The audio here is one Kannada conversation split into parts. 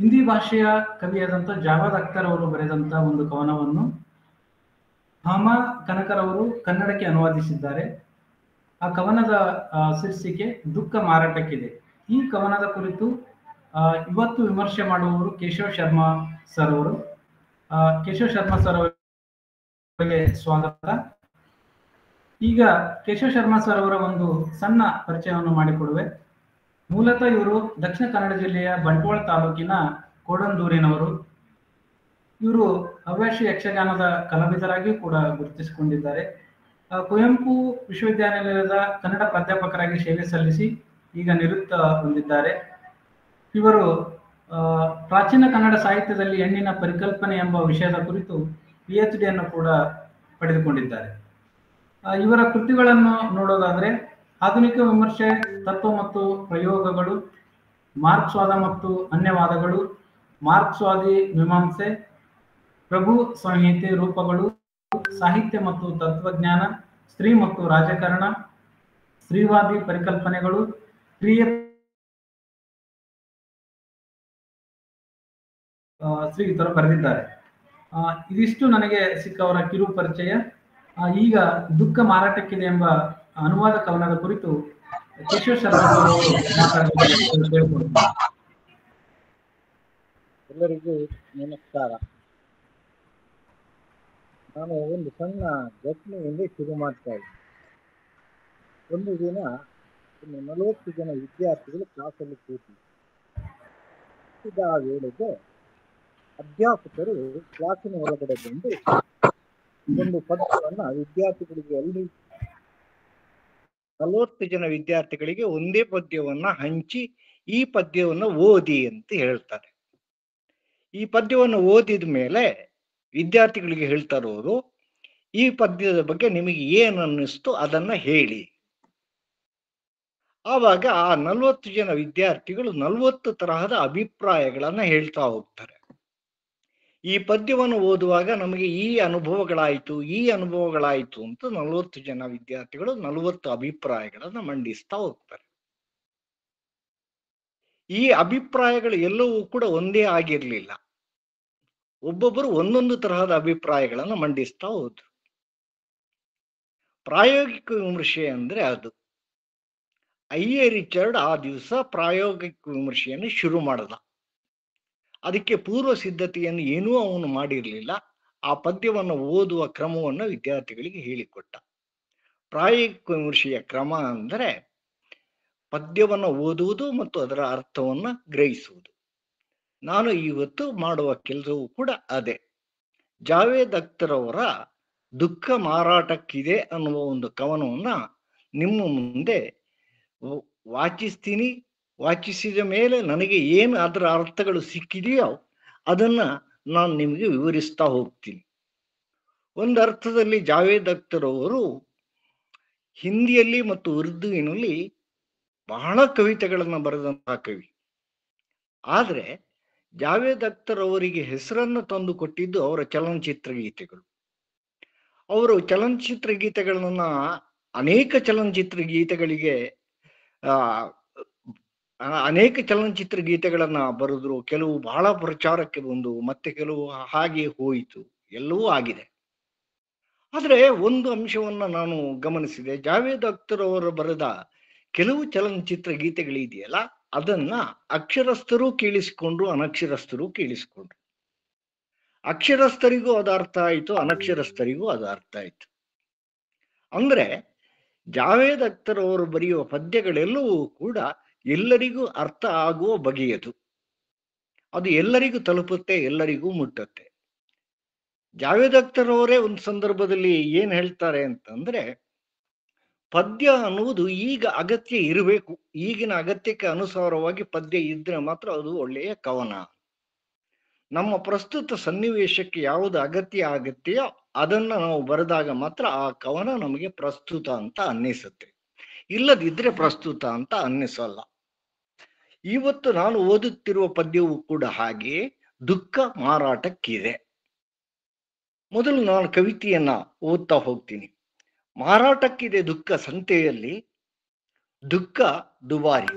ಹಿಂದಿ ಭಾಷೆಯ ಕವಿಯಾದಂಥ ಜಾವೇದ್ ಅಖ್ತರ್ ಅವರು ಬರೆದಂಥ ಒಂದು ಕವನವನ್ನು ಭಾಮಾ ಕನಕರವರು ಕನ್ನಡಕ್ಕೆ ಅನುವಾದಿಸಿದ್ದಾರೆ. ಆ ಕವನದ ಶೀರ್ಷಿಕೆ ದುಃಖ ಮಾರಾಟಕ್ಕಿದೆ. ಈ ಕವನದ ಕುರಿತು ಇವತ್ತು ವಿಮರ್ಶೆ ಮಾಡುವವರು ಕೇಶವ್ ಶರ್ಮಾ ಸರ್ ಅವರು. ಕೇಶವ್ ಶರ್ಮಾ ಸರ್ ಅವರಿಗೆ ಸ್ವಾಗತ. ಈಗ ಕೇಶವ್ ಶರ್ಮಾ ಸರ್ ಅವರ ಒಂದು ಸಣ್ಣ ಪರಿಚಯವನ್ನು ಮಾಡಿಕೊಡುವೆ. ಮೂಲತಃ ಇವರು ದಕ್ಷಿಣ ಕನ್ನಡ ಜಿಲ್ಲೆಯ ಬಂಟ್ವಾಳ ತಾಲೂಕಿನ ಕೋಡಂದೂರಿನವರು. ಇವರು ಹವ್ಯಾಸಿ ಯಕ್ಷಗಾನದ ಕಲಾವಿದರಾಗಿ ಕೂಡ ಗುರುತಿಸಿಕೊಂಡಿದ್ದಾರೆ. ಕುವೆಂಪು ವಿಶ್ವವಿದ್ಯಾನಿಲಯದ ಕನ್ನಡ ಪ್ರಾಧ್ಯಾಪಕರಾಗಿ ಸೇವೆ ಸಲ್ಲಿಸಿ ಈಗ ನಿವೃತ್ತ ಹೊಂದಿದ್ದಾರೆ. ಇವರು ಪ್ರಾಚೀನ ಕನ್ನಡ ಸಾಹಿತ್ಯದಲ್ಲಿ ಹೆಣ್ಣಿನ ಪರಿಕಲ್ಪನೆ ಎಂಬ ವಿಷಯದ ಕುರಿತು PhD ಅನ್ನು ಕೂಡ ಪಡೆದುಕೊಂಡಿದ್ದಾರೆ. ಇವರ ಕೃತಿಗಳನ್ನು ನೋಡೋದಾದರೆ ಆಧುನಿಕ ವಿಮರ್ಶೆ, ತತ್ವ ಮತ್ತು ಪ್ರಯೋಗಗಳು, ಮಾರ್ಕ್ಸ್ವಾದ ಮತ್ತು ಅನ್ಯವಾದಗಳು, ಮಾರ್ಕ್ಸ್ವಾದಿ ಮೀಮಾಂಸೆ, ಪ್ರಭು ಸಂಹಿತೆ ರೂಪಗಳು, ಸಾಹಿತ್ಯ ಮತ್ತು ತತ್ವಜ್ಞಾನ, ಸ್ತ್ರೀ ಮತ್ತು ರಾಜಕಾರಣ, ಸ್ತ್ರೀವಾದಿ ಪರಿಕಲ್ಪನೆಗಳು, ಕ್ರಿಯೆ ಶ್ರೀಯುತರು ಬರೆದಿದ್ದಾರೆ. ಇದಿಷ್ಟು ನನಗೆ ಸಿಕ್ಕವರ ಕಿರು ಪರಿಚಯ. ಈಗ ದುಃಖ ಮಾರಾಟಕ್ಕಿದೆ ಎಂಬ ಅನುವಾದ ಕವನದ ಕುರಿತು ಕೇಶವ್ ಶರ್ಮಾ ಅವರು ಮಾತಾಡಬೇಕು. ಎಲ್ಲರಿಗೂ ನಮಸ್ಕಾರ. ನಾನು ಒಂದು ಸಣ್ಣ ಘಟನೆಯಿಂದ ಶುರು ಮಾಡ್ತಾ ಇದ್ದೀನಿ. ಒಂದು ದಿನ 40 ಜನ ವಿದ್ಯಾರ್ಥಿಗಳು ಕ್ಲಾಸಲ್ಲಿ ಕೂತಿದ್ದ ಆ ವೇಳೆಗೆ ಅಧ್ಯಾಪಕರು ಕ್ಲಾಸಿನ ಒಳಗಡೆ ಬಂದು ಒಂದು ಪದ್ಯವನ್ನು ವಿದ್ಯಾರ್ಥಿಗಳಿಗೆ 40 ಜನ ವಿದ್ಯಾರ್ಥಿಗಳಿಗೆ ಒಂದೇ ಪದ್ಯವನ್ನ ಹಂಚಿ ಈ ಪದ್ಯವನ್ನು ಓದಿ ಅಂತ ಹೇಳ್ತಾರೆ. ಈ ಪದ್ಯವನ್ನು ಓದಿದ ಮೇಲೆ ವಿದ್ಯಾರ್ಥಿಗಳಿಗೆ ಹೇಳ್ತಾ ಇರೋರು, ಈ ಪದ್ಯದ ಬಗ್ಗೆ ನಿಮಗೆ ಏನು ಅನ್ನಿಸ್ತು ಅದನ್ನ ಹೇಳಿ. ಆವಾಗ ಆ 40 ಜನ ವಿದ್ಯಾರ್ಥಿಗಳು 40 ತರಹದ ಅಭಿಪ್ರಾಯಗಳನ್ನ ಹೇಳ್ತಾ ಹೋಗ್ತಾರೆ. ಈ ಪದ್ಯವನ್ನು ಓದುವಾಗ ನಮಗೆ ಈ ಅನುಭವಗಳಾಯಿತು ಅಂತ 40 ಜನ ವಿದ್ಯಾರ್ಥಿಗಳು 40 ಅಭಿಪ್ರಾಯಗಳನ್ನ ಮಂಡಿಸ್ತಾ ಹೋಗ್ತಾರೆ. ಈ ಅಭಿಪ್ರಾಯಗಳು ಎಲ್ಲವೂ ಕೂಡ ಒಂದೇ ಆಗಿರ್ಲಿಲ್ಲ. ಒಬ್ಬೊಬ್ಬರು ಒಂದೊಂದು ತರಹದ ಅಭಿಪ್ರಾಯಗಳನ್ನ ಮಂಡಿಸ್ತಾ ಹೋದ್ರು. ಪ್ರಾಯೋಗಿಕ ವಿಮರ್ಶೆ ಅಂದ್ರೆ ಅದು. ಐ.ಎ. ರಿಚರ್ಡ್ ಆ ದಿವಸ ಪ್ರಾಯೋಗಿಕ ವಿಮರ್ಶೆಯನ್ನು ಶುರು ಮಾಡದ. ಅದಕ್ಕೆ ಪೂರ್ವ ಸಿದ್ಧತೆಯನ್ನು ಏನೂ ಅವನು ಮಾಡಿರಲಿಲ್ಲ. ಆ ಪದ್ಯವನ್ನು ಓದುವ ಕ್ರಮವನ್ನು ವಿದ್ಯಾರ್ಥಿಗಳಿಗೆ ಹೇಳಿಕೊಟ್ಟ. ಪ್ರಾಯೋಗಿಕ ವಿಮರ್ಶೆಯ ಕ್ರಮ ಅಂದರೆ ಪದ್ಯವನ್ನು ಓದುವುದು ಮತ್ತು ಅದರ ಅರ್ಥವನ್ನು ಗ್ರಹಿಸುವುದು. ನಾನು ಇವತ್ತು ಮಾಡುವ ಕೆಲಸವೂ ಕೂಡ ಅದೇ. ಜಾವೇದ್ ಅಖ್ತರ್ ಅವರ ದುಃಖ ಮಾರಾಟಕ್ಕಿದೆ ಅನ್ನುವ ಒಂದು ಕವನವನ್ನ ನಿಮ್ಮ ಮುಂದೆ ವಾಚಿಸ್ತೀನಿ. ವಾಚಿಸಿದ ಮೇಲೆ ನನಗೆ ಏನು ಅದರ ಅರ್ಥಗಳು ಸಿಕ್ಕಿದೆಯೋ ಅದನ್ನ ನಾನು ನಿಮಗೆ ವಿವರಿಸ್ತಾ ಹೋಗ್ತೀನಿ. ಒಂದು ಅರ್ಥದಲ್ಲಿ ಜಾವೇದ್ ಅಖ್ತರ್ ಅವರು ಹಿಂದಿಯಲ್ಲಿ ಮತ್ತು ಉರ್ದುವಿನಲ್ಲಿ ಬಹಳ ಕವಿತೆಗಳನ್ನು ಬರೆದಂತಹ ಕವಿ. ಆದ್ರೆ ಜಾವೇದ್ ಅಖ್ತರ್ ಅವರಿಗೆ ಹೆಸರನ್ನು ತಂದು ಕೊಟ್ಟಿದ್ದು ಅವರ ಚಲನಚಿತ್ರ ಗೀತೆಗಳು. ಅವರು ಚಲನಚಿತ್ರ ಗೀತೆಗಳನ್ನ ಅನೇಕ ಚಲನಚಿತ್ರ ಗೀತೆಗಳನ್ನ ಬರೆದ್ರು. ಕೆಲವು ಬಹಳ ಪ್ರಚಾರಕ್ಕೆ ಬಂದು, ಮತ್ತೆ ಕೆಲವು ಹಾಗೆ ಹೋಯಿತು, ಎಲ್ಲವೂ ಆಗಿದೆ. ಆದ್ರೆ ಒಂದು ಅಂಶವನ್ನ ನಾನು ಗಮನಿಸಿದೆ. ಜಾವೇದ್ ಅಖ್ತರ್ ಅವರು ಬರೆದ ಕೆಲವು ಚಲನಚಿತ್ರ ಗೀತೆಗಳಿದೆಯಲ್ಲ, ಅದನ್ನ ಅಕ್ಷರಸ್ಥರು ಕೇಳಿಸಿಕೊಂಡ್ರು, ಅನಕ್ಷರಸ್ಥರು ಕೇಳಿಸಿಕೊಂಡ್ರು. ಅಕ್ಷರಸ್ಥರಿಗೂ ಅದು ಅರ್ಥ ಆಯಿತು, ಅನಕ್ಷರಸ್ಥರಿಗೂ ಅದು ಅರ್ಥ ಆಯಿತು. ಅಂದ್ರೆ ಜಾವೇದ್ ಅಖ್ತರ್ ಅವರು ಬರೆಯುವ ಪದ್ಯಗಳೆಲ್ಲವೂ ಕೂಡ ಎಲ್ಲರಿಗೂ ಅರ್ಥ ಆಗುವ ಬಗೆಯದು. ಅದು ಎಲ್ಲರಿಗೂ ತಲುಪುತ್ತೆ, ಎಲ್ಲರಿಗೂ ಮುಟ್ಟುತ್ತೆ. ಜಾವೇದ್ ಅಖ್ತರ್ ಅವರೇ ಒಂದು ಸಂದರ್ಭದಲ್ಲಿ ಏನ್ ಹೇಳ್ತಾರೆ ಅಂತಂದ್ರೆ, ಪದ್ಯ ಅನ್ನುವುದು ಈಗ ಅಗತ್ಯ ಇರಬೇಕು, ಈಗಿನ ಅಗತ್ಯಕ್ಕೆ ಅನುಸಾರವಾಗಿ ಪದ್ಯ ಇದ್ರೆ ಮಾತ್ರ ಅದು ಒಳ್ಳೆಯ ಕವನ. ನಮ್ಮ ಪ್ರಸ್ತುತ ಸನ್ನಿವೇಶಕ್ಕೆ ಯಾವುದು ಅಗತ್ಯವೋ ಅದನ್ನ ನಾವು ಬರೆದಾಗ ಮಾತ್ರ ಆ ಕವನ ನಮಗೆ ಪ್ರಸ್ತುತ ಅಂತ ಅನ್ನಿಸುತ್ತೆ, ಇಲ್ಲದಿದ್ರೆ ಪ್ರಸ್ತುತ ಅಂತ ಅನ್ನಿಸಲ್ಲ. ಇವತ್ತು ನಾನು ಓದುತ್ತಿರುವ ಪದ್ಯವೂ ಕೂಡ ಹಾಗೆ ದುಃಖ ಮಾರಾಟಕ್ಕಿದೆ. ಮೊದಲು ನಾನು ಕವಿತೆಯನ್ನ ಓದ್ತಾ ಹೋಗ್ತೀನಿ. ಮಾರಾಟಕ್ಕಿದೆ ದುಃಖ ಸಂತೆಯಲ್ಲಿ, ದುಃಖ ದುಬಾರಿ.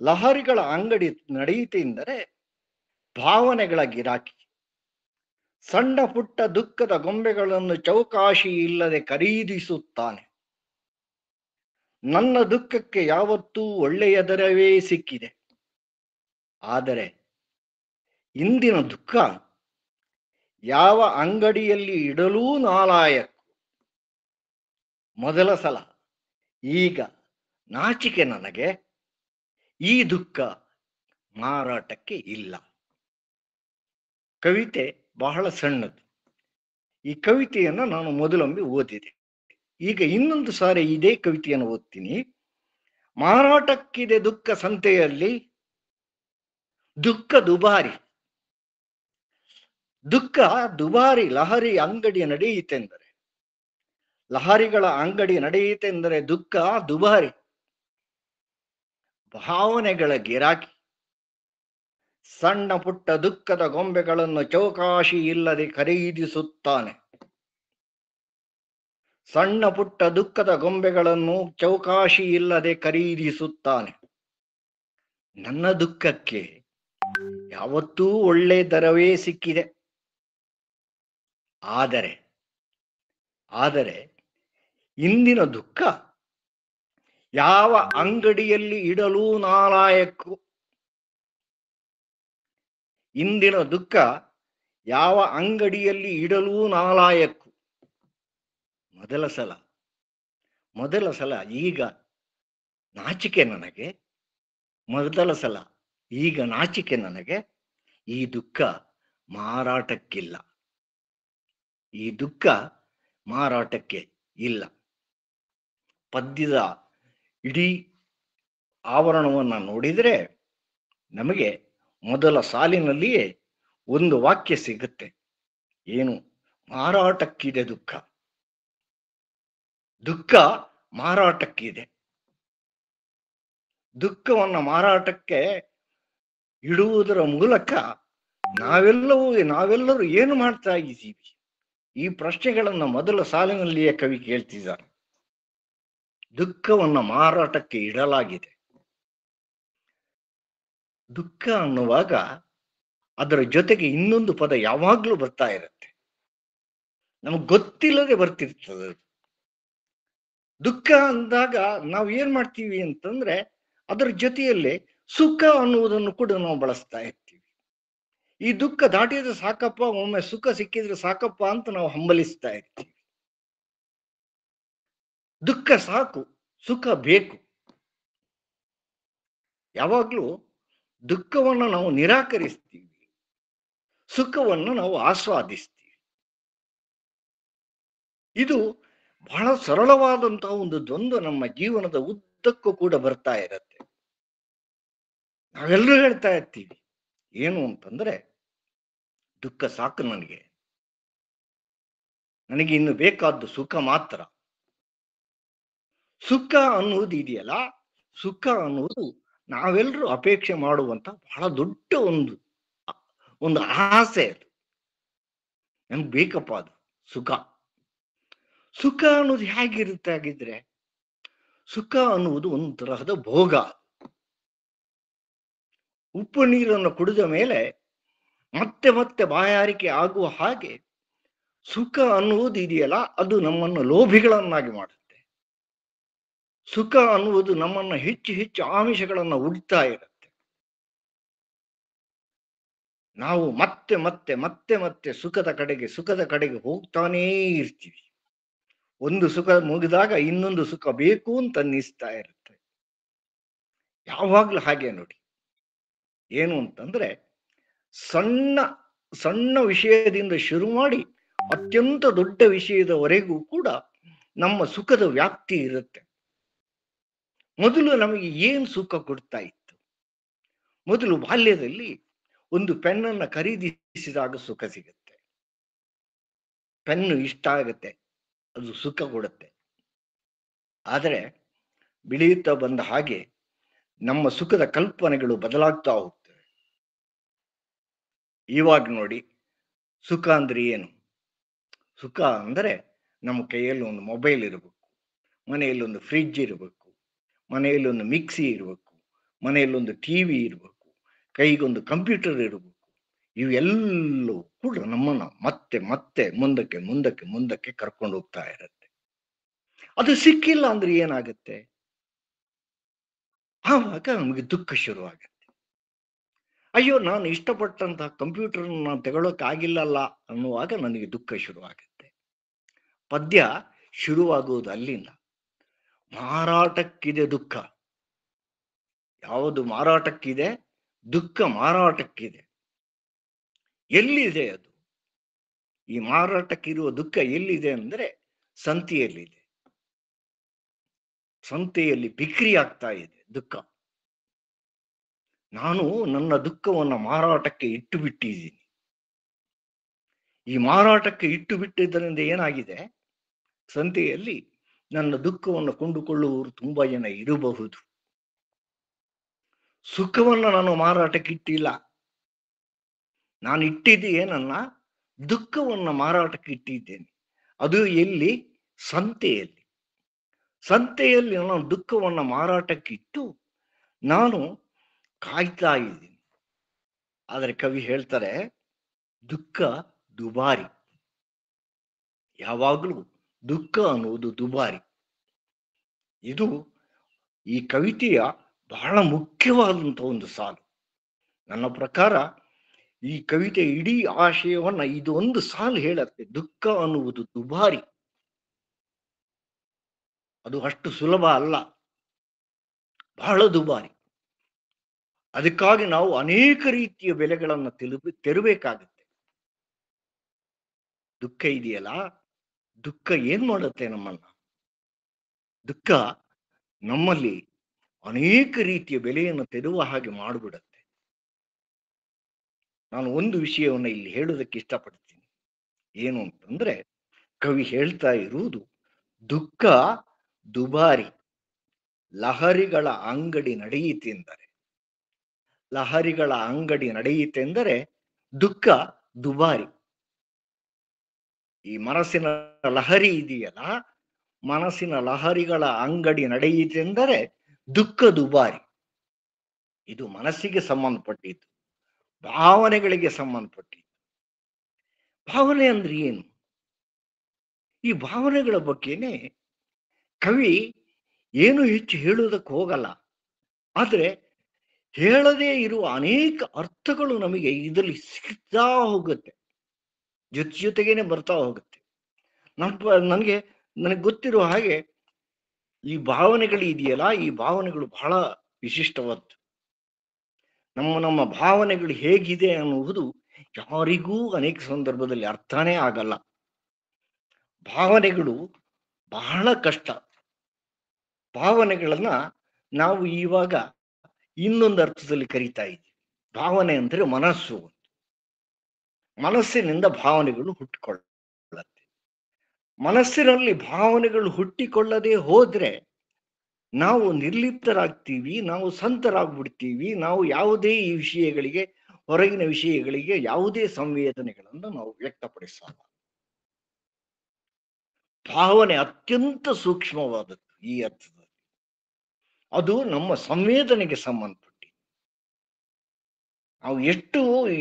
ಲಹರಿಗಳ ಅಂಗಡಿ ನಡೆಯಿತೆಂದರೆ ಭಾವನೆಗಳ ಗಿರಾಕಿ. ಸಣ್ಣ ಪುಟ್ಟ ದುಃಖದ ಗೊಂಬೆಗಳನ್ನು ಚೌಕಾಶಿ ಇಲ್ಲದೆ ಖರೀದಿಸುತ್ತಾನೆ. ನನ್ನ ದುಃಖಕ್ಕೆ ಯಾವತ್ತೂ ಒಳ್ಳೆಯ ದರವೇ ಸಿಕ್ಕಿದೆ. ಆದರೆ ಇಂದಿನ ದುಃಖ ಯಾವ ಅಂಗಡಿಯಲ್ಲಿ ಇಡಲೂ ನಾಲಾಯಕು. ಮೊದಲ ಸಲ, ಈಗ ನಾಚಿಕೆ ನನಗೆ. ಈ ದುಃಖ ಮಾರಾಟಕ್ಕೆ ಇಲ್ಲ. ಕವಿತೆ ಬಹಳ ಸಣ್ಣದು. ಈ ಕವಿತೆಯನ್ನು ನಾನು ಮೊದಲೊಮ್ಮೆ ಓದಿದೆ. ಈಗ ಇನ್ನೊಂದು ಸಾರಿ ಇದೇ ಕವಿತೆಯನ್ನು ಓದ್ತೀನಿ. ಮಾರಾಟಕ್ಕಿದೆ ದುಃಖ ಸಂತೆಯಲ್ಲಿ, ದುಃಖ ದುಬಾರಿ. ದುಃಖ ದುಬಾರಿ ಲಹರಿ ಅಂಗಡಿ ನಡೆಯಿತೆಂದರೆ, ಲಹರಿಗಳ ಅಂಗಡಿ ನಡೆಯಿತೆಂದರೆ ದುಃಖ ದುಬಾರಿ. ಭಾವನೆಗಳ ಗಿರಾಕಿ. ಸಣ್ಣ ಪುಟ್ಟ ದುಃಖದ ಗೊಂಬೆಗಳನ್ನು ಚೌಕಾಶಿ ಇಲ್ಲದೆ ಖರೀದಿಸುತ್ತಾನೆ. ಸಣ್ಣ ಪುಟ್ಟ ದುಃಖದ ಗೊಂಬೆಗಳನ್ನು ಚೌಕಾಶಿ ಇಲ್ಲದೆ ಖರೀದಿಸುತ್ತಾನೆ. ನನ್ನ ದುಃಖಕ್ಕೆ ಯಾವತ್ತೂ ಒಳ್ಳೆ ದರವೇ ಸಿಕ್ಕಿದೆ. ಆದರೆ ಇಂದಿನ ದುಃಖ ಯಾವ ಅಂಗಡಿಯಲ್ಲಿ ಇಡಲೂ ನಾಲಾಯಕು. ಇಂದಿನ ದುಃಖ ಯಾವ ಅಂಗಡಿಯಲ್ಲಿ ಇಡಲೂ ನಾಲಾಯಕು. ಮೊದಲ ಸಲ ಈಗ ನಾಚಿಕೆ ನನಗೆ. ಮೊದಲ ಸಲ ಈಗ ನಾಚಿಕೆ ನನಗೆ. ಈ ದುಃಖ ಮಾರಾಟಕ್ಕಿಲ್ಲ. ಈ ದುಃಖ ಮಾರಾಟಕ್ಕೆ ಇಲ್ಲ. ಪದ್ಯದ ಇಡೀ ಆವರಣವನ್ನು ನೋಡಿದರೆ ನಮಗೆ ಮೊದಲ ಸಾಲಿನಲ್ಲಿಯೇ ಒಂದು ವಾಕ್ಯ ಸಿಗುತ್ತೆ. ಏನು? ಮಾರಾಟಕ್ಕಿದೆ ದುಃಖ. ದುಃಖ ಮಾರಾಟಕ್ಕಿದೆ. ದುಃಖವನ್ನು ಮಾರಾಟಕ್ಕೆ ಇಡುವುದರ ಮೂಲಕ ನಾವೆಲ್ಲರೂ ಏನು ಮಾಡ್ತಾ ಇದ್ದೀವಿ? ಈ ಪ್ರಶ್ನೆಗಳನ್ನು ಮೊದಲ ಸಾಲಿನಲ್ಲಿಯೇ ಕವಿ ಕೇಳ್ತಿದ್ದಾರೆ. ದುಃಖವನ್ನು ಮಾರಾಟಕ್ಕೆ ಇಡಲಾಗಿದೆ. ದುಃಖ ಅನ್ನುವಾಗ ಅದರ ಜೊತೆಗೆ ಇನ್ನೊಂದು ಪದ ಯಾವಾಗ್ಲೂ ಬರ್ತಾ ಇರುತ್ತೆ. ನಮಗೆ ಗೊತ್ತಿಲ್ಲದೆ ಬರ್ತಿರ್ತದೆ. ದುಃಖ ಅಂದಾಗ ನಾವು ಏನ್ ಮಾಡ್ತೀವಿ ಅಂತಂದ್ರೆ ಅದರ ಜೊತೆಯಲ್ಲೇ ಸುಖ ಅನ್ನುವುದನ್ನು ಕೂಡ ನಾವು ಬಳಸ್ತಾ ಇರ್ತೀವಿ. ಈ ದುಃಖ ದಾಟಿದ್ರೆ ಸಾಕಪ್ಪ, ಒಮ್ಮೆ ಸುಖ ಸಿಕ್ಕಿದ್ರೆ ಸಾಕಪ್ಪ ಅಂತ ನಾವು ಹಂಬಲಿಸ್ತಾ ಇರ್ತೀವಿ. ದುಃಖ ಸಾಕು, ಸುಖ ಬೇಕು. ಯಾವಾಗ್ಲೂ ದುಃಖವನ್ನು ನಾವು ನಿರಾಕರಿಸ್ತೀವಿ, ಸುಖವನ್ನು ನಾವು ಆಸ್ವಾದಿಸ್ತೀವಿ. ಇದು ಬಹಳ ಸರಳವಾದಂತಹ ಒಂದು ದ್ವಂದ್ವ ನಮ್ಮ ಜೀವನದ ಉದ್ದಕ್ಕೂ ಕೂಡ ಬರ್ತಾ ಇರತ್ತೆ. ನಾವೆಲ್ಲರೂ ಹೇಳ್ತಾ ಇರ್ತೀವಿ ಏನು ಅಂತಂದ್ರೆ, ದುಃಖ ಸಾಕು ನನಗೆ ಇನ್ನು ಬೇಕಾದ್ದು ಸುಖ ಮಾತ್ರ. ಸುಖ ಅನ್ನುವುದು ಇದೆಯಲ್ಲ, ಸುಖ ಅನ್ನುವುದು ನಾವೆಲ್ಲರೂ ಅಪೇಕ್ಷೆ ಮಾಡುವಂತ ಬಹಳ ದೊಡ್ಡ ಒಂದು ಆಸೆ. ಅದು ನಮ್ಗೆ ಬೇಕಪ್ಪ, ಅದು ಸುಖ. ಸುಖ ಅನ್ನೋದು ಹೇಗಿರುತ್ತೆ ಆಗಿದ್ರೆ, ಸುಖ ಅನ್ನುವುದು ಒಂದು ತರಹದ ಭೋಗ. ಉಪ್ಪು ನೀರನ್ನು ಕುಡಿದ ಮೇಲೆ ಮತ್ತೆ ಮತ್ತೆ ಬಾಯಾರಿಕೆ ಆಗುವ ಹಾಗೆ ಸುಖ ಅನ್ನುವುದು ಇದೆಯಲ್ಲ, ಅದು ನಮ್ಮನ್ನು ಲೋಭಿಗಳನ್ನಾಗಿ ಮಾಡುತ್ತೆ. ಸುಖ ಅನ್ನುವುದು ನಮ್ಮನ್ನು ಹೆಚ್ಚು ಹೆಚ್ಚು ಆಮಿಷಗಳನ್ನು ಉಡ್ತಾ ಇರುತ್ತೆ. ನಾವು ಮತ್ತೆ ಮತ್ತೆ ಮತ್ತೆ ಮತ್ತೆ ಸುಖದ ಕಡೆಗೆ ಹೋಗ್ತಾನೇ ಇರ್ತೀವಿ. ಒಂದು ಸುಖ ಮುಗಿದಾಗ ಇನ್ನೊಂದು ಸುಖ ಬೇಕು ಅಂತ ಅನ್ನಿಸ್ತಾ ಇರುತ್ತೆ. ಯಾವಾಗ್ಲೂ ಹಾಗೆ ನೋಡಿ. ಏನು ಅಂತಂದ್ರೆ, ಸಣ್ಣ ಸಣ್ಣ ವಿಷಯದಿಂದ ಶುರು ಮಾಡಿ ಅತ್ಯಂತ ದೊಡ್ಡ ವಿಷಯದವರೆಗೂ ಕೂಡ ನಮ್ಮ ಸುಖದ ವ್ಯಾಪ್ತಿ ಇರುತ್ತೆ. ಮೊದಲು ನಮಗೆ ಏನು ಸುಖ ಕೊಡ್ತಾ ಇತ್ತು? ಮೊದಲು ಬಾಲ್ಯದಲ್ಲಿ ಒಂದು ಪೆನ್ನನ್ನು ಖರೀದಿಸಿದಾಗ ಸುಖ ಸಿಗುತ್ತೆ. ಪೆನ್ನು ಇಷ್ಟ ಆಗುತ್ತೆ, ಅದು ಸುಖ ಕೊಡುತ್ತೆ. ಆದರೆ ಬೆಳೆಯುತ್ತಾ ಬಂದ ಹಾಗೆ ನಮ್ಮ ಸುಖದ ಕಲ್ಪನೆಗಳು ಬದಲಾಗ್ತಾ ಹೋಗ್ತವೆ. ಇವಾಗ ನೋಡಿ, ಸುಖ ಅಂದ್ರೆ ಏನು? ಸುಖ ಅಂದರೆ ನಮ್ಮ ಕೈಯಲ್ಲಿ ಒಂದು ಮೊಬೈಲ್ ಇರಬೇಕು, ಮನೆಯಲ್ಲಿ ಒಂದು ಫ್ರಿಡ್ಜ್ ಇರಬೇಕು, ಮನೆಯಲ್ಲಿ ಒಂದು ಮಿಕ್ಸಿ ಇರಬೇಕು, ಮನೆಯಲ್ಲಿ ಒಂದು ಟಿವಿ ಇರಬೇಕು, ಕೈಗೊಂದು ಕಂಪ್ಯೂಟರ್ ಇರಬೇಕು. ಇವೆಲ್ಲವೂ ಕೂಡ ನಮ್ಮನ್ನ ಮತ್ತೆ ಮತ್ತೆ ಮುಂದಕ್ಕೆ ಮುಂದಕ್ಕೆ ಮುಂದಕ್ಕೆ ಕರ್ಕೊಂಡು ಹೋಗ್ತಾ ಇರುತ್ತೆ. ಅದು ಸಿಕ್ಕಿಲ್ಲ ಅಂದ್ರೆ ಏನಾಗುತ್ತೆ? ಆವಾಗ ನಮಗೆ ದುಃಖ ಶುರುವಾಗುತ್ತೆ. ಅಯ್ಯೋ, ನಾನು ಇಷ್ಟಪಟ್ಟಂತಹ ಕಂಪ್ಯೂಟರ್ ನಾನು ತಗೊಳ್ಳೋಕೆ ಆಗಿಲ್ಲಲ್ಲ ಅನ್ನುವಾಗ ನನಗೆ ದುಃಖ ಶುರುವಾಗುತ್ತೆ. ಪದ್ಯ ಶುರುವಾಗುವುದು ಅಲ್ಲಿಂದ. ಮಾರಾಟಕ್ಕಿದೆ ದುಃಖ. ಯಾವುದು ಮಾರಾಟಕ್ಕಿದೆ? ದುಃಖ ಮಾರಾಟಕ್ಕಿದೆ. ಎಲ್ಲಿದೆ ಅದು? ಈ ಮಾರಾಟಕ್ಕಿರುವ ದುಃಖ ಎಲ್ಲಿದೆ ಅಂದ್ರೆ ಸಂತೆಯಲ್ಲಿದೆ. ಸಂತೆಯಲ್ಲಿ ಬಿಕ್ರಿ ಆಗ್ತಾ ಇದೆ ದುಃಖ. ನಾನು ನನ್ನ ದುಃಖವನ್ನ ಮಾರಾಟಕ್ಕೆ ಇಟ್ಟು ಬಿಟ್ಟಿದ್ದೀನಿ. ಈ ಮಾರಾಟಕ್ಕೆ ಇಟ್ಟು ಬಿಟ್ಟಿದ್ದರಿಂದ ಏನಾಗಿದೆ? ಸಂತೆಯಲ್ಲಿ ನನ್ನ ದುಃಖವನ್ನು ಕೊಂಡುಕೊಳ್ಳುವವರು ತುಂಬಾ ಜನ ಇರಬಹುದು. ಸುಖವನ್ನ ನಾನು ಮಾರಾಟಕ್ಕೆ ಇಟ್ಟಿಲ್ಲ. ನಾನು ಇಟ್ಟಿದ್ದೀಯೇ ನನ್ನ ದುಃಖವನ್ನ ಮಾರಾಟಕ್ಕೆ ಇಟ್ಟಿದ್ದೇನೆ. ಅದು ಎಲ್ಲಿ? ಸಂತೆಯಲ್ಲಿ. ಸಂತೆಯಲ್ಲಿ ನಾನು ದುಃಖವನ್ನ ಮಾರಾಟಕ್ಕೆ ಇಟ್ಟು ನಾನು ಕಾಯ್ತಾ ಇದ್ದೀನಿ. ಆದರೆ ಕವಿ ಹೇಳ್ತಾರೆ, ದುಃಖ ದುಬಾರಿ. ಯಾವಾಗಲೂ ದುಃಖ ಅನ್ನುವುದು ದುಬಾರಿ. ಇದು ಈ ಕವಿತೆಯ ಬಹಳ ಮುಖ್ಯವಾದಂತಹ ಒಂದು ಸಾಲು. ನನ್ನ ಪ್ರಕಾರ ಈ ಕವಿತೆ ಇಡೀ ಆಶಯವನ್ನ ಇದು ಒಂದು ಸಾಲು ಹೇಳುತ್ತೆ. ದುಃಖ ಅನ್ನುವುದು ದುಬಾರಿ. ಅದು ಅಷ್ಟು ಸುಲಭ ಅಲ್ಲ, ಬಹಳ ದುಬಾರಿ. ಅದಕ್ಕಾಗಿ ನಾವು ಅನೇಕ ರೀತಿಯ ಬೆಲೆಗಳನ್ನು ತೆರಬೇಕಾಗುತ್ತೆ. ದುಃಖ ಇದೆಯಲ್ಲ, ದುಃಖ ಏನ್ ಮಾಡುತ್ತೆ ನಮ್ಮನ್ನ? ದುಃಖ ನಮ್ಮಲ್ಲಿ ಅನೇಕ ರೀತಿಯ ಬೆಲೆಯನ್ನು ತೆರುವ ಹಾಗೆ ಮಾಡಿಬಿಡುತ್ತೆ. ನಾನು ಒಂದು ವಿಷಯವನ್ನು ಇಲ್ಲಿ ಹೇಳೋದಕ್ಕೆ ಇಷ್ಟಪಡ್ತೀನಿ. ಏನು ಅಂತಂದ್ರೆ, ಕವಿ ಹೇಳ್ತಾ ಇರುವುದು ದುಃಖ ದುಬಾರಿ, ಲಹರಿಗಳ ಅಂಗಡಿ ನಡೆಯಿತೆಂದರೆ. ಲಹರಿಗಳ ಅಂಗಡಿ ನಡೆಯಿತೆಂದರೆ ದುಃಖ ದುಬಾರಿ. ಈ ಮನಸ್ಸಿನ ಲಹರಿ ಇದೆಯಲ್ಲ, ಮನಸ್ಸಿನ ಲಹರಿಗಳ ಅಂಗಡಿ ನಡೆಯಿತೆಂದರೆ ದುಃಖ ದುಬಾರಿ. ಇದು ಮನಸ್ಸಿಗೆ ಸಂಬಂಧಪಟ್ಟಿದ್ದು, ಭಾವನೆಗಳಿಗೆ ಸಂಬಂಧಪಟ್ಟಿದ್ದು. ಭಾವನೆ ಅಂದ್ರೆ ಏನು? ಈ ಭಾವನೆಗಳ ಬಗ್ಗೆನೆ ಕವಿ ಏನು ಹೆಚ್ಚು ಹೇಳುವುದಕ್ಕೆ ಹೋಗಲ್ಲ. ಆದ್ರೆ ಹೇಳದೇ ಇರುವ ಅನೇಕ ಅರ್ಥಗಳು ನಮಗೆ ಇದರಲ್ಲಿ ಸಿಗ್ತಾ ಹೋಗುತ್ತೆ, ಜೊತೆಗೇನೆ ಬರ್ತಾ ಹೋಗುತ್ತೆ. ನನಗೆ ಗೊತ್ತಿರುವ ಹಾಗೆ ಈ ಭಾವನೆಗಳು ಇದೆಯಲ್ಲ, ಈ ಭಾವನೆಗಳು ಬಹಳ ವಿಶಿಷ್ಟವಾದ್ದು. ನಮ್ಮ ಭಾವನೆಗಳು ಹೇಗಿದೆ ಅನ್ನುವುದು ಯಾರಿಗೂ ಅನೇಕ ಸಂದರ್ಭದಲ್ಲಿ ಅರ್ಥನೇ ಆಗಲ್ಲ. ಭಾವನೆಗಳು ಬಹಳ ಕಷ್ಟ. ಭಾವನೆಗಳನ್ನ ನಾವು ಇವಾಗ ಇನ್ನೊಂದು ಅರ್ಥದಲ್ಲಿ ಕರೀತಾ ಇದ್ದೀವಿ. ಭಾವನೆ ಅಂದ್ರೆ ಮನಸ್ಸು. ಮನಸ್ಸಿನಿಂದ ಭಾವನೆಗಳು ಹುಟ್ಟಿಕೊಳ್ಳುತ್ತೆ. ಮನಸ್ಸಿನಲ್ಲಿ ಭಾವನೆಗಳು ಹುಟ್ಟಿಕೊಳ್ಳದೆ ಹೋದ್ರೆ ನಾವು ನಿರ್ಲಿಪ್ತರಾಗ್ತೀವಿ, ನಾವು ಸಂತರಾಗ್ಬಿಡ್ತೀವಿ. ನಾವು ಯಾವುದೇ ಈ ವಿಷಯಗಳಿಗೆ, ಹೊರಗಿನ ವಿಷಯಗಳಿಗೆ ಯಾವುದೇ ಸಂವೇದನೆಗಳನ್ನು ನಾವು ವ್ಯಕ್ತಪಡಿಸಲ್ಲ. ಭಾವನೆ ಅತ್ಯಂತ ಸೂಕ್ಷ್ಮವಾದದ್ದು ಈ ಅರ್ಥದಲ್ಲಿ. ಅದು ನಮ್ಮ ಸಂವೇದನೆಗೆ ಸಂಬಂಧಪಟ್ಟಿ. ನಾವು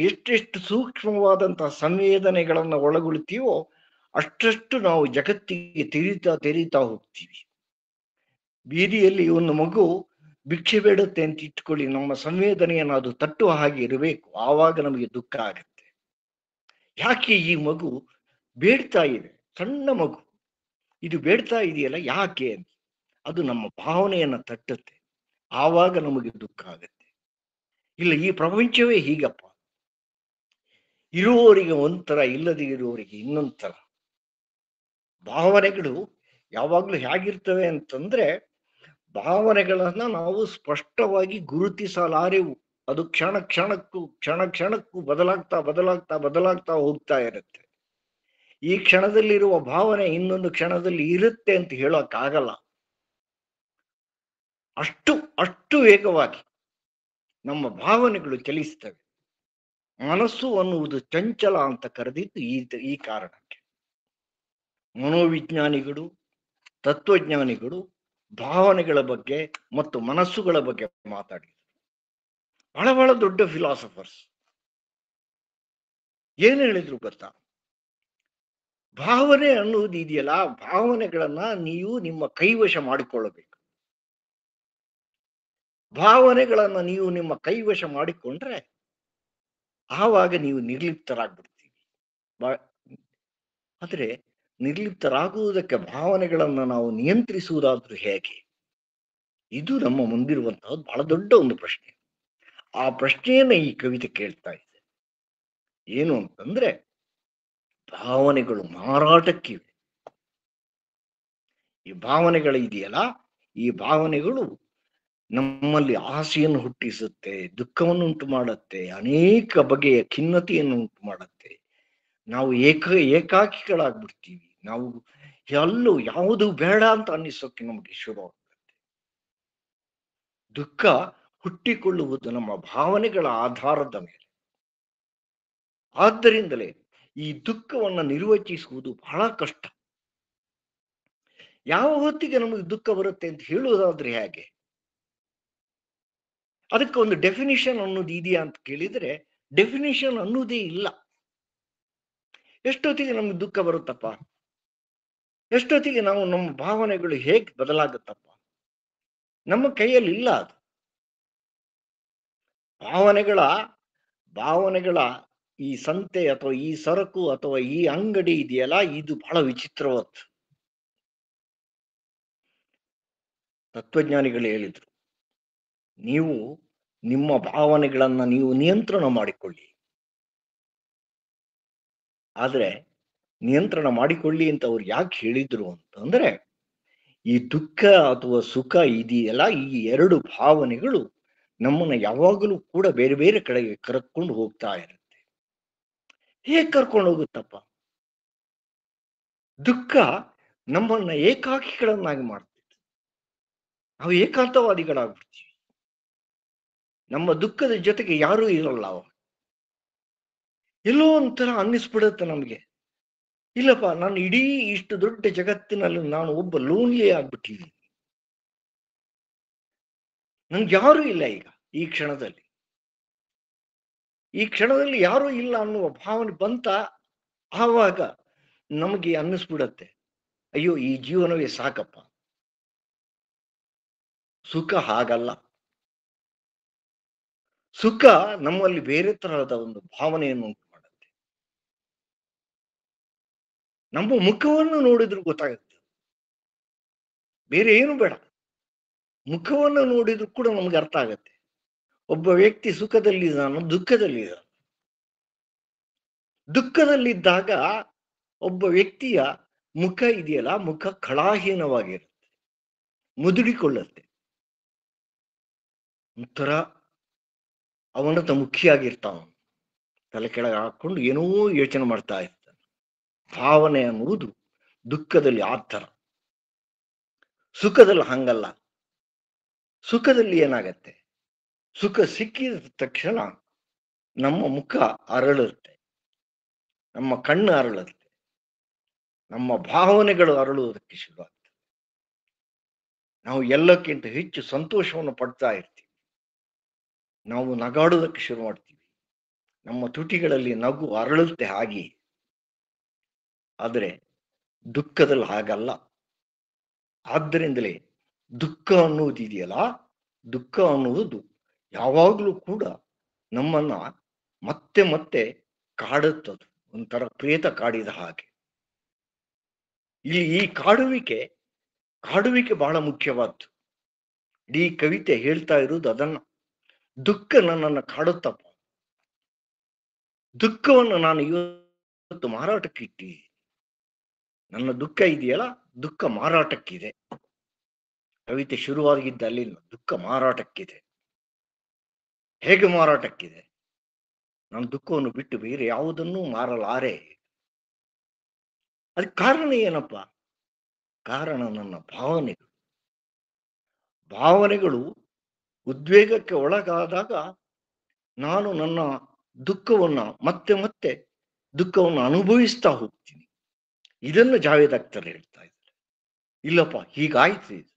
ಎಷ್ಟೆಷ್ಟು ಸೂಕ್ಷ್ಮವಾದಂತಹ ಸಂವೇದನೆಗಳನ್ನು ಒಳಗೊಳ್ತೀವೋ ಅಷ್ಟಷ್ಟು ನಾವು ಜಗತ್ತಿಗೆ ತೆರೀತಾ ಹೋಗ್ತೀವಿ. ಬೀದಿಯಲ್ಲಿ ಒಂದು ಮಗು ಭಿಕ್ಷೆ ಬೇಡುತ್ತೆ ಅಂತ ಇಟ್ಕೊಳ್ಳಿ, ನಮ್ಮ ಸಂವೇದನೆಯನ್ನು ಅದು ತಟ್ಟುವ ಹಾಗೆ ಇರಬೇಕು. ಆವಾಗ ನಮಗೆ ದುಃಖ ಆಗುತ್ತೆ. ಯಾಕೆ ಈ ಮಗು ಬೇಡ್ತಾ ಇದೆ? ಸಣ್ಣ ಮಗು ಇದು ಬೇಡ್ತಾ ಇದೆಯಲ್ಲ, ಯಾಕೆ ಅಂತ ಅದು ನಮ್ಮ ಭಾವನೆಯನ್ನ ತಟ್ಟುತ್ತೆ. ಆವಾಗ ನಮಗೆ ದುಃಖ ಆಗುತ್ತೆ. ಇಲ್ಲ, ಈ ಪ್ರಪಂಚವೇ ಹೀಗಪ್ಪ, ಇರುವವರಿಗೆ ಒಂಥರ, ಇಲ್ಲದೆ ಇರುವವರಿಗೆ ಇನ್ನೊಂದು ತರ. ಭಾವನೆಗಳು ಯಾವಾಗ್ಲೂ ಹೇಗಿರ್ತವೆ ಅಂತಂದ್ರೆ, ಭಾವನೆಗಳನ್ನ ನಾವು ಸ್ಪಷ್ಟವಾಗಿ ಗುರುತಿಸಲಾರೆವು. ಅದು ಕ್ಷಣ ಕ್ಷಣಕ್ಕೂ ಬದಲಾಗ್ತಾ ಹೋಗ್ತಾ ಇರುತ್ತೆ. ಈ ಕ್ಷಣದಲ್ಲಿರುವ ಭಾವನೆ ಇನ್ನೊಂದು ಕ್ಷಣದಲ್ಲಿ ಇರುತ್ತೆ ಅಂತ ಹೇಳೋಕ್ಕಾಗಲ್ಲ. ಅಷ್ಟು ವೇಗವಾಗಿ ನಮ್ಮ ಭಾವನೆಗಳು ಚಲಿಸ್ತವೆ. ಮನಸ್ಸು ಅನ್ನುವುದು ಚಂಚಲ ಅಂತ ಕರೆದಿದ್ದು ಈ ಕಾರಣಕ್ಕೆ. ಮನೋವಿಜ್ಞಾನಿಗಳು, ತತ್ವಜ್ಞಾನಿಗಳು ಭಾವನೆಗಳ ಬಗ್ಗೆ ಮತ್ತು ಮನಸ್ಸುಗಳ ಬಗ್ಗೆ ಮಾತಾಡಿದರು. ಬಹಳ ದೊಡ್ಡ ಫಿಲಾಸಫರ್ಸ್. ಏನು ಹೇಳಿದ್ರು ಗೊತ್ತಾ? ಭಾವನೆ ಅನ್ನೋದು ಇದೆಯಲ್ಲ, ಭಾವನೆಗಳನ್ನ ನೀವು ನಿಮ್ಮ ಕೈವಶ ಮಾಡಿಕೊಳ್ಳಬೇಕು. ಭಾವನೆಗಳನ್ನ ನೀವು ನಿಮ್ಮ ಕೈವಶ ಮಾಡಿಕೊಂಡ್ರೆ ಆವಾಗ ನೀವು ನಿರ್ಲಿಪ್ತರಾಗ್ಬಿಡ್ತೀವಿ. ಆದ್ರೆ ನಿರ್ಲಿಪ್ತರಾಗುವುದಕ್ಕೆ ಭಾವನೆಗಳನ್ನ ನಾವು ನಿಯಂತ್ರಿಸುವುದಾದ್ರೂ ಹೇಗೆ? ಇದು ನಮ್ಮ ಮುಂದಿರುವಂತಹದ್ದು ಬಹಳ ದೊಡ್ಡ ಒಂದು ಪ್ರಶ್ನೆ. ಆ ಪ್ರಶ್ನೆಯನ್ನ ಈ ಕವಿತೆ ಕೇಳ್ತಾ ಇದೆ. ಏನು ಅಂತಂದ್ರೆ, ಭಾವನೆಗಳು ಮಾರಾಟಕ್ಕಿವೆ. ಈ ಭಾವನೆಗಳು ಇದೆಯಲ್ಲ, ಈ ಭಾವನೆಗಳು ನಮ್ಮಲ್ಲಿ ಆಸೆಯನ್ನು ಹುಟ್ಟಿಸುತ್ತೆ, ದುಃಖವನ್ನು ಉಂಟು ಮಾಡುತ್ತೆ, ಅನೇಕ ಬಗೆಯ ಖಿನ್ನತೆಯನ್ನು ಉಂಟು ಮಾಡುತ್ತೆ. ನಾವು ಏಕಾಕಿಗಳಾಗ್ಬಿಡ್ತೀವಿ. ನಾವು ಎಲ್ಲೂ ಯಾವುದು ಬೇಡ ಅಂತ ಅನ್ನಿಸೋಕೆ ನಮಗೆ ಶುರು ಆಗುತ್ತೆ. ದುಃಖ ಹುಟ್ಟಿಕೊಳ್ಳುವುದು ನಮ್ಮ ಭಾವನೆಗಳ ಆಧಾರದ ಮೇಲೆ. ಆದ್ದರಿಂದಲೇ ಈ ದುಃಖವನ್ನು ನಿರ್ವಚಿಸುವುದು ಬಹಳ ಕಷ್ಟ. ಯಾವ ಹೊತ್ತಿಗೆ ನಮಗೆ ದುಃಖ ಬರುತ್ತೆ ಅಂತ ಹೇಳುವುದಾದ್ರೆ ಹೇಗೆ? ಅದಕ್ಕೆ ಒಂದು ಡೆಫಿನಿಷನ್ ಅನ್ನೋದು ಇದೆಯಾ ಅಂತ ಕೇಳಿದ್ರೆ, ಡೆಫಿನಿಷನ್ ಅನ್ನೋದೇ ಇಲ್ಲ. ಎಷ್ಟೊತ್ತಿಗೆ ನಮ್ಗೆ ದುಃಖ ಬರುತ್ತಪ್ಪ? ಎಷ್ಟೊತ್ತಿಗೆ ನಾವು ನಮ್ಮ ಭಾವನೆಗಳು ಹೇಗೆ ಬದಲಾಗುತ್ತಪ್ಪ? ನಮ್ಮ ಕೈಯಲ್ಲಿ ಇಲ್ಲ ಅದು. ಭಾವನೆಗಳ ಈ ಸಂತೆ ಅಥವಾ ಈ ಸರಕು ಅಥವಾ ಈ ಅಂಗಡಿ ಇದೆಯಲ್ಲ, ಇದು ಬಹಳ ವಿಚಿತ್ರವಾದ್ದು. ತತ್ವಜ್ಞಾನಿಗಳು ಹೇಳಿದ್ರು, ನೀವು ನಿಮ್ಮ ಭಾವನೆಗಳನ್ನ ನೀವು ನಿಯಂತ್ರಣ ಮಾಡಿಕೊಳ್ಳಿ. ಆದ್ರೆ ನಿಯಂತ್ರಣ ಮಾಡಿಕೊಳ್ಳಿ ಅಂತ ಅವ್ರು ಯಾಕೆ ಹೇಳಿದ್ರು ಅಂತಂದ್ರೆ, ಈ ದುಃಖ ಅಥವಾ ಸುಖ ಇದೆಯಲ್ಲ, ಈ ಎರಡು ಭಾವನೆಗಳು ನಮ್ಮನ್ನ ಯಾವಾಗಲೂ ಕೂಡ ಬೇರೆ ಬೇರೆ ಕಡೆಗೆ ಕರ್ಕೊಂಡು ಹೋಗ್ತಾ ಇರುತ್ತೆ. ಹೇಗೆ ಕರ್ಕೊಂಡು ಹೋಗುತ್ತಪ್ಪ? ದುಃಖ ನಮ್ಮನ್ನ ಏಕಾಕಿಗಳನ್ನಾಗಿ ಮಾಡ್ತೈತೆ. ನಾವು ಏಕಾಂತವಾದಿಗಳಾಗ್ಬಿಡ್ತೀವಿ. ನಮ್ಮ ದುಃಖದ ಜೊತೆಗೆ ಯಾರೂ ಇರಲ್ಲ. ಎಲ್ಲೋ ಒಂಥರ ಅನ್ನಿಸ್ಬಿಡುತ್ತೆ ನಮ್ಗೆ, ಇಲ್ಲಪ್ಪ, ನಾನು ಇಡೀ ಇಷ್ಟು ದೊಡ್ಡ ಜಗತ್ತಿನಲ್ಲಿ ನಾನು ಒಬ್ಬ ಲೋನ್ಲಿ ಆಗ್ಬಿಟ್ಟಿದ್ದೀನಿ. ನನ್ಗೆ ಯಾರೂ ಇಲ್ಲ ಈಗ ಈ ಕ್ಷಣದಲ್ಲಿ. ಈ ಕ್ಷಣದಲ್ಲಿ ಯಾರೂ ಇಲ್ಲ ಅನ್ನುವ ಭಾವನೆ ಬಂತ, ಆವಾಗ ನಮಗೆ ಅನ್ನಿಸ್ಬಿಡತ್ತೆ, ಅಯ್ಯೋ ಈ ಜೀವನವೇ ಸಾಕಪ್ಪ. ಸುಖ ಹಾಗಲ್ಲ. ಸುಖ ನಮ್ಮಲ್ಲಿ ಬೇರೆ ತರಹದ ಒಂದು ಭಾವನೆಯನ್ನು ಉಂಟು ಮಾಡುತ್ತೆ. ನಮ್ಮ ಮುಖವನ್ನು ನೋಡಿದ್ರು ಗೊತ್ತಾಗುತ್ತೆ, ಬೇರೆ ಏನು ಬೇಡ, ಮುಖವನ್ನು ನೋಡಿದ್ರು ಕೂಡ ನಮ್ಗೆ ಅರ್ಥ ಆಗತ್ತೆ ಒಬ್ಬ ವ್ಯಕ್ತಿ ಸುಖದಲ್ಲಿದ್ದಾನೋ ದುಃಖದಲ್ಲಿದ್ದಾನೋ. ದುಃಖದಲ್ಲಿದ್ದಾಗ ಒಬ್ಬ ವ್ಯಕ್ತಿಯ ಮುಖ ಇದೆಯಲ್ಲ, ಮುಖ ಕಳಾಹೀನವಾಗಿರುತ್ತೆ, ಮುದುಡಿಕೊಳ್ಳುತ್ತೆ, ಒಂಥರ ಅವನತ ಮುಖಿಯಾಗಿರ್ತಾವ, ತಲೆ ಕೆಳಗೆ ಹಾಕೊಂಡು ಏನೋ ಯೋಚನೆ ಮಾಡ್ತಾ ಇರ್ತಾನೆ. ಭಾವನೆ ಅನ್ನುವುದು ದುಃಖದಲ್ಲಿ ಆ ಥರ, ಸುಖದಲ್ಲಿ ಹಂಗಲ್ಲ. ಸುಖದಲ್ಲಿ ಏನಾಗತ್ತೆ, ಸುಖ ಸಿಕ್ಕಿದ ತಕ್ಷಣ ನಮ್ಮ ಮುಖ ಅರಳುತ್ತೆ, ನಮ್ಮ ಕಣ್ಣು ಅರಳುತ್ತೆ, ನಮ್ಮ ಭಾವನೆಗಳು ಅರಳುವುದಕ್ಕೆ ಶುರುವಾಗ್ತದೆ. ನಾವು ಎಲ್ಲಕ್ಕಿಂತ ಹೆಚ್ಚು ಸಂತೋಷವನ್ನು ಪಡ್ತಾ ಇರ್ತೀವಿ. ನಾವು ನಗಾಡುವುದಕ್ಕೆ ಶುರು ಮಾಡ್ತೀವಿ, ನಮ್ಮ ತುಟಿಗಳಲ್ಲಿ ನಗು ಅರಳುತ್ತೆ ಹಾಗೆ. ಆದರೆ ದುಃಖದಲ್ಲಿ ಹಾಗಲ್ಲ. ಆದ್ದರಿಂದಲೇ ದುಃಖ ಅನ್ನುವುದು ಇದೆಯಲ್ಲ, ದುಃಖ ಅನ್ನುವುದು ಯಾವಾಗಲೂ ಕೂಡ ನಮ್ಮನ್ನ ಮತ್ತೆ ಮತ್ತೆ ಕಾಡುತ್ತದೆ, ಒಂಥರ ಪ್ರೇತ ಕಾಡಿದ ಹಾಗೆ. ಇಲ್ಲಿ ಈ ಕಾಡುವಿಕೆ ಬಹಳ ಮುಖ್ಯವಾದ್ದು. ಇಡೀ ಕವಿತೆ ಹೇಳ್ತಾ ಇರುವುದು ಅದನ್ನ. ದುಃಖ ನನ್ನನ್ನು ಕಾಡುತ್ತಪ್ಪ, ದುಃಖವನ್ನು ನಾನು ಇವತ್ತು ಮಾರಾಟಕ್ಕೆ ಇಟ್ಟಿದ್ದೀನಿ. ನನ್ನ ದುಃಖ ಇದೆಯಲ್ಲ, ದುಃಖ ಮಾರಾಟಕ್ಕಿದೆ. ಕವಿತೆ ಶುರುವಾಗಿದ್ದ ಅಲ್ಲಿಂದ ದುಃಖ ಮಾರಾಟಕ್ಕಿದೆ. ಹೇಗೆ ಮಾರಾಟಕ್ಕಿದೆ? ನನ್ನ ದುಃಖವನ್ನು ಬಿಟ್ಟು ಬೇರೆ ಯಾವುದನ್ನೂ ಮಾರಲಾರೆ. ಅದಕ್ಕೆ ಕಾರಣ ಏನಪ್ಪ? ಕಾರಣ ನನ್ನ ಭಾವನೆಗಳು ಉದ್ವೇಗಕ್ಕೆ ಒಳಗಾದಾಗ ನಾನು ನನ್ನ ದುಃಖವನ್ನ ಮತ್ತೆ ಮತ್ತೆ ದುಃಖವನ್ನು ಅನುಭವಿಸ್ತಾ ಹೋಗ್ತೀನಿ. ಇದನ್ನು ಜಾವೇದ್ ಅಖ್ತರ್ ಹೇಳ್ತಾ ಇದ್ದಾರೆ. ಇಲ್ಲಪ್ಪ, ಹೀಗಾಯ್ತು,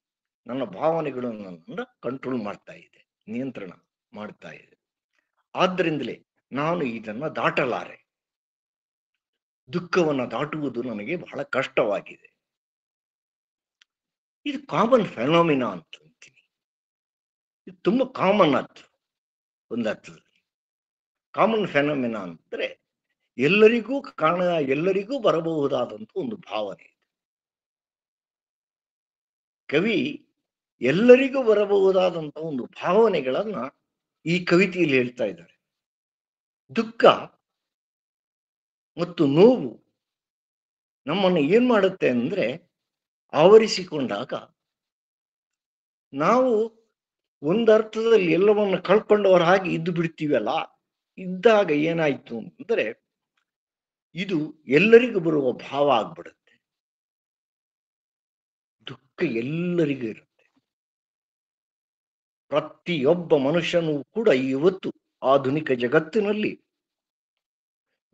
ನನ್ನ ಭಾವನೆಗಳು ನನ್ನನ್ನು ಕಂಟ್ರೋಲ್ ಮಾಡ್ತಾ ಇದೆ, ನಿಯಂತ್ರಣ ಮಾಡ್ತಾ ಇದೆ. ಆದ್ದರಿಂದಲೇ ನಾನು ಇದನ್ನ ದಾಟಲಾರೆ. ದುಃಖವನ್ನು ದಾಟುವುದು ನನಗೆ ಬಹಳ ಕಷ್ಟವಾಗಿದೆ. ಇದು ಕಾಮನ್ ಫೆನಾಮಿನಾ ಅಂತ ಅಂತೀನಿ. ಇದು ತುಂಬಾ ಕಾಮನ್ ಅದು ಒಂದು ಅರ್ಥದಲ್ಲಿ. ಕಾಮನ್ ಫೆನಾಮಿನಾ ಅಂದ್ರೆ ಎಲ್ಲರಿಗೂ ಕಾರಣ, ಎಲ್ಲರಿಗೂ ಬರಬಹುದಾದಂತ ಒಂದು ಭಾವನೆ. ಕವಿ ಎಲ್ಲರಿಗೂ ಬರಬಹುದಾದಂತ ಒಂದು ಭಾವನೆಗಳನ್ನ ಈ ಕವಿತೆಯಲ್ಲಿ ಹೇಳ್ತಾ ಇದ್ದಾರೆ. ದುಃಖ ಮತ್ತು ನೋವು ನಮ್ಮನ್ನು ಏನ್ ಮಾಡುತ್ತೆ ಅಂದ್ರೆ, ಆವರಿಸಿಕೊಂಡಾಗ ನಾವು ಒಂದರ್ಥದಲ್ಲಿ ಎಲ್ಲವನ್ನ ಕಳ್ಕೊಂಡವರ ಹಾಗೆ ಇದ್ದು ಬಿಡ್ತೀವಲ್ಲ. ಇದ್ದಾಗ ಏನಾಯ್ತು ಅಂದ್ರೆ, ಇದು ಎಲ್ಲರಿಗೂ ಬರುವ ಭಾವ ಆಗ್ಬಿಡುತ್ತೆ. ದುಃಖ ಎಲ್ಲರಿಗೂ ಇರುತ್ತೆ. ಪ್ರತಿಯೊಬ್ಬ ಮನುಷ್ಯನೂ ಕೂಡ ಇವತ್ತು ಆಧುನಿಕ ಜಗತ್ತಿನಲ್ಲಿ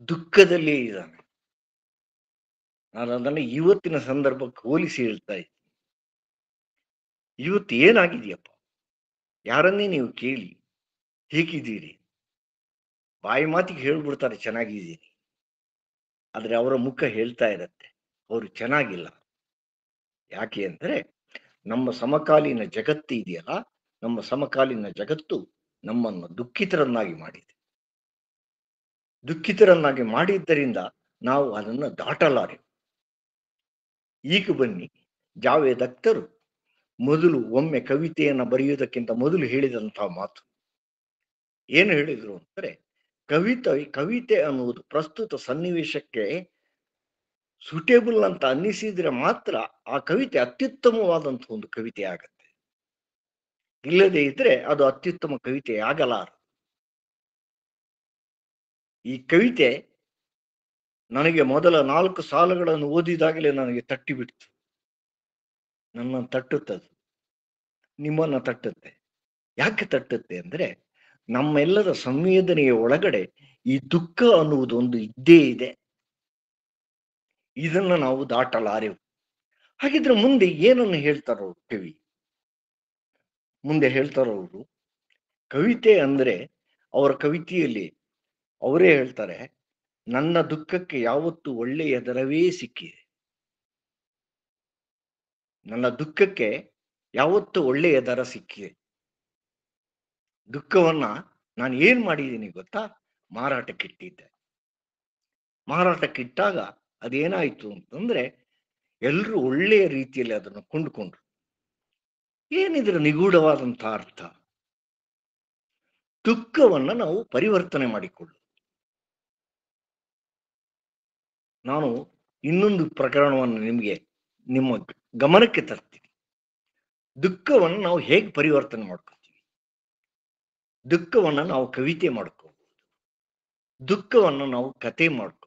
ದುಃಖದಲ್ಲೇ ಇದ್ದಾನೆ. ನಾನು ಅದನ್ನ ಇವತ್ತಿನ ಸಂದರ್ಭಕ್ಕೆ ಹೋಲಿಸಿ ಹೇಳ್ತಾ ಇದ್ದೀನಿ. ಇವತ್ತು ಏನಾಗಿದೆಯಪ್ಪ, ಯಾರನ್ನೇ ನೀವು ಕೇಳಿ ಹೇಗಿದ್ದೀರಿ, ಬಾಯಿ ಮಾತಿಗೆ ಹೇಳ್ಬಿಡ್ತಾರೆ ಚೆನ್ನಾಗಿದ್ದೀನಿ, ಆದ್ರೆ ಅವರ ಮುಖ ಹೇಳ್ತಾ ಇರತ್ತೆ ಅವರು ಚೆನ್ನಾಗಿಲ್ಲ. ಯಾಕೆ ಅಂದ್ರೆ, ನಮ್ಮ ಸಮಕಾಲೀನ ಜಗತ್ತು ಇದೆಯಲ್ಲ, ನಮ್ಮ ಸಮಕಾಲೀನ ಜಗತ್ತು ನಮ್ಮನ್ನು ದುಃಖಿತರನ್ನಾಗಿ ಮಾಡಿದೆ. ದುಃಖಿತರನ್ನಾಗಿ ಮಾಡಿದ್ದರಿಂದ ನಾವು ಅದನ್ನು ದಾಟಲಾರೆವು. ಈಗ ಬನ್ನಿ, ಜಾವೇದ್ ಅಖ್ತರ್ ಮೊದಲು ಒಮ್ಮೆ ಕವಿತೆಯನ್ನು ಬರೆಯುವುದಕ್ಕಿಂತ ಮೊದಲು ಹೇಳಿದಂತಹ ಮಾತು ಏನು ಹೇಳಿದ್ರು ಅಂದ್ರೆ, ಕವಿತೆ ಅನ್ನುವುದು ಪ್ರಸ್ತುತ ಸನ್ನಿವೇಶಕ್ಕೆ ಸೂಟೇಬಲ್ ಅಂತ ಅನ್ನಿಸಿದ್ರೆ ಮಾತ್ರ ಆ ಕವಿತೆ ಅತ್ಯುತ್ತಮವಾದಂತಹ ಒಂದು ಕವಿತೆ ಆಗತ್ತೆ. ಇಲ್ಲದೆ ಇದ್ರೆ ಅದು ಅತ್ಯುತ್ತಮ ಕವಿತೆ ಆಗಲಾರ. ಈ ಕವಿತೆ ನನಗೆ ಮೊದಲ 4 ಸಾಲುಗಳನ್ನು ಓದಿದಾಗಲೇ ನನಗೆ ತಟ್ಟಿಬಿಡ್ತು. ನನ್ನನ್ನು ತಟ್ಟುತ್ತದೆ, ನಿಮ್ಮನ್ನ ತಟ್ಟುತ್ತೆ. ಯಾಕೆ ತಟ್ಟುತ್ತೆ ಅಂದ್ರೆ, ನಮ್ಮೆಲ್ಲರ ಸಂವೇದನೆಯ ಒಳಗಡೆ ಈ ದುಃಖ ಅನ್ನುವುದು ಒಂದು ಇದ್ದೇ ಇದೆ. ಇದನ್ನ ನಾವು ದಾಟಲಾರೆವು. ಹಾಗಿದ್ರೆ ಮುಂದೆ ಏನನ್ನು ಹೇಳ್ತಾರವರು ಕವಿ? ಮುಂದೆ ಹೇಳ್ತಾರವರು, ಕವಿತೆ ಅಂದ್ರೆ ಅವರ ಕವಿತೆಯಲ್ಲಿ ಅವರೇ ಹೇಳ್ತಾರೆ, ನನ್ನ ದುಃಖಕ್ಕೆ ಯಾವತ್ತು ಒಳ್ಳೆಯ ದರವೇ ಸಿಕ್ಕಿದೆ. ನನ್ನ ದುಃಖಕ್ಕೆ ಯಾವತ್ತು ಒಳ್ಳೆಯ ದರ ಸಿಕ್ಕಿದೆ. ದುಃಖವನ್ನ ನಾನು ಏನ್ ಮಾಡಿದ್ದೀನಿ ಗೊತ್ತಾ? ಮಾರಾಟಕ್ಕಿಟ್ಟಿದ್ದೆ. ಮಾರಾಟಕ್ಕಿಟ್ಟಾಗ ಅದೇನಾಯ್ತು ಅಂತಂದ್ರೆ, ಎಲ್ಲರೂ ಒಳ್ಳೆಯ ರೀತಿಯಲ್ಲಿ ಅದನ್ನು ಕೊಂಡುಕೊಂಡ್ರು. ಏನಿದ್ರ ನಿಗೂಢವಾದಂತಹ ಅರ್ಥ? ದುಃಖವನ್ನ ನಾವು ಪರಿವರ್ತನೆ ಮಾಡಿಕೊಳ್ಳು. ನಾನು ಇನ್ನೊಂದು ಪ್ರಕರಣವನ್ನು ನಿಮ್ಮ ಗಮನಕ್ಕೆ ತರ್ತೀನಿ. ದುಃಖವನ್ನು ನಾವು ಹೇಗೆ ಪರಿವರ್ತನೆ ಮಾಡ್ಕೊತೀವಿ? ದುಃಖವನ್ನ ನಾವು ಕವಿತೆ ಮಾಡ್ಕೋಬಹುದು, ದುಃಖವನ್ನ ನಾವು ಕತೆ ಮಾಡ್ಕೋಬಹುದು,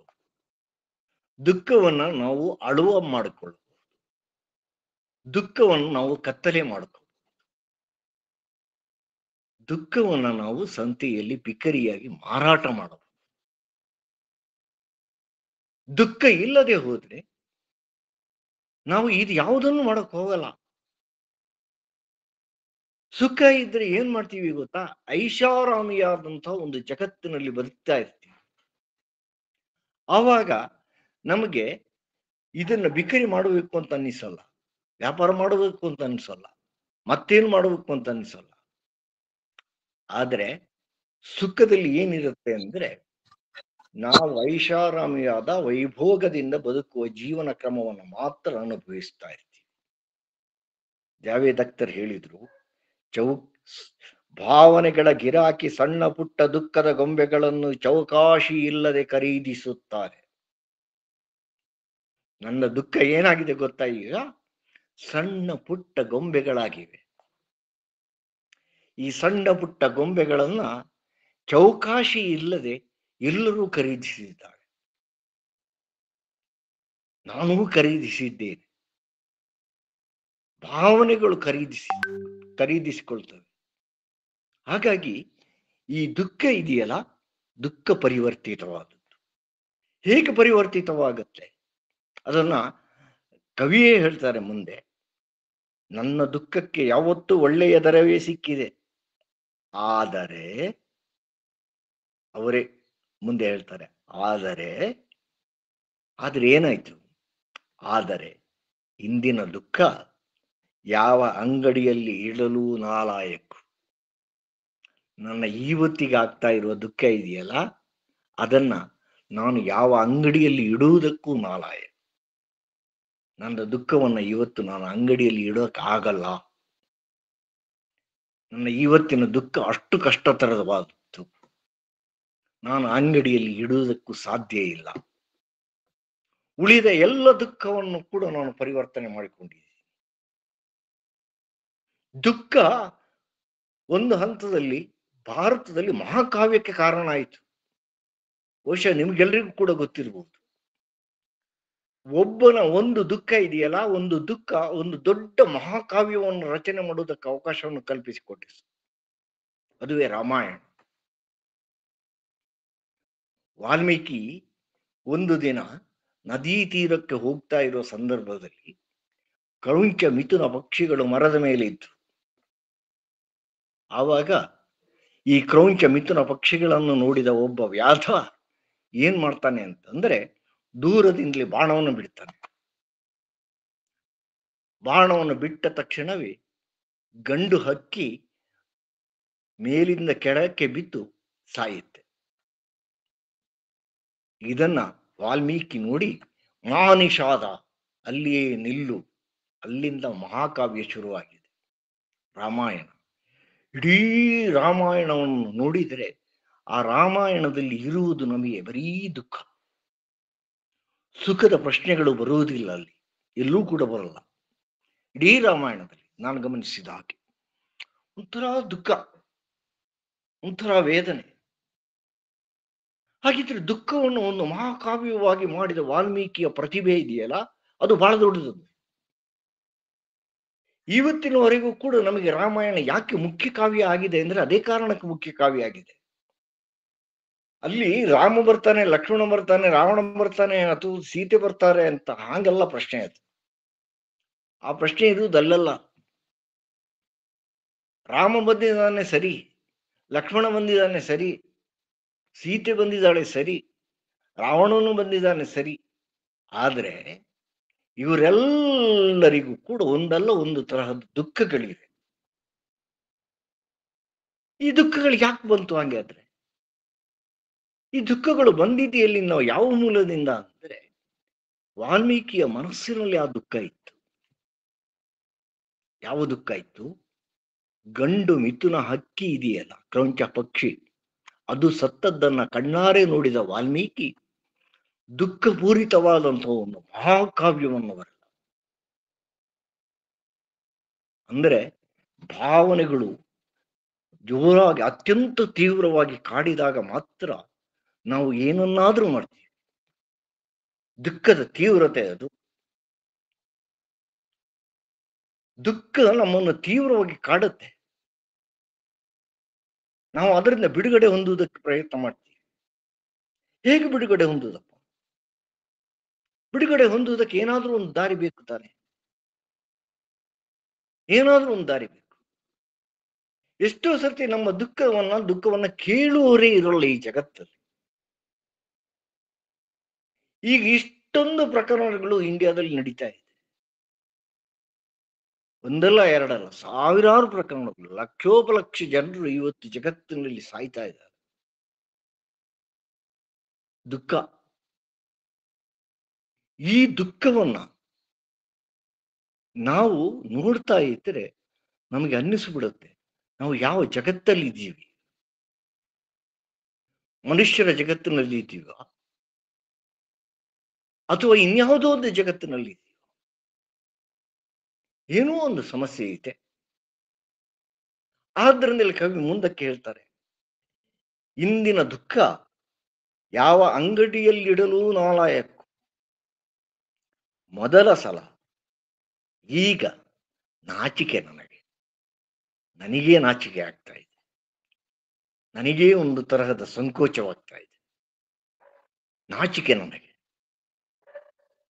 ದುಃಖವನ್ನ ನಾವು ಅಳುವ ಮಾಡಿಕೊಳ್ಳಬಹುದು, ದುಃಖವನ್ನು ನಾವು ಕತ್ತಲೆ ಮಾಡ್ಕೋಬಹುದು, ದುಃಖವನ್ನ ನಾವು ಸಂತೆಯಲ್ಲಿ ಪಿಕರಿಯಾಗಿ ಮಾರಾಟ ಮಾಡಬಹುದು. ದುಃಖ ಇಲ್ಲದೆ ಹೋದ್ರೆ ನಾವು ಇದು ಯಾವುದನ್ನು ಮಾಡಕ್ ಹೋಗಲ್ಲ. ಸುಖ ಇದ್ರೆ ಏನ್ ಮಾಡ್ತೀವಿ ಗೊತ್ತಾ? ಐಷಾರಾಮಿಯಾದಂತಹ ಒಂದು ಜಗತ್ತಿನಲ್ಲಿ ಬದುಕ್ತಾ ಇರ್ತೀವಿ. ಆವಾಗ ನಮಗೆ ಇದನ್ನ ಬಿಕರಿ ಮಾಡಬೇಕು ಅಂತ ಅನಿಸಲ್ಲ, ವ್ಯಾಪಾರ ಮಾಡಬೇಕು ಅಂತ ಅನಿಸಲ್ಲ, ಮತ್ತೇನು ಮಾಡಬೇಕು ಅಂತ ಅನಿಸಲ್ಲ. ಆದ್ರೆ ಸುಖದಲ್ಲಿ ಏನಿರುತ್ತೆ ಅಂದ್ರೆ, ನಾವು ಐಷಾರಾಮಿಯಾದ ವೈಭೋಗದಿಂದ ಬದುಕುವ ಜೀವನ ಕ್ರಮವನ್ನು ಮಾತ್ರ ಅನುಭವಿಸ್ತಾ ಇರ್ತೀವಿ. ಜಾವೇದ್ ಅಖ್ತರ್ ಹೇಳಿದ್ರು, ಭಾವನೆಗಳ ಗಿರಾಕಿ ಸಣ್ಣ ಪುಟ್ಟ ದುಃಖದ ಗೊಂಬೆಗಳನ್ನು ಚೌಕಾಶಿ ಇಲ್ಲದೆ ಖರೀದಿಸುತ್ತಾರೆ. ನನ್ನ ದುಃಖ ಏನಾಗಿದೆ ಗೊತ್ತಾ? ಈಗ ಸಣ್ಣ ಪುಟ್ಟ ಗೊಂಬೆಗಳಾಗಿವೆ. ಈ ಸಣ್ಣ ಪುಟ್ಟ ಗೊಂಬೆಗಳನ್ನ ಚೌಕಾಶಿ ಇಲ್ಲದೆ ಎಲ್ಲರೂ ಖರೀದಿಸಿದ್ದಾರೆ. ನಾನೂ ಖರೀದಿಸಿದ್ದೇನೆ. ಭಾವನೆಗಳು ಖರೀದಿಸಿಕೊಳ್ತವೆ. ಹಾಗಾಗಿ ಈ ದುಃಖ ಇದೆಯಲ್ಲ, ದುಃಖ ಪರಿವರ್ತಿತವಾದದ್ದು. ಹೇಗೆ ಪರಿವರ್ತಿತವಾಗುತ್ತೆ ಅದನ್ನ ಕವಿಯೇ ಹೇಳ್ತಾರೆ ಮುಂದೆ. ನನ್ನ ದುಃಖಕ್ಕೆ ಯಾವತ್ತೂ ಒಳ್ಳೆಯ ದರವೇ ಸಿಕ್ಕಿದೆ, ಆದರೆ ಅವರೇ ಮುಂದೆ ಹೇಳ್ತಾರೆ, ಆದರೆ ಆದ್ರೆ ಏನಾಯ್ತು? ಆದರೆ ಇಂದಿನ ದುಃಖ ಯಾವ ಅಂಗಡಿಯಲ್ಲಿ ಇಡಲು ನಾಲಾಯಕ್ಕು. ನನ್ನ ಇವತ್ತಿಗೆ ಆಗ್ತಾ ಇರುವ ದುಃಖ ಇದೆಯಲ್ಲ, ಅದನ್ನ ನಾನು ಯಾವ ಅಂಗಡಿಯಲ್ಲಿ ಇಡುವುದಕ್ಕೂ ನಾಲಾಯಕ. ನನ್ನ ದುಃಖವನ್ನ ಇವತ್ತು ನಾನು ಅಂಗಡಿಯಲ್ಲಿ ಇಡೋಕ್ ಆಗಲ್ಲ. ನನ್ನ ಇವತ್ತಿನ ದುಃಖ ಅಷ್ಟು ಕಷ್ಟತರವಾದದ್ದು, ನಾನು ಅಂಗಡಿಯಲ್ಲಿ ಇಡುವುದಕ್ಕೂ ಸಾಧ್ಯ ಇಲ್ಲ. ಉಳಿದ ಎಲ್ಲ ದುಃಖವನ್ನು ಕೂಡ ನಾನು ಪರಿವರ್ತನೆ ಮಾಡಿಕೊಂಡಿದ್ದೀನಿ. ದುಃಖ ಒಂದು ಹಂತದಲ್ಲಿ ಭಾರತದಲ್ಲಿ ಮಹಾಕಾವ್ಯಕ್ಕೆ ಕಾರಣ ಆಯಿತು. ಬಹುಶಃ ನಿಮ್ಗೆಲ್ರಿಗೂ ಕೂಡ ಗೊತ್ತಿರಬಹುದು. ಒಬ್ಬನ ಒಂದು ದುಃಖ ಇದೆಯಲ್ಲ, ಒಂದು ದುಃಖ ಒಂದು ದೊಡ್ಡ ಮಹಾಕಾವ್ಯವನ್ನು ರಚನೆ ಮಾಡುವುದಕ್ಕೆ ಅವಕಾಶವನ್ನು ಕಲ್ಪಿಸಿಕೊಟ್ಟಿತು. ಅದುವೇ ರಾಮಾಯಣ. ವಾಲ್ಮೀಕಿ ಒಂದು ದಿನ ನದಿ ತೀರಕ್ಕೆ ಹೋಗ್ತಾ ಇರೋ ಸಂದರ್ಭದಲ್ಲಿ ಕ್ರೌಂಚ ಮಿಥುನ ಪಕ್ಷಿಗಳು ಮರದ ಮೇಲೆ ಇದ್ರು. ಆವಾಗ ಈ ಕ್ರೌಂಚ ಮಿಥುನ ಪಕ್ಷಿಗಳನ್ನು ನೋಡಿದ ಒಬ್ಬ ವ್ಯಾಧ ಏನ್ ಮಾಡ್ತಾನೆ ಅಂತಂದ್ರೆ, ದೂರದಿಂದಲೇ ಬಾಣವನ್ನು ಬಿಡ್ತಾನೆ. ಬಾಣವನ್ನು ಬಿಟ್ಟ ತಕ್ಷಣವೇ ಗಂಡು ಹಕ್ಕಿ ಮೇಲಿಂದ ಕೆಳಕ್ಕೆ ಬಿದ್ದು ಸಾಯುತ್ತೆ. ಇದನ್ನ ವಾಲ್ಮೀಕಿ ನೋಡಿ ಮಾನಿಷಾದ, ಅಲ್ಲಿಯೇ ನಿಲ್ಲು. ಅಲ್ಲಿಂದ ಮಹಾಕಾವ್ಯ ಶುರುವಾಗಿದೆ, ರಾಮಾಯಣ. ಇಡೀ ರಾಮಾಯಣವನ್ನು ನೋಡಿದರೆ ಆ ರಾಮಾಯಣದಲ್ಲಿ ಇರುವುದು ನಮಗೆ ಬರೀ ದುಃಖ. ಸುಖದ ಪ್ರಶ್ನೆಗಳು ಬರುವುದಿಲ್ಲ, ಅಲ್ಲಿ ಎಲ್ಲೂ ಕೂಡ ಬರಲ್ಲ. ಇಡೀ ರಾಮಾಯಣದಲ್ಲಿ ನಾನು ಗಮನಿಸಿದ ಹಾಗೆ ಒಂಥರ ದುಃಖ, ಒಂಥರ ವೇದನೆ. ಹಾಗಿದ್ರೆ ದುಃಖವನ್ನು ಒಂದು ಮಹಾಕಾವ್ಯವಾಗಿ ಮಾಡಿದ ವಾಲ್ಮೀಕಿಯ ಪ್ರತಿಭೆ ಇದೆಯಲ್ಲ, ಅದು ಬಹಳ ದೊಡ್ಡದು. ಇವತ್ತಿನವರೆಗೂ ಕೂಡ ನಮಗೆ ರಾಮಾಯಣ ಯಾಕೆ ಮುಖ್ಯ ಕಾವ್ಯ ಆಗಿದೆ ಅಂದ್ರೆ ಅದೇ ಕಾರಣಕ್ಕೆ ಮುಖ್ಯ ಕಾವ್ಯ ಆಗಿದೆ. ಅಲ್ಲಿ ರಾಮ ಬರ್ತಾನೆ, ಲಕ್ಷ್ಮಣ ಬರ್ತಾನೆ, ರಾವಣ ಬರ್ತಾನೆ, ಅಥವಾ ಸೀತೆ ಬರ್ತಾರೆ ಅಂತ ಹಾಗೆಲ್ಲ ಪ್ರಶ್ನೆ ಅದು. ಆ ಪ್ರಶ್ನೆ ಇರುವುದಲ್ಲ. ರಾಮ ಬಂದಿದ್ದಾನೆ ಸರಿ, ಲಕ್ಷ್ಮಣ ಬಂದಿದ್ದಾನೆ ಸರಿ, ಸೀತೆ ಬಂದಿದ್ದಾಳೆ ಸರಿ, ರಾವಣನು ಬಂದಿದ್ದಾನೆ ಸರಿ. ಆದ್ರೆ ಇವರೆಲ್ಲರಿಗೂ ಕೂಡ ಒಂದಲ್ಲ ಒಂದು ತರಹದ ದುಃಖಗಳಿವೆ. ಈ ದುಃಖಗಳು ಯಾಕೆ ಬಂತು ಹಾಗೆ? ಆದ್ರೆ ಈ ದುಃಖಗಳು ಬಂದಿದೆಯಲ್ಲಿ ನಾವು ಯಾವ ಮೂಲದಿಂದ ಅಂದ್ರೆ, ವಾಲ್ಮೀಕಿಯ ಮನಸ್ಸಿನಲ್ಲಿ ಆ ದುಃಖ ಇತ್ತು. ಯಾವ ದುಃಖ ಇತ್ತು? ಗಂಡು ಮಿಥುನ ಹಕ್ಕಿ ಇದೆಯಲ್ಲ, ಕ್ರೌಂಚ ಪಕ್ಷಿ, ಅದು ಸತ್ತದ್ದನ್ನ ಕಣ್ಣಾರೆ ನೋಡಿದ ವಾಲ್ಮೀಕಿ ದುಃಖಪೂರಿತವಾದಂತಹ ಒಂದು ಮಹಾಕಾವ್ಯವನ್ನು ಬರೆದ. ಅಂದ್ರೆ ಭಾವನೆಗಳು ಜೋರಾಗಿ ಅತ್ಯಂತ ತೀವ್ರವಾಗಿ ಕಾಡಿದಾಗ ಮಾತ್ರ ನಾವು ಏನನ್ನಾದ್ರೂ ಮಾಡ್ತೀವಿ. ದುಃಖದ ತೀವ್ರತೆ ಅದು. ದುಃಖ ನಮ್ಮನ್ನು ತೀವ್ರವಾಗಿ ಕಾಡುತ್ತೆ. ನಾವು ಅದರಿಂದ ಬಿಡುಗಡೆ ಹೊಂದುವುದಕ್ಕೆ ಪ್ರಯತ್ನ ಮಾಡ್ತೀವಿ. ಹೇಗೆ ಬಿಡುಗಡೆ ಹೊಂದುವುದಪ್ಪ? ಬಿಡುಗಡೆ ಹೊಂದುವುದಕ್ಕೆ ಏನಾದ್ರೂ ಒಂದು ದಾರಿ ಬೇಕು ತಾನೆ. ಏನಾದ್ರೂ ಒಂದು ದಾರಿ ಬೇಕು. ಎಷ್ಟೋ ಸರ್ತಿ ನಮ್ಮ ದುಃಖವನ್ನ ಕೇಳುವವರೇ ಇರೋಲ್ಲ ಈ ಜಗತ್ತಲ್ಲಿ. ಈಗ ಇಷ್ಟೊಂದು ಪ್ರಕರಣಗಳು ಇಂಡಿಯಾದಲ್ಲಿ ನಡೀತಾ ಇದೆ. ಒಂದಲ್ಲ ಎರಡಲ್ಲ, ಸಾವಿರಾರು ಪ್ರಕರಣಗಳು, ಲಕ್ಷೋಪಲಕ್ಷ ಜನರು ಇವತ್ತು ಜಗತ್ತಿನಲ್ಲಿ ಸಾಯ್ತಾ ಇದ್ದಾರೆ. ದುಃಖ. ಈ ದುಃಖವನ್ನ ನಾವು ನೋಡ್ತಾ ಇದ್ರೆ ನಮಗೆ ಅನ್ನಿಸ್ಬಿಡುತ್ತೆ, ನಾವು ಯಾವ ಜಗತ್ತಲ್ಲಿ ಇದ್ದೀವಿ? ಮನುಷ್ಯರ ಜಗತ್ತಿನಲ್ಲಿ ಇದ್ದೀವ ಅಥವಾ ಇನ್ಯಾವುದೋ ಒಂದು ಜಗತ್ತಿನಲ್ಲಿ ಇದ್ದೀವ? ಏನೋ ಒಂದು ಸಮಸ್ಯೆ ಇದೆ. ಆದ್ರಿಂದಲೇ ಕವಿ ಮುಂದಕ್ಕೆ ಹೇಳ್ತಾರೆ, ಇಂದಿನ ದುಃಖ ಯಾವ ಅಂಗಡಿಯಲ್ಲಿಡಲು ನಾಲಾಯಕ್ಕು. ಮೊದಲ ಸಲ ಈಗ ನಾಚಿಕೆ ನನಗೇ ನಾಚಿಕೆ ಆಗ್ತಾ ಇದೆ. ನನಗೇ ಒಂದು ತರಹದ ಸಂಕೋಚವಾಗ್ತಾ ಇದೆ. ನಾಚಿಕೆ ನನಗೆ.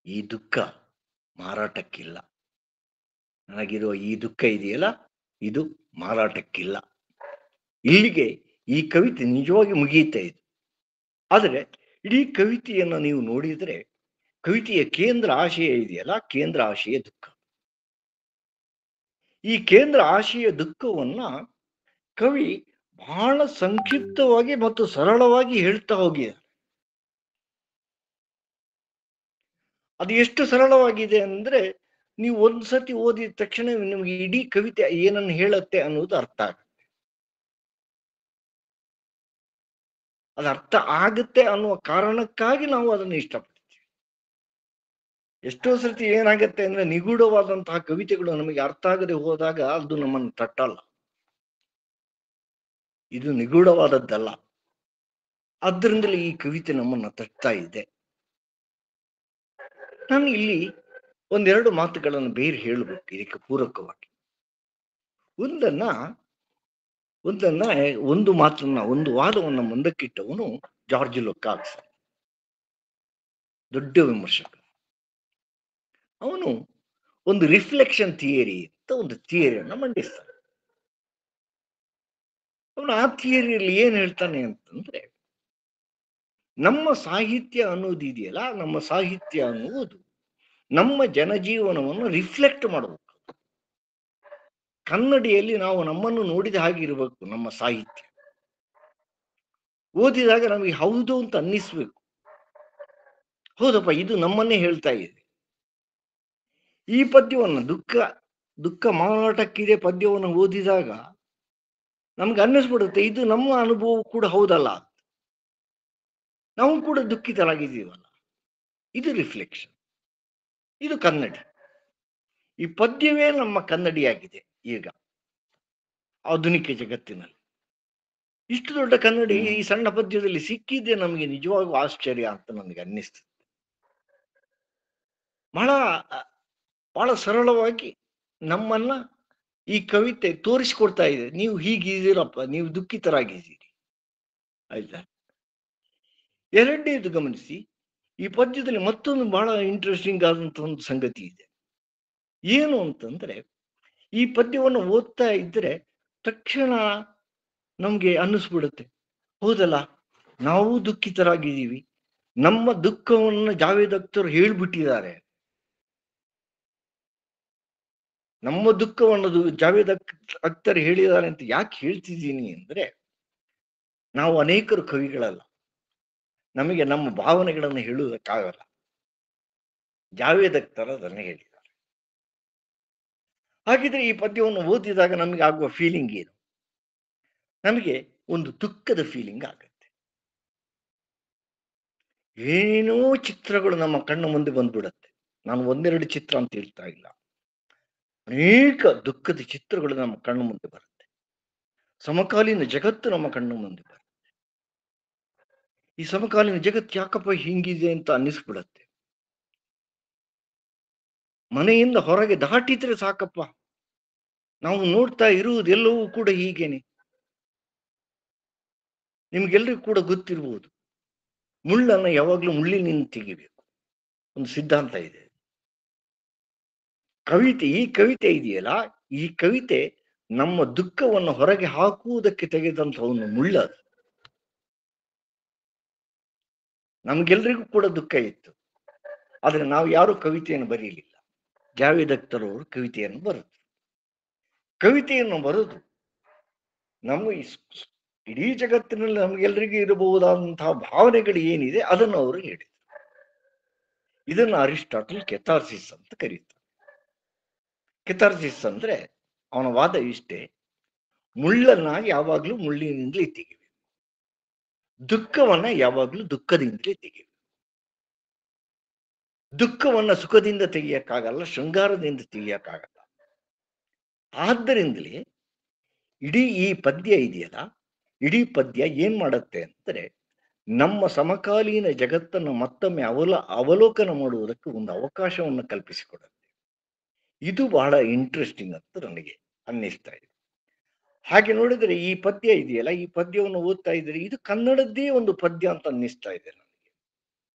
ಈ ದುಃಖ ಮಾರಾಟಕ್ಕಿಲ್ಲ. ನನಗಿರುವ ಈ ದುಃಖ ಇದೆಯಲ್ಲ, ಇದು ಮಾರಾಟಕ್ಕಿಲ್ಲ. ಇಲ್ಲಿಗೆ ಈ ಕವಿತೆ ನಿಜವಾಗಿ ಮುಗಿಯುತ್ತಾ ಇದೆ. ಆದರೆ ಇಡೀ ಕವಿತೆಯನ್ನು ನೀವು ನೋಡಿದರೆ ಕವಿತೆಯ ಕೇಂದ್ರ ಆಶಯ ಇದೆಯಲ್ಲ, ಕೇಂದ್ರ ಆಶಯ ದುಃಖ. ಈ ಕೇಂದ್ರ ಆಶಯ ದುಃಖವನ್ನ ಕವಿ ಬಹಳ ಸಂಕ್ಷಿಪ್ತವಾಗಿ ಮತ್ತು ಸರಳವಾಗಿ ಹೇಳ್ತಾ ಹೋಗಿದ್ದಾರೆ. ಅದು ಎಷ್ಟು ಸರಳವಾಗಿದೆ ಅಂದ್ರೆ, ನೀವು ಒಂದ್ಸತಿ ಓದಿದ ತಕ್ಷಣ ನಿಮ್ಗೆ ಇಡೀ ಕವಿತೆ ಏನನ್ನು ಹೇಳುತ್ತೆ ಅನ್ನೋದು ಅರ್ಥ ಆಗುತ್ತೆ. ಅದು ಅರ್ಥ ಆಗುತ್ತೆ ಅನ್ನುವ ಕಾರಣಕ್ಕಾಗಿ ನಾವು ಅದನ್ನು ಇಷ್ಟಪಡ್ತೀವಿ. ಎಷ್ಟೋ ಸರ್ತಿ ಏನಾಗತ್ತೆ ಅಂದ್ರೆ, ನಿಗೂಢವಾದಂತಹ ಕವಿತೆಗಳು ನಮಗೆ ಅರ್ಥ ಆಗದೆ ಹೋದಾಗ ಅದು ನಮ್ಮನ್ನು ತಟ್ಟಲ್ಲ. ಇದು ನಿಗೂಢವಾದದ್ದಲ್ಲ. ಆದ್ರಿಂದಲೇ ಈ ಕವಿತೆ ನಮ್ಮನ್ನ ತಟ್ತಾ ಇದೆ. ನಾನು ಇಲ್ಲಿ ಒಂದೆರಡು ಮಾತುಗಳನ್ನು ಬೇರೆ ಹೇಳಬೇಕು ಇದಕ್ಕೆ ಪೂರಕವಾಗಿ. ಒಂದು ಮಾತನ್ನ, ಒಂದು ವಾದವನ್ನ ಮುಂದಕ್ಕಿಟ್ಟವನು ಜಾರ್ಜ್ ಲುಕಾಕ್ಸ್, ದೊಡ್ಡ ವಿಮರ್ಶಕ. ಅವನು ಒಂದು ರಿಫ್ಲೆಕ್ಷನ್ ಥಿಯರಿ ಅಂತ ಒಂದು ಥಿಯರಿಯನ್ನ ಮಂಡಿಸ್ತಾನೆ. ಅವನು ಆ ಥಿಯರಿಯಲ್ಲಿ ಏನ್ ಹೇಳ್ತಾನೆ ಅಂತಂದ್ರೆ, ನಮ್ಮ ಸಾಹಿತ್ಯ ಅನ್ನೋದು ಇದೆಯಲ್ಲ, ನಮ್ಮ ಸಾಹಿತ್ಯ ಅನ್ನುವುದು ನಮ್ಮ ಜನಜೀವನವನ್ನು ರಿಫ್ಲೆಕ್ಟ್ ಮಾಡಬೇಕು. ಕನ್ನಡಿಯಲ್ಲಿ ನಾವು ನಮ್ಮನ್ನು ನೋಡಿದ ಹಾಗೆ ಇರಬೇಕು. ನಮ್ಮ ಸಾಹಿತ್ಯ ಓದಿದಾಗ ನಮಗೆ ಹೌದು ಅಂತ ಅನ್ನಿಸ್ಬೇಕು. ಹೌದಪ್ಪ, ಇದು ನಮ್ಮನ್ನೇ ಹೇಳ್ತಾ ಇದೆ. ಈ ಪದ್ಯವನ್ನು ದುಃಖ ಮಾರಾಟಕ್ಕಿದೆ ಪದ್ಯವನ್ನು ಓದಿದಾಗ ನಮ್ಗೆ ಅನ್ನಿಸ್ಬಿಡುತ್ತೆ, ಇದು ನಮ್ಮ ಅನುಭವ ಕೂಡ ಹೌದಲ್ಲ, ನಾವು ಕೂಡ ದುಃಖಿತರಾಗಿದ್ದೀವಲ್ಲ. ಇದು ರಿಫ್ಲೆಕ್ಷನ್, ಇದು ಕನ್ನಡಿ. ಈ ಪದ್ಯವೇ ನಮ್ಮ ಕನ್ನಡಿಯಾಗಿದೆ ಈಗ ಆಧುನಿಕ ಜಗತ್ತಿನಲ್ಲಿ. ಇಷ್ಟು ದೊಡ್ಡ ಕನ್ನಡಿ ಈ ಸಣ್ಣ ಪದ್ಯದಲ್ಲಿ ಸಿಕ್ಕಿದ್ದೆ ನಮಗೆ ನಿಜವಾಗೂ ಆಶ್ಚರ್ಯ ಅಂತ ನನಗೆ ಅನ್ನಿಸ್ತದೆ. ಬಹಳ ಸರಳವಾಗಿ ನಮ್ಮನ್ನ ಈ ಕವಿತೆ ತೋರಿಸಿಕೊಡ್ತಾ ಇದೆ. ನೀವು ಹೀಗಿದ್ದೀರಪ್ಪ, ನೀವು ದುಃಖಿತರಾಗಿದ್ದೀರಿ, ಆಯ್ತಾ. ಎರಡನೇದು ಗಮನಿಸಿ, ಈ ಪದ್ಯದಲ್ಲಿ ಮತ್ತೊಂದು ಬಹಳ ಇಂಟ್ರೆಸ್ಟಿಂಗ್ ಆದಂತ ಒಂದು ಸಂಗತಿ ಇದೆ. ಏನು ಅಂತಂದ್ರೆ, ಈ ಪದ್ಯವನ್ನು ಓದ್ತಾ ಇದ್ರೆ ತಕ್ಷಣ ನಮ್ಗೆ ಅನ್ನಿಸ್ಬಿಡುತ್ತೆ, ಹೌದಲ್ಲ, ನಾವು ದುಃಖಿತರಾಗಿದ್ದೀವಿ. ನಮ್ಮ ದುಃಖವನ್ನು ಜಾವೇದ್ ಅಖ್ತರ್ ಹೇಳ್ಬಿಟ್ಟಿದ್ದಾರೆ. ನಮ್ಮ ದುಃಖವನ್ನು ಜಾವೇದ್ ಅಖ್ತರ್ ಹೇಳಿದ್ದಾರೆ ಅಂತ ಯಾಕೆ ಹೇಳ್ತಿದ್ದೀನಿ ಅಂದ್ರೆ, ನಾವು ಅನೇಕರು ಕವಿಗಳಲ್ಲ, ನಮಗೆ ನಮ್ಮ ಭಾವನೆಗಳನ್ನು ಹೇಳುವುದಕ್ಕಾಗಲ್ಲ. ಜಾವೇದ್ ಅಖ್ತರ್ ಅದನ್ನು ಹೇಳಿದ್ದಾರೆ. ಹಾಗಿದ್ರೆ ಈ ಪದ್ಯವನ್ನು ಓದಿದಾಗ ನಮಗೆ ಆಗುವ ಫೀಲಿಂಗ್ ಏನು? ನಮಗೆ ಒಂದು ದುಃಖದ ಫೀಲಿಂಗ್ ಆಗುತ್ತೆ. ಏನೇನೋ ಚಿತ್ರಗಳು ನಮ್ಮ ಕಣ್ಣ ಮುಂದೆ ಬಂದ್ಬಿಡತ್ತೆ. ನಾನು ಒಂದೆರಡು ಚಿತ್ರ ಅಂತ ಹೇಳ್ತಾ ಇಲ್ಲ, ಅನೇಕ ದುಃಖದ ಚಿತ್ರಗಳು ನಮ್ಮ ಕಣ್ಣು ಮುಂದೆ ಬರುತ್ತೆ. ಸಮಕಾಲೀನ ಜಗತ್ತು ನಮ್ಮ ಕಣ್ಣು ಮುಂದೆ ಬರುತ್ತೆ. ಈ ಸಮಕಾಲೀನ ಜಗತ್ತು ಯಾಕಪ್ಪ ಹಿಂಗಿದೆ ಅಂತ ಅನ್ನಿಸ್ಬಿಡತ್ತೆ. ಮನೆಯಿಂದ ಹೊರಗೆ ದಾಟಿದ್ರೆ ಸಾಕಪ್ಪ, ನಾವು ನೋಡ್ತಾ ಇರುವುದೆಲ್ಲವೂ ಕೂಡ ಹೀಗೇನೆ. ನಿಮ್ಗೆಲ್ರಿಗೂ ಕೂಡ ಗೊತ್ತಿರ್ಬೋದು, ಮುಳ್ಳನ್ನ ಯಾವಾಗ್ಲೂ ಮುಳ್ಳಿನಿಂದ ತೆಗಿಬೇಕು, ಒಂದು ಸಿದ್ಧಾಂತ ಇದೆ. ಈ ಕವಿತೆ ಇದೆಯಲ್ಲ, ಈ ಕವಿತೆ ನಮ್ಮ ದುಃಖವನ್ನು ಹೊರಗೆ ಹಾಕುವುದಕ್ಕೆ ತೆಗೆದಂತ ಒಂದು ಮುಳ್ಳ. ನಮ್ಗೆಲ್ರಿಗೂ ಕೂಡ ದುಃಖ ಇತ್ತು, ಆದ್ರೆ ನಾವು ಯಾರು ಕವಿತೆಯನ್ನು ಬರೀಲಿಲ್ಲ. ಜಾವೇದ್ ಅಖ್ತರ್ ಅವರು ಕವಿತೆಯನ್ನು ಬರೆದು ನಮ್ಮ ಇಡೀ ಜಗತ್ತಿನಲ್ಲಿ ನಮ್ಗೆಲ್ರಿಗೂ ಇರಬಹುದಾದಂತಹ ಭಾವನೆಗಳು ಏನಿದೆ ಅದನ್ನು ಅವರು ಹೇಳಿದರು. ಇದನ್ನು ಅರಿಸ್ಟಾಟಲ್ ಕೆಥಾರ್ಸಿಸ್ ಅಂತ ಕರೀತಾರೆ. ಕೆಥಾರ್ಸಿಸ್ ಅಂದ್ರೆ ಅವನ ವಾದ ಇಷ್ಟೇ, ಮುಳ್ಳನ್ನ ಯಾವಾಗ್ಲೂ ಮುಳ್ಳಿನಿಂದಲೇ ತೆಗಿಬೇಕು, ದುಃಖವನ್ನ ಯಾವಾಗ್ಲೂ ದುಃಖದಿಂದಲೇ ತೆಗಿಬೇಕು. ದುಃಖವನ್ನ ಸುಖದಿಂದ ತೆಗಿಯಕ್ಕಾಗಲ್ಲ, ಶೃಂಗಾರದಿಂದ ತೆಗಿಯಕ್ಕಾಗಲ್ಲ. ಆದ್ದರಿಂದಲೇ ಇಡೀ ಈ ಪದ್ಯ ಇದೆಯಲ್ಲ, ಇಡೀ ಪದ್ಯ ಏನ್ ಮಾಡುತ್ತೆ ಅಂದ್ರೆ, ನಮ್ಮ ಸಮಕಾಲೀನ ಜಗತ್ತನ್ನು ಮತ್ತೊಮ್ಮೆ ಅವಲೋಕನ ಮಾಡುವುದಕ್ಕೆ ಒಂದು ಅವಕಾಶವನ್ನು ಕಲ್ಪಿಸಿಕೊಡುತ್ತೆ. ಇದು ಬಹಳ ಇಂಟ್ರೆಸ್ಟಿಂಗ್ ಅಂತ ನನಗೆ ಅನ್ನಿಸ್ತಾ ಇದೆ. ಹಾಗೆ ನೋಡಿದ್ರೆ ಈ ಪದ್ಯ ಇದೆಯಲ್ಲ, ಈ ಪದ್ಯವನ್ನು ಓದ್ತಾ ಇದ್ರೆ ಇದು ಕನ್ನಡದ್ದೇ ಒಂದು ಪದ್ಯ ಅಂತ ಅನ್ನಿಸ್ತಾ ಇದೆ ನನಗೆ.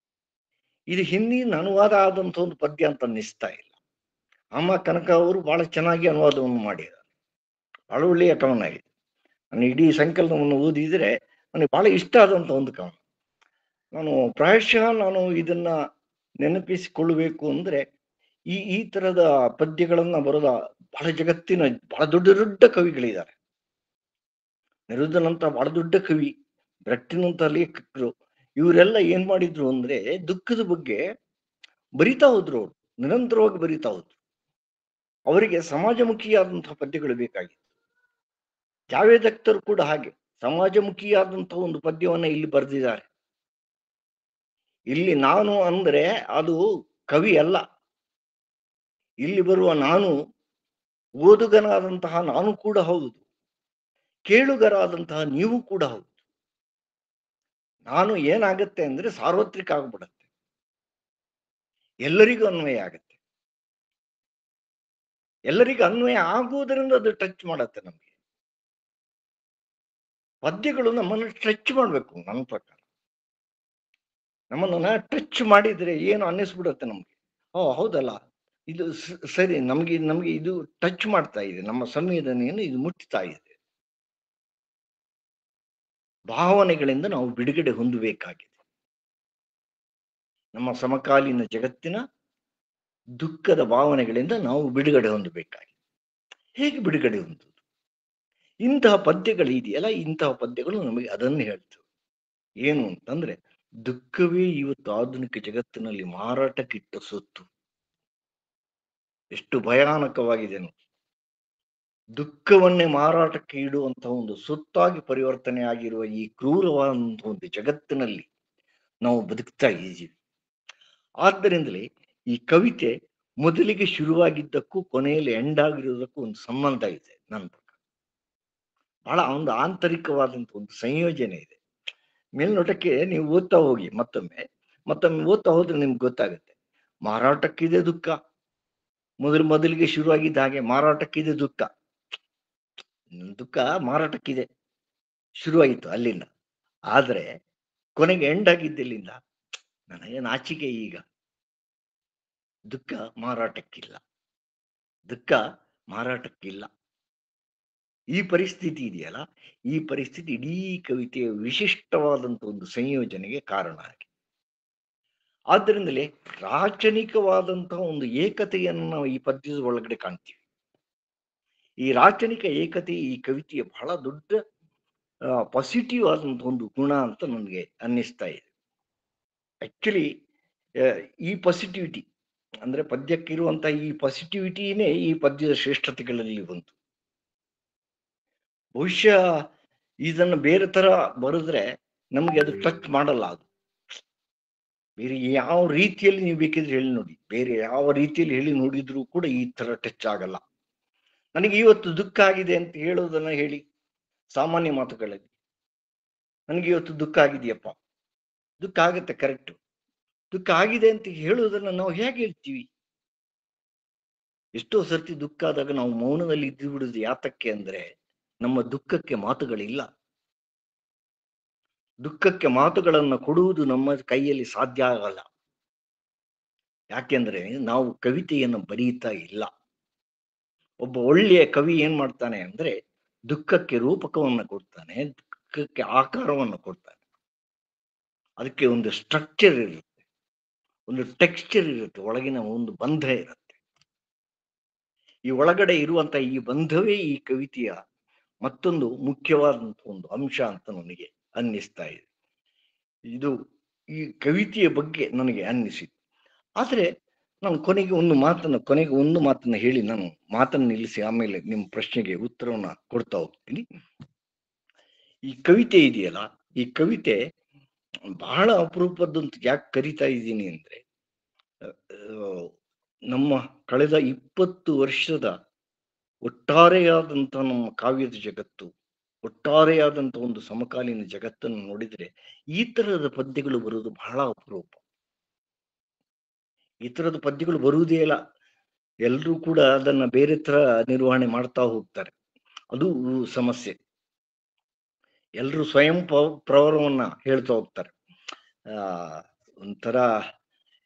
ಇದು ಹಿಂದಿನ ಅನುವಾದ ಆದಂತ ಒಂದು ಪದ್ಯ ಅಂತ ಅನ್ನಿಸ್ತಾ ಇಲ್ಲ. ಅಮ್ಮ ಕನಕ ಅವರು ಬಹಳ ಚೆನ್ನಾಗಿ ಅನುವಾದವನ್ನು ಮಾಡಿದ್ದಾರೆ, ಬಹಳ ಒಳ್ಳೆಯ ಕವನ ಇದೆ. ನಾನು ಇಡೀ ಸಂಕಲನವನ್ನು ಓದಿದ್ರೆ ನನಗೆ ಬಹಳ ಇಷ್ಟ ಆದಂತ ಒಂದು ಕವನ. ನಾನು ಪ್ರಾಯಶಃ ಇದನ್ನ ನೆನಪಿಸಿಕೊಳ್ಳಬೇಕು ಅಂದ್ರೆ ಈ ತರದ ಪದ್ಯಗಳನ್ನ ಬರೋದ ಬಹಳ ಜಗತ್ತಿನ ಬಹಳ ದೊಡ್ಡ ದೊಡ್ಡ ಕವಿಗಳಿದ್ದಾರೆ. ನೆರುದನಂತ ಬಹಳ ದೊಡ್ಡ ಕವಿ, ಬ್ರಟ್ಟಿನಂತ ಲೇಖಕರು, ಇವರೆಲ್ಲ ಏನ್ ಮಾಡಿದ್ರು ಅಂದ್ರೆ ದುಃಖದ ಬಗ್ಗೆ ಬರಿತಾ ಹೋದ್ರು. ಅವರು ನಿರಂತರವಾಗಿ ಬರಿತಾ ಹೋದ್ರು. ಅವರಿಗೆ ಸಮಾಜಮುಖಿಯಾದಂತಹ ಪದ್ಯಗಳು ಬೇಕಾಗಿತ್ತು. ಜಾವೇದ್ ಅಖ್ತರ್ ಕೂಡ ಹಾಗೆ ಸಮಾಜಮುಖಿಯಾದಂತಹ ಒಂದು ಪದ್ಯವನ್ನ ಇಲ್ಲಿ ಬರೆದಿದ್ದಾರೆ. ಇಲ್ಲಿ ನಾನು ಅಂದ್ರೆ ಅದು ಕವಿ ಅಲ್ಲ, ಇಲ್ಲಿ ಬರುವ ನಾನು ಓದುಗನಾದಂತಹ ನಾನು ಕೂಡ ಹೌದು, ಕೇಳುಗರಾದಂತಹ ನೀವು ಕೂಡ ಹೌದು. ನಾನು ಏನಾಗತ್ತೆ ಅಂದ್ರೆ ಸಾರ್ವತ್ರಿಕ ಆಗ್ಬಿಡತ್ತೆ, ಎಲ್ಲರಿಗೂ ಅನ್ವಯ ಆಗತ್ತೆ. ಎಲ್ಲರಿಗೂ ಅನ್ವಯ ಆಗುವುದರಿಂದ ಅದು ಟಚ್ ಮಾಡತ್ತೆ. ನಮ್ಗೆ ಪದ್ಯಗಳು ನಮ್ಮನ್ನು ಟಚ್ ಮಾಡ್ಬೇಕು. ನನ್ನ ಪ್ರಕಾರ ನಮ್ಮನ್ನ ಟಚ್ ಮಾಡಿದ್ರೆ ಏನು ಅನ್ನಿಸ್ಬಿಡುತ್ತೆ ನಮ್ಗೆ, ಓ ಹೌದಲ್ಲ, ಇದು ಸರಿ, ನಮ್ಗೆ ಇದು ಟಚ್ ಮಾಡ್ತಾ ಇದೆ, ನಮ್ಮ ಸಂವೇದನೆಯನ್ನು ಇದು ಮುಟ್ತಾ ಇದೆ. ಭಾವನೆಗಳಿಂದ ನಾವು ಬಿಡುಗಡೆ ಹೊಂದಬೇಕಾಗಿದೆ. ನಮ್ಮ ಸಮಕಾಲೀನ ಜಗತ್ತಿನ ದುಃಖದ ಭಾವನೆಗಳಿಂದ ನಾವು ಬಿಡುಗಡೆ ಹೊಂದಬೇಕಾಗಿದೆ. ಹೇಗೆ ಬಿಡುಗಡೆ ಹೊಂದುವುದು? ಇಂತಹ ಪದ್ಯಗಳು ಇದೆಯಲ್ಲ, ಇಂತಹ ಪದ್ಯಗಳು ನಮಗೆ ಅದನ್ನು ಹೇಳ್ತವೆ. ಏನು ಅಂತಂದ್ರೆ, ದುಃಖವೇ ಇವತ್ತು ಆಧುನಿಕ ಜಗತ್ತಿನಲ್ಲಿ ಮಾರಾಟಕ್ಕಿಟ್ಟ ಸೊತ್ತು. ಎಷ್ಟು ಭಯಾನಕವಾಗಿದೆ ನೋಡಿ. ದುಃಖವನ್ನೇ ಮಾರಾಟಕ್ಕೆ ಇಡುವಂತಹ ಒಂದು ಸೊತ್ತಾಗಿ ಪರಿವರ್ತನೆ ಆಗಿರುವ ಈ ಕ್ರೂರವಾದಂತಹ ಒಂದು ಜಗತ್ತಿನಲ್ಲಿ ನಾವು ಬದುಕ್ತಾ ಇದ್ದೀವಿ. ಆದ್ದರಿಂದಲೇ ಈ ಕವಿತೆ ಮೊದಲಿಗೆ ಶುರುವಾಗಿದ್ದಕ್ಕೂ ಕೊನೆಯಲ್ಲಿ ಎಂಡ್ ಆಗಿರುವುದಕ್ಕೂ ಒಂದು ಸಂಬಂಧ ಇದೆ. ನನ್ನ ಪ್ರಕಾರ ಬಹಳ ಒಂದು ಆಂತರಿಕವಾದಂತ ಒಂದು ಸಂಯೋಜನೆ ಇದೆ. ಮೇಲ್ನೋಟಕ್ಕೆ ನೀವು ಓದ್ತಾ ಹೋಗಿ, ಮತ್ತೊಮ್ಮೆ ಓದ್ತಾ ಹೋದ್ರೆ ನಿಮ್ಗೆ ಗೊತ್ತಾಗುತ್ತೆ, ಮಾರಾಟಕ್ಕಿದೆ ದುಃಖ. ಮೊದಲಿಗೆ ಶುರುವಾಗಿದ್ದ ಹಾಗೆ ಮಾರಾಟಕ್ಕಿದೆ ದುಃಖ. ದುಃಖ ಮಾರಾಟಕ್ಕಿದೆ ಶುರುವಾಯಿತು ಅಲ್ಲಿಂದ. ಆದ್ರೆ ಕೊನೆಗೆ ಎಂಡ್ ಆಗಿದ್ದೆಲ್ಲಿಂದ, ನನಗೆ ನಾಚಿಕೆ ಈಗ. ದುಃಖ ಮಾರಾಟಕ್ಕಿಲ್ಲ, ದುಃಖ ಮಾರಾಟಕ್ಕಿಲ್ಲ. ಈ ಪರಿಸ್ಥಿತಿ ಇದೆಯಲ್ಲ, ಈ ಪರಿಸ್ಥಿತಿ ಇಡೀ ಕವಿತೆಯ ವಿಶಿಷ್ಟವಾದಂತ ಒಂದು ಸಂಯೋಜನೆಗೆ ಕಾರಣ ಆಗಿದೆ. ಆದ್ದರಿಂದಲೇ ರಾಚನಿಕವಾದಂತಹ ಒಂದು ಏಕತೆಯನ್ನು ನಾವು ಈ ಪದ್ಯದ ಒಳಗಡೆ ಕಾಣ್ತೀವಿ. ಈ ರಾಚನಿಕ ಏಕತೆ ಈ ಕವಿತೆಯ ಬಹಳ ದೊಡ್ಡ ಪಾಸಿಟಿವ್ ಆದಂತ ಒಂದು ಗುಣ ಅಂತ ನನಗೆ ಅನ್ನಿಸ್ತಾ ಇದೆ. ಆಕ್ಚುಲಿ ಈ ಪಾಸಿಟಿವಿಟಿ ಅಂದ್ರೆ ಪದ್ಯಕ್ಕಿರುವಂತ ಈ ಪಾಸಿಟಿವಿಟಿನೇ ಈ ಪದ್ಯದ ಶ್ರೇಷ್ಠತೆಗಳಲ್ಲಿ ಬಂತು. ಬಹುಶಃ ಇದನ್ನು ಬೇರೆ ತರ ಬರೆದ್ರೆ ನಮ್ಗೆ ಅದು ಟಚ್ ಮಾಡಲ್ಲ. ಅದು ಬೇರೆ ಯಾವ ರೀತಿಯಲ್ಲಿ ನೀವು ಬೇಕಿದ್ರೆ ಹೇಳಿ ನೋಡಿ, ಬೇರೆ ಯಾವ ರೀತಿಯಲ್ಲಿ ಹೇಳಿ ನೋಡಿದ್ರು ಕೂಡ ಈ ತರ ಟಚ್ ಆಗಲ್ಲ. ನನಗೆ ಇವತ್ತು ದುಃಖ ಆಗಿದೆ ಅಂತ ಹೇಳೋದನ್ನ ಹೇಳಿ, ಸಾಮಾನ್ಯ ಮಾತುಗಳಲ್ಲಿ ನನಗೆ ಇವತ್ತು ದುಃಖ ಆಗಿದೆಯಪ್ಪ, ದುಃಖ ಆಗತ್ತೆ, ಕರೆಕ್ಟ್. ದುಃಖ ಆಗಿದೆ ಅಂತ ಹೇಳೋದನ್ನ ನಾವು ಹೇಗೆ ಹೇಳ್ತೀವಿ? ಎಷ್ಟೋ ಸರ್ತಿ ದುಃಖ ಆದಾಗ ನಾವು ಮೌನದಲ್ಲಿ ಇದ್ದು ಬಿಡುದು. ಯಾತಕ್ಕೆ ಅಂದ್ರೆ ನಮ್ಮ ದುಃಖಕ್ಕೆ ಮಾತುಗಳಿಲ್ಲ. ದುಃಖಕ್ಕೆ ಮಾತುಗಳನ್ನು ಕೊಡುವುದು ನಮ್ಮ ಕೈಯಲ್ಲಿ ಸಾಧ್ಯ ಆಗಲ್ಲ. ಯಾಕೆಂದ್ರೆ ನಾವು ಕವಿತೆಯನ್ನು ಬರೀತಾ ಇಲ್ಲ. ಒಬ್ಬ ಒಳ್ಳೆಯ ಕವಿ ಏನ್ ಮಾಡ್ತಾನೆ ಅಂದ್ರೆ ದುಃಖಕ್ಕೆ ರೂಪಕವನ್ನು ಕೊಡ್ತಾನೆ, ದುಃಖಕ್ಕೆ ಆಕಾರವನ್ನು ಕೊಡ್ತಾನೆ. ಅದಕ್ಕೆ ಒಂದು ಸ್ಟ್ರಕ್ಚರ್ ಇರುತ್ತೆ, ಒಂದು ಟೆಕ್ಸ್ಚರ್ ಇರುತ್ತೆ, ಒಳಗಿನ ಒಂದು ಬಂಧ ಇರುತ್ತೆ. ಈ ಒಳಗಡೆ ಇರುವಂತ ಈ ಬಂಧವೇ ಈ ಕವಿತೆಯ ಮತ್ತೊಂದು ಮುಖ್ಯವಾದಂತ ಒಂದು ಅಂಶ ಅಂತ ನನಗೆ ಅನ್ನಿಸ್ತಾ ಇದೆ. ಇದು ಈ ಕವಿತೆಯ ಬಗ್ಗೆ ನನಗೆ ಅನ್ನಿಸಿತು. ಆದ್ರೆ ನಾನು ಕೊನೆಗೆ ಒಂದು ಮಾತನ್ನ ಹೇಳಿ ನಾನು ಮಾತನ್ನು ನಿಲ್ಲಿಸಿ ಆಮೇಲೆ ನಿಮ್ಮ ಪ್ರಶ್ನೆಗೆ ಉತ್ತರವನ್ನ ಕೊಡ್ತಾ ಹೋಗ್ತೀನಿ. ಈ ಕವಿತೆ ಇದೆಯಲ್ಲ, ಈ ಕವಿತೆ ಬಹಳ ಅಪರೂಪದಂತ ಯಾಕೆ ಕರಿತಾ ಇದ್ದೀನಿ ಅಂದ್ರೆ, ನಮ್ಮ ಕಳೆದ 20 ವರ್ಷದ ಒಟ್ಟಾರೆಯಾದಂತ ನಮ್ಮ ಕಾವ್ಯದ ಜಗತ್ತು, ಒಟ್ಟಾರೆಯಾದಂತ ಒಂದು ಸಮಕಾಲೀನ ಜಗತ್ತನ್ನು ನೋಡಿದ್ರೆ ಈ ತರದ ಪದ್ಯಗಳು ಬರುವುದು ಬಹಳ ಅಪರೂಪ. ಈ ತರದ ಪದ್ಯಗಳು ಬರುವುದೇ ಇಲ್ಲ. ಎಲ್ರೂ ಕೂಡ ಅದನ್ನ ಬೇರೆ ತರ ನಿರ್ವಹಣೆ ಮಾಡ್ತಾ ಹೋಗ್ತಾರೆ. ಅದು ಸಮಸ್ಯೆ. ಎಲ್ರೂ ಸ್ವಯಂ ಪ್ರವರವನ್ನ ಹೇಳ್ತಾ ಹೋಗ್ತಾರೆ. ಒಂಥರ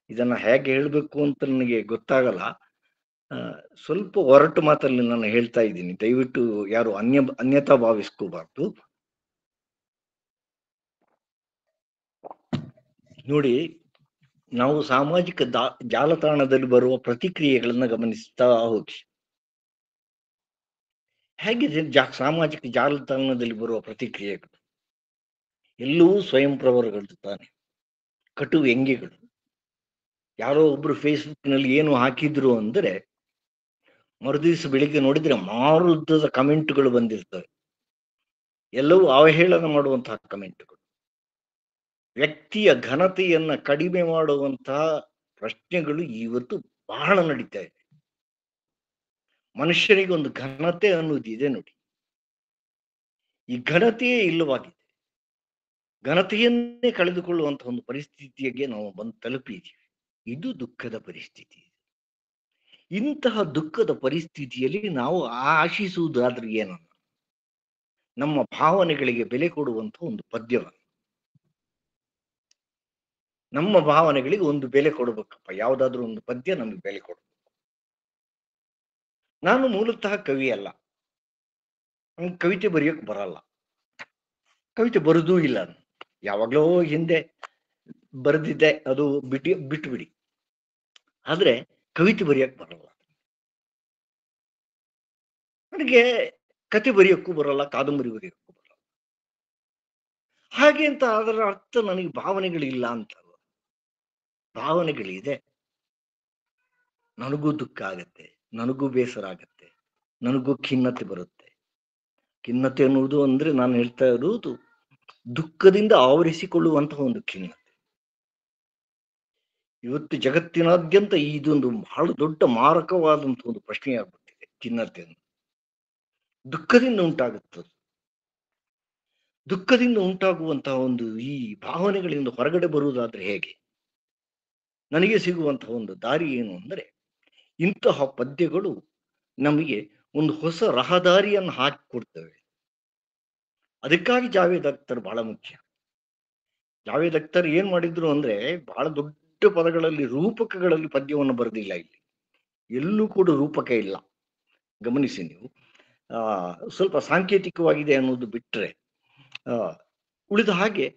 ಇದನ್ನ ಹೇಗೆ ಹೇಳ್ಬೇಕು ಅಂತ ನನಗೆ ಗೊತ್ತಾಗಲ್ಲ. ಸ್ವಲ್ಪ ಒರಟು ಮಾತಲ್ಲಿ ನಾನು ಹೇಳ್ತಾ ಇದ್ದೀನಿ, ದಯವಿಟ್ಟು ಯಾರು ಅನ್ಯತಾ ಭಾವಿಸ್ಕೋಬಾರ್ದು. ನೋಡಿ, ನಾವು ಸಾಮಾಜಿಕ ಜಾಲತಾಣದಲ್ಲಿ ಬರುವ ಪ್ರತಿಕ್ರಿಯೆಗಳನ್ನ ಗಮನಿಸ್ತಾ ಹೋಗಿ. ಹೇಗಿದೆ ಸಾಮಾಜಿಕ ಜಾಲತಾಣದಲ್ಲಿ ಬರುವ ಪ್ರತಿಕ್ರಿಯೆಗಳು? ಎಲ್ಲವೂ ಸ್ವಯಂ ಪ್ರವರಗಳು ತಾನೆ, ಕಟು ವ್ಯಂಗ್ಯಗಳು. ಯಾರೋ ಒಬ್ರು ಫೇಸ್ಬುಕ್ನಲ್ಲಿ ಏನು ಹಾಕಿದ್ರು ಅಂದರೆ ಮರುದಿವಸ ಬೆಳಿಗ್ಗೆ ನೋಡಿದ್ರೆ ಮಾರುದ್ದದ ಕಮೆಂಟ್ಗಳು ಬಂದಿರ್ತವೆ. ಎಲ್ಲವೂ ಅವಹೇಳನ ಮಾಡುವಂತಹ ಕಮೆಂಟ್ಗಳು, ವ್ಯಕ್ತಿಯ ಘನತೆಯನ್ನ ಕಡಿಮೆ ಮಾಡುವಂತಹ ಪ್ರಶ್ನೆಗಳು ಇವತ್ತು ಬಹಳ ನಡೀತಾ ಇದೆ. ಮನುಷ್ಯನಿಗೆ ಒಂದು ಘನತೆ ಅನ್ನೋದು ಇದೆ ನೋಡಿ, ಈ ಘನತೆಯೇ ಇಲ್ಲವಾಗಿದೆ. ಘನತೆಯನ್ನೇ ಕಳೆದುಕೊಳ್ಳುವಂತಹ ಒಂದು ಪರಿಸ್ಥಿತಿಗೆ ನಾವು ಬಂದು ತಲುಪಿದ್ದೀವಿ. ಇದು ದುಃಖದ ಪರಿಸ್ಥಿತಿ. ಇಂತಹ ದುಃಖದ ಪರಿಸ್ಥಿತಿಯಲ್ಲಿ ನಾವು ಆಶಿಸುವುದಾದ್ರೆ ಏನನ್ನ? ನಮ್ಮ ಭಾವನೆಗಳಿಗೆ ಬೆಲೆ ಕೊಡುವಂತಹ ಒಂದು ಪದ್ಯವನ್ನು, ನಮ್ಮ ಭಾವನೆಗಳಿಗೆ ಒಂದು ಬೆಲೆ ಕೊಡಬೇಕಪ್ಪ. ಯಾವುದಾದ್ರೂ ಒಂದು ಪದ್ಯ ನಮಗೆ ಬೆಲೆ ಕೊಡಬೇಕು. ನಾನು ಮೂಲತಃ ಕವಿ ಅಲ್ಲ, ನಂಗೆ ಕವಿತೆ ಬರೆಯೋಕೆ ಬರಲ್ಲ, ಕವಿತೆ ಬರೆದೂ ಇಲ್ಲ. ಯಾವಾಗಲೋ ಹಿಂದೆ ಬರೆದಿದ್ದೆ, ಅದು ಬಿಟ್ಟು ಬಿಡಿ. ಆದ್ರೆ ಕವಿತೆ ಬರೆಯೋಕೆ ಬರಲ್ಲ ನನಗೆ. ಕತೆ ಬರೆಯೋಕ್ಕೂ ಬರಲ್ಲ, ಕಾದಂಬರಿ ಬರೆಯೋಕ್ಕೂ ಬರಲ್ಲ. ಹಾಗೆ ಅಂತ ಅದರ ಅರ್ಥ ನನಗೆ ಭಾವನೆಗಳಿಲ್ಲ ಅಂತ. ಭಾವನೆಗಳಿದೆ. ನನಗೂ ದುಃಖ ಆಗತ್ತೆ, ನನಗೂ ಬೇಸರ ಆಗತ್ತೆ, ನನಗೂ ಖಿನ್ನತೆ ಬರುತ್ತೆ. ಖಿನ್ನತೆ ಅನ್ನುವುದು ಅಂದ್ರೆ ನಾನು ಹೇಳ್ತಾ ಇರುವುದು ದುಃಖದಿಂದ ಆವರಿಸಿಕೊಳ್ಳುವಂತಹ ಒಂದು ಖಿನ್ನತೆ. ಇವತ್ತು ಜಗತ್ತಿನಾದ್ಯಂತ ಇದೊಂದು ಬಹಳ ದೊಡ್ಡ ಮಾರಕವಾದಂತಹ ಒಂದು ಪ್ರಶ್ನೆಯಾಗ್ಬಿಟ್ಟಿದೆ. ಖಿನ್ನತೆಯನ್ನು ದುಃಖದಿಂದ ಉಂಟಾಗುತ್ತದೆ. ದುಃಖದಿಂದ ಉಂಟಾಗುವಂತಹ ಒಂದು ಈ ಭಾವನೆಗಳಿಂದ ಹೊರಗಡೆ ಬರುವುದಾದ್ರೆ ಹೇಗೆ? ನನಗೆ ಸಿಗುವಂತಹ ಒಂದು ದಾರಿ ಏನು ಅಂದ್ರೆ, ಇಂತಹ ಪದ್ಯಗಳು ನಮಗೆ ಒಂದು ಹೊಸ ರಹದಾರಿಯನ್ನು ಹಾಕಿಕೊಡ್ತವೆ. ಅದಕ್ಕಾಗಿ ಜಾವೇದ್ ಅಖ್ತರ್ ಬಹಳ ಮುಖ್ಯ. ಜಾವೇದ್ ಅಖ್ತರ್ ಏನ್ ಮಾಡಿದ್ರು ಅಂದ್ರೆ, ಬಹಳ ದೊಡ್ಡ ಪದಗಳಲ್ಲಿ, ರೂಪಕಗಳಲ್ಲಿ ಪದ್ಯವನ್ನು ಬರೆದಿಲ್ಲ. ಇಲ್ಲಿ ಎಲ್ಲೂ ಕೂಡ ರೂಪಕ ಇಲ್ಲ. ಗಮನಿಸಿ ನೀವು. ಸ್ವಲ್ಪ ಸಾಂಕೇತಿಕವಾಗಿದೆ ಅನ್ನೋದು ಬಿಟ್ರೆ ಉಳಿದ ಹಾಗೆ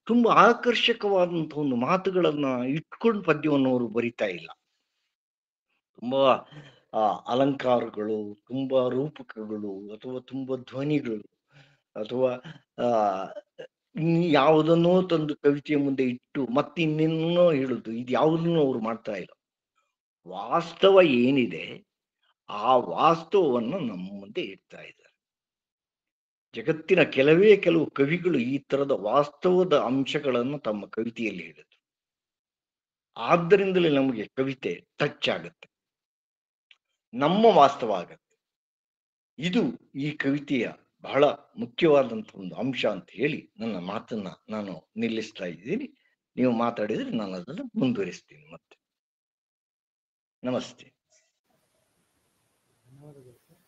ತುಂಬಾ ಆಕರ್ಷಕವಾದಂತಹ ಒಂದು ಮಾತುಗಳನ್ನ ಇಟ್ಕೊಂಡು ಪದ್ಯವನ್ನು ಅವರು ಬರಿತಾ ಇಲ್ಲ. ತುಂಬಾ ಅಲಂಕಾರಗಳು, ತುಂಬಾ ರೂಪಕಗಳು, ಅಥವಾ ತುಂಬಾ ಧ್ವನಿಗಳು, ಅಥವಾ ಯಾವುದನ್ನೋ ತಂದು ಕವಿತೆಯ ಮುಂದೆ ಇಟ್ಟು ಮತ್ತೆ ಇನ್ನೇನೋ ಹೇಳುದು, ಇದು ಯಾವುದನ್ನು ಅವರು ಮಾಡ್ತಾ ಇಲ್ಲ. ವಾಸ್ತವ ಏನಿದೆ ಆ ವಾಸ್ತವವನ್ನು ನಮ್ಮ ಮುಂದೆ ಇಡ್ತಾ ಇದ್ದಾರೆ. ಜಗತ್ತಿನ ಕೆಲವು ಕವಿಗಳು ಈ ತರದ ವಾಸ್ತವದ ಅಂಶಗಳನ್ನು ತಮ್ಮ ಕವಿತೆಯಲ್ಲಿ ಹೇಳಿದ್ರು. ಆದ್ದರಿಂದಲೇ ನಮಗೆ ಕವಿತೆ ಟಚ್ ಆಗುತ್ತೆ, ನಮ್ಮ ವಾಸ್ತವ ಆಗತ್ತೆ. ಇದು ಈ ಕವಿತೆಯ ಬಹಳ ಮುಖ್ಯವಾದಂತಹ ಒಂದು ಅಂಶ ಅಂತ ಹೇಳಿ ನನ್ನ ಮಾತನ್ನ ನಾನು ನಿಲ್ಲಿಸ್ತಾ ಇದ್ದೀನಿ. ನೀವು ಮಾತಾಡಿದ್ರೆ ನಾನು ಅದನ್ನು ಮುಂದುವರಿಸ್ತೀನಿ. ಮತ್ತೆ ನಮಸ್ತೆ. ಧನ್ಯವಾದಗಳು ಸರ್.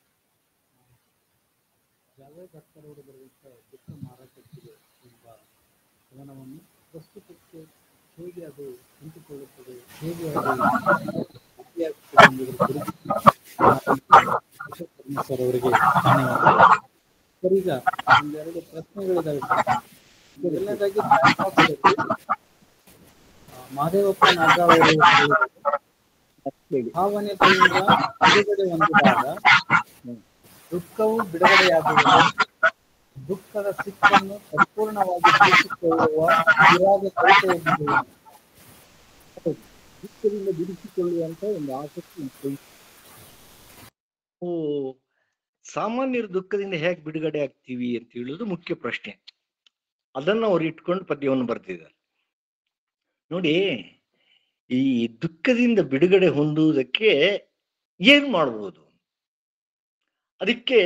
ಜಾವೇದ್ ಅಖ್ತರ್ ಅವರು ಬರೆದಂತಹ ದುಃಖ ಮಾರಾಟಕ್ಕಿದೆ ಎಂಬ ಕವನವನ್ನು ಪ್ರಸ್ತುತಕ್ಕೆ ಹೇಗೆ ಅದು ನಿಂತುಕೊಳ್ಳುತ್ತದೆ, ಹೇಗೆ ಅದು ಎಂಬುದರ ಕುರಿತು ಸರ್ ಅವರಿಗೆ ಧನ್ಯವಾದಗಳು. ಸರ್, ಈಗ ಒಂದೆರಡು ಪ್ರಶ್ನೆಗಳಿದಾವೆ. ಮೊದಲನೇದಾಗಿ ಮಹದೇವಪ್ಪ ನಾಗಾವ್ ಅವರು ಭಾವನೆಗಳಿಂದ ಬಿಡುಗಡೆ ಹೊಂದಿದಾಗ ದುಃಖವು ಬಿಡುಗಡೆಯಾಗುವುದು, ದುಃಖದ ಸಿಕ್ಕನ್ನು ಸಂಪೂರ್ಣವಾಗಿ ಬಿಡಿಸಿಕೊಳ್ಳುವ ವಿರಾಗ ಕವಿತೆಯಾಗಿದೆ. ದುಃಖದಿಂದ ಬಿಡಿಸಿಕೊಳ್ಳುವಂತ ಒಂದು ಆಸಕ್ತಿ. ಸಾಮಾನ್ಯರು ದುಃಖದಿಂದ ಹೇಗೆ ಬಿಡುಗಡೆ ಆಗ್ತೀವಿ ಅಂತ ಹೇಳುವುದು ಮುಖ್ಯ ಪ್ರಶ್ನೆ. ಅದನ್ನ ಅವ್ರು ಇಟ್ಕೊಂಡು ಪದ್ಯವನ್ನು ಬರ್ತಿದ್ದಾರೆ ನೋಡಿ. ಈ ದುಃಖದಿಂದ ಬಿಡುಗಡೆ ಹೊಂದುವುದಕ್ಕೆ ಏನ್ ಮಾಡ್ಬೋದು? ಅದಕ್ಕೆ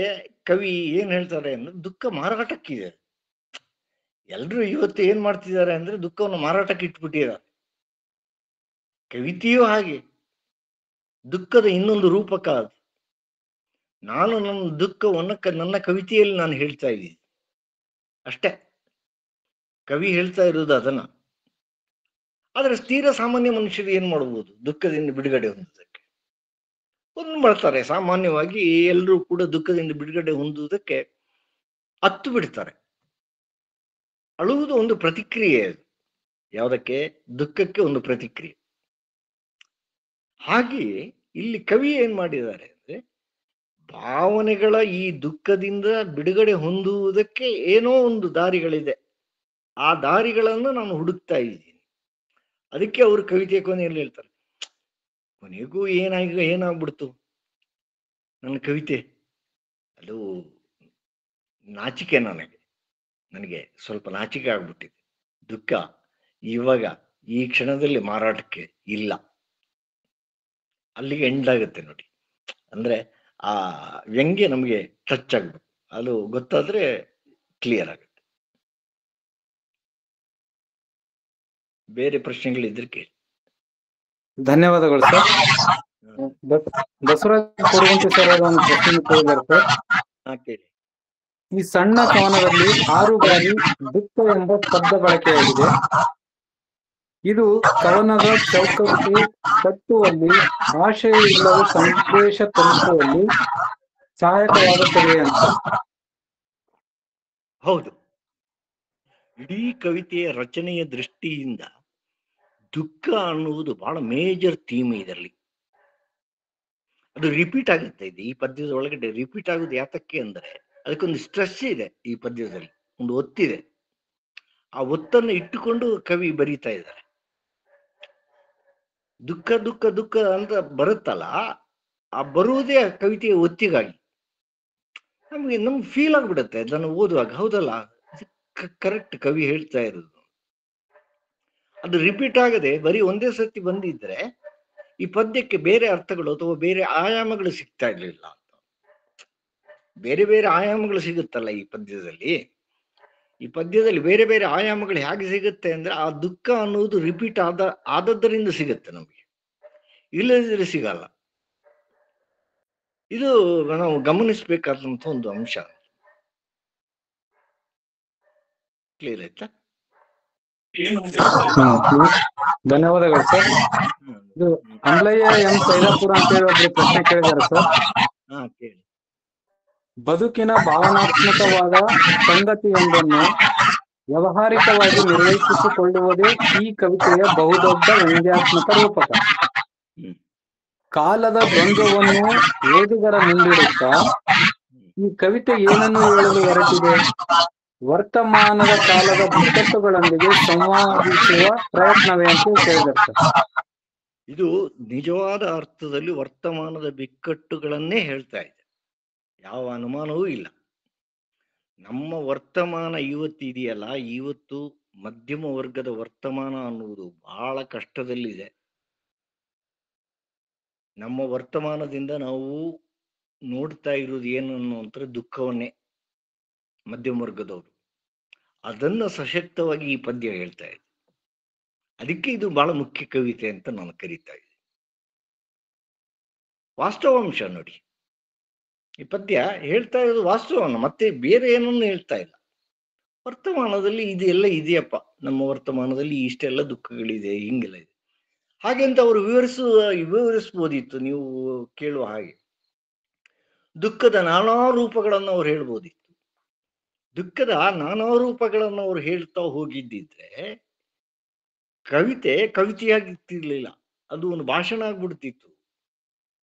ಕವಿ ಏನ್ ಹೇಳ್ತಾರೆ ಅಂದ್ರೆ, ದುಃಖ ಮಾರಾಟಕ್ಕಿದೆ. ಎಲ್ರು ಇವತ್ತು ಏನ್ ಮಾಡ್ತಿದ್ದಾರೆ ಅಂದ್ರೆ ದುಃಖವನ್ನು ಮಾರಾಟಕ್ಕೆ ಇಟ್ಬಿಟ್ಟಿದ್ದಾರೆ. ಕವಿತೆಯೂ ಹಾಗೆ, ದುಃಖದ ಇನ್ನೊಂದು ರೂಪಕ ಅದು. ನಾನು ನನ್ನ ದುಃಖವನ್ನು ನನ್ನ ಕವಿತೆಯಲ್ಲಿ ನಾನು ಹೇಳ್ತಾ ಇದ್ದೀನಿ ಅಷ್ಟೇ. ಕವಿ ಹೇಳ್ತಾ ಇರೋದು ಅದನ್ನ. ಆದ್ರೆ ತೀರ ಸಾಮಾನ್ಯ ಮನುಷ್ಯರು ಏನ್ ಮಾಡ್ಬೋದು ದುಃಖದಿಂದ ಬಿಡುಗಡೆ ಹೊಂದುವುದಕ್ಕೆ? ಒಂದು ಮಾಡ್ತಾರೆ. ಸಾಮಾನ್ಯವಾಗಿ ಎಲ್ಲರೂ ಕೂಡ ದುಃಖದಿಂದ ಬಿಡುಗಡೆ ಹೊಂದುವುದಕ್ಕೆ ಅತ್ತು ಬಿಡ್ತಾರೆ. ಅಳುವುದು ಒಂದು ಪ್ರತಿಕ್ರಿಯೆ. ಯಾವುದಕ್ಕೆ? ದುಃಖಕ್ಕೆ ಒಂದು ಪ್ರತಿಕ್ರಿಯೆ. ಹಾಗೆಯೇ ಇಲ್ಲಿ ಕವಿ ಏನ್ ಮಾಡಿದ್ದಾರೆ ಅಂದ್ರೆ, ಭಾವನೆಗಳ ಈ ದುಃಖದಿಂದ ಬಿಡುಗಡೆ ಹೊಂದುವುದಕ್ಕೆ ಏನೋ ಒಂದು ದಾರಿಗಳಿದೆ, ಆ ದಾರಿಗಳನ್ನು ನಾನು ಹುಡುಕ್ತಾ ಇದ್ದೀನಿ. ಅದಕ್ಕೆ ಅವರು ಕವಿತೆಯ ಕೊನೆಯಲ್ಲಿ ಹೇಳ್ತಾರೆ, ಕೊನೆಗೂ ಏನಾಗ್ಬಿಡ್ತು ನನ್ನ ಕವಿತೆ, ಅದು ನಾಚಿಕೆ, ನನಗೆ ಸ್ವಲ್ಪ ನಾಚಿಕೆ ಆಗ್ಬಿಟ್ಟಿದೆ, ದುಃಖ ಇವಾಗ ಈ ಕ್ಷಣದಲ್ಲಿ ಮಾರಾಟಕ್ಕೆ ಇಲ್ಲ. ಅಲ್ಲಿಗೆ ಎಂಡ್ ಆಗುತ್ತೆ ನೋಡಿ. ಅಂದ್ರೆ ಆ ವ್ಯಂಗ್ಯ ನಮಗೆ ಟಚ್ ಆಗ್ಬೇಕು, ಅದು ಗೊತ್ತಾದ್ರೆ ಕ್ಲಿಯರ್ ಆಗುತ್ತೆ. ಬೇರೆ ಪ್ರಶ್ನೆಗಳಿದ್ರೆ ಕೇಳಿ. ಧನ್ಯವಾದಗಳು ಸರ್. ಬಸವರಾಜ್ ಕೊಡುವಂತೆ ಸರ್ ಒಂದು ಪ್ರಶ್ನೆ ಕೇಳಿದ್ದಾರೆ ಸರ್. ಕೇಳಿ. ಈ ಸಣ್ಣ ಕವನದಲ್ಲಿ 6 ಬಾರಿ ದುಃಖ ಎಂಬ ಶಬ್ದ ಬಳಕೆಯಾಗಿದೆ. ಇದು ಕವನದ ಚೌಕಕ್ಕೆ ಕಟ್ಟುವಲ್ಲಿ, ಆಶಯ ಇಲ್ಲದ ಸಂದೇಶ ತಲುಪುವಲ್ಲಿ ಸಹಾಯಕವಾಗುತ್ತದೆ ಅಂತ. ಹೌದು, ಇಡೀ ಕವಿತೆಯ ರಚನೆಯ ದೃಷ್ಟಿಯಿಂದ ದುಃಖ ಅನ್ನುವುದು ಬಹಳ ಮೇಜರ್ ಥೀಮ್ ಇದರಲ್ಲಿ. ಅದು ರಿಪೀಟ್ ಆಗುತ್ತೆ, ಇದೆ ಈ ಪದ್ಯದ ಒಳಗಡೆ ರಿಪೀಟ್ ಆಗುದು ಯಾತಕ್ಕೆ ಅಂದ್ರೆ, ಅದಕ್ಕೊಂದು ಸ್ಟ್ರೆಸ್ ಇದೆ ಈ ಪದ್ಯದಲ್ಲಿ, ಒಂದು ಒತ್ತಿದೆ. ಆ ಒತ್ತನ್ನು ಇಟ್ಟುಕೊಂಡು ಕವಿ ಬರೀತಾ ಇದ್ದಾರೆ. ದುಃಖ ದುಃಖ ದುಃಖ ಅಂತ ಬರುತ್ತಲ್ಲ, ಆ ಬರುವುದೇ ಆ ಕವಿತೆಯ ಒತ್ತಿಗಾಗಿ. ನಮ್ಗೆ ಫೀಲ್ ಆಗ್ಬಿಡುತ್ತೆ ಅದನ್ನು ಓದುವಾಗ, ಹೌದಲ್ಲ ಕರೆಕ್ಟ್ ಕವಿ ಹೇಳ್ತಾ ಇರೋದು. ಅದು ರಿಪೀಟ್ ಆಗದೆ ಬರೀ ಒಂದೇ ಸತಿ ಬಂದಿದ್ರೆ ಈ ಪದ್ಯಕ್ಕೆ ಬೇರೆ ಅರ್ಥಗಳು ಅಥವಾ ಬೇರೆ ಆಯಾಮಗಳು ಸಿಗ್ತಾ ಇರ್ಲಿಲ್ಲ ಅಂತ. ಬೇರೆ ಬೇರೆ ಆಯಾಮಗಳು ಸಿಗುತ್ತಲ್ಲ ಈ ಪದ್ಯದಲ್ಲಿ. ಈ ಪದ್ಯದಲ್ಲಿ ಬೇರೆ ಬೇರೆ ಆಯಾಮಗಳು ಹೇಗೆ ಸಿಗುತ್ತೆ ಅಂದ್ರೆ, ಆ ದುಃಖ ಅನ್ನುವುದು ರಿಪೀಟ್ ಆದದ್ದರಿಂದ ಸಿಗುತ್ತೆ ನಮಗೆ, ಇಲ್ಲದಿದ್ರೆ ಸಿಗಲ್ಲ. ಇದು ನಾವು ಗಮನಿಸ್ಬೇಕಾದಂತ ಒಂದು ಅಂಶ. ಕ್ಲಿಯರ್ ಆಯ್ತಾ? ಧನ್ಯವಾದಗಳು ಸರ್. ಇದು ಅಂಬ್ಲಯ್ಯ ಎಂ ಸೈದಾಪುರ ಅಂತ ಹೇಳಿ ಒಬ್ರು ಪ್ರಶ್ನೆ ಕೇಳಿದ್ದಾರೆ ಸರ್. ಕೇಳಿ. ಬದುಕಿನ ಭಾವನಾತ್ಮಕವಾದ ಸಂಗತಿಯೊಂದನ್ನು ವ್ಯವಹಾರಿಕವಾಗಿ ನಿರ್ವಹಿಸಿಕೊಳ್ಳುವುದೇ ಈ ಕವಿತೆಯ ಬಹುದೊಡ್ಡ ವ್ಯಂಗ್ಯಾತ್ಮಕ ರೂಪಕ. ಕಾಲದ ದ್ವಂದ್ವವನ್ನು ಓದುಗರ ಮುಂದಿಡುತ್ತಾ ಈ ಕವಿತೆ ಏನನ್ನು ಹೇಳಲು ಹೊರಟಿದೆ? ವರ್ತಮಾನದ ಕಾಲದ ಬಿಕ್ಕಟ್ಟುಗಳೊಂದಿಗೆ ಸಂವಾದಿಸುವ ಪ್ರಯತ್ನವೇ ಅಂತ ಕೇಳಿದ್ದಾರೆ. ಇದು ನಿಜವಾದ ಅರ್ಥದಲ್ಲಿ ವರ್ತಮಾನದ ಬಿಕ್ಕಟ್ಟುಗಳನ್ನೇ ಹೇಳ್ತಾ ಇದೆ, ಯಾವ ಅನುಮಾನವೂ ಇಲ್ಲ. ನಮ್ಮ ವರ್ತಮಾನ ಇವತ್ತಿದೆಯಲ್ಲ, ಇವತ್ತು ಮಧ್ಯಮ ವರ್ಗದ ವರ್ತಮಾನ ಅನ್ನುವುದು ಬಹಳ ಕಷ್ಟದಲ್ಲಿದೆ. ನಮ್ಮ ವರ್ತಮಾನದಿಂದ ನಾವು ನೋಡ್ತಾ ಇರೋದು ಏನು ಅನ್ನುವಂಥ ದುಃಖವನ್ನೇ ಮಧ್ಯಮ ವರ್ಗದವರು. ಅದನ್ನ ಸಶಕ್ತವಾಗಿ ಈ ಪದ್ಯ ಹೇಳ್ತಾ ಇದೆ. ಅದಕ್ಕೆ ಇದು ಬಹಳ ಮುಖ್ಯ ಕವಿತೆ ಅಂತ ನಾನು ಕರೀತಾ ಇದ್ದೆ. ವಾಸ್ತವಾಂಶ ನೋಡಿ, ಈ ಪದ್ಯ ಹೇಳ್ತಾ ಇರೋದು ವಾಸ್ತವವನ್ನು, ಮತ್ತೆ ಬೇರೆ ಏನನ್ನು ಹೇಳ್ತಾ ಇಲ್ಲ. ವರ್ತಮಾನದಲ್ಲಿ ಇದೆಲ್ಲ ಇದೆಯಪ್ಪ, ನಮ್ಮ ವರ್ತಮಾನದಲ್ಲಿ ಇಷ್ಟೆಲ್ಲ ದುಃಖಗಳಿದೆ, ಹಿಂಗೆಲ್ಲ ಇದೆ ಹಾಗೆ ಅಂತ ಅವರು ವಿವರಿಸ್ಬೋದಿತ್ತು. ನೀವು ಕೇಳುವ ಹಾಗೆ ದುಃಖದ ನಾನಾ ರೂಪಗಳನ್ನು ಅವ್ರು ಹೇಳ್ಬೋದಿತ್ತು. ದುಃಖದ ನಾನಾ ರೂಪಗಳನ್ನು ಅವ್ರು ಹೇಳ್ತಾ ಹೋಗಿದ್ದಿದ್ರೆ ಕವಿತೆಯಾಗಿರ್ತಿರ್ಲಿಲ್ಲ, ಅದು ಒಂದು ಭಾಷಣ ಆಗ್ಬಿಡ್ತಿತ್ತು,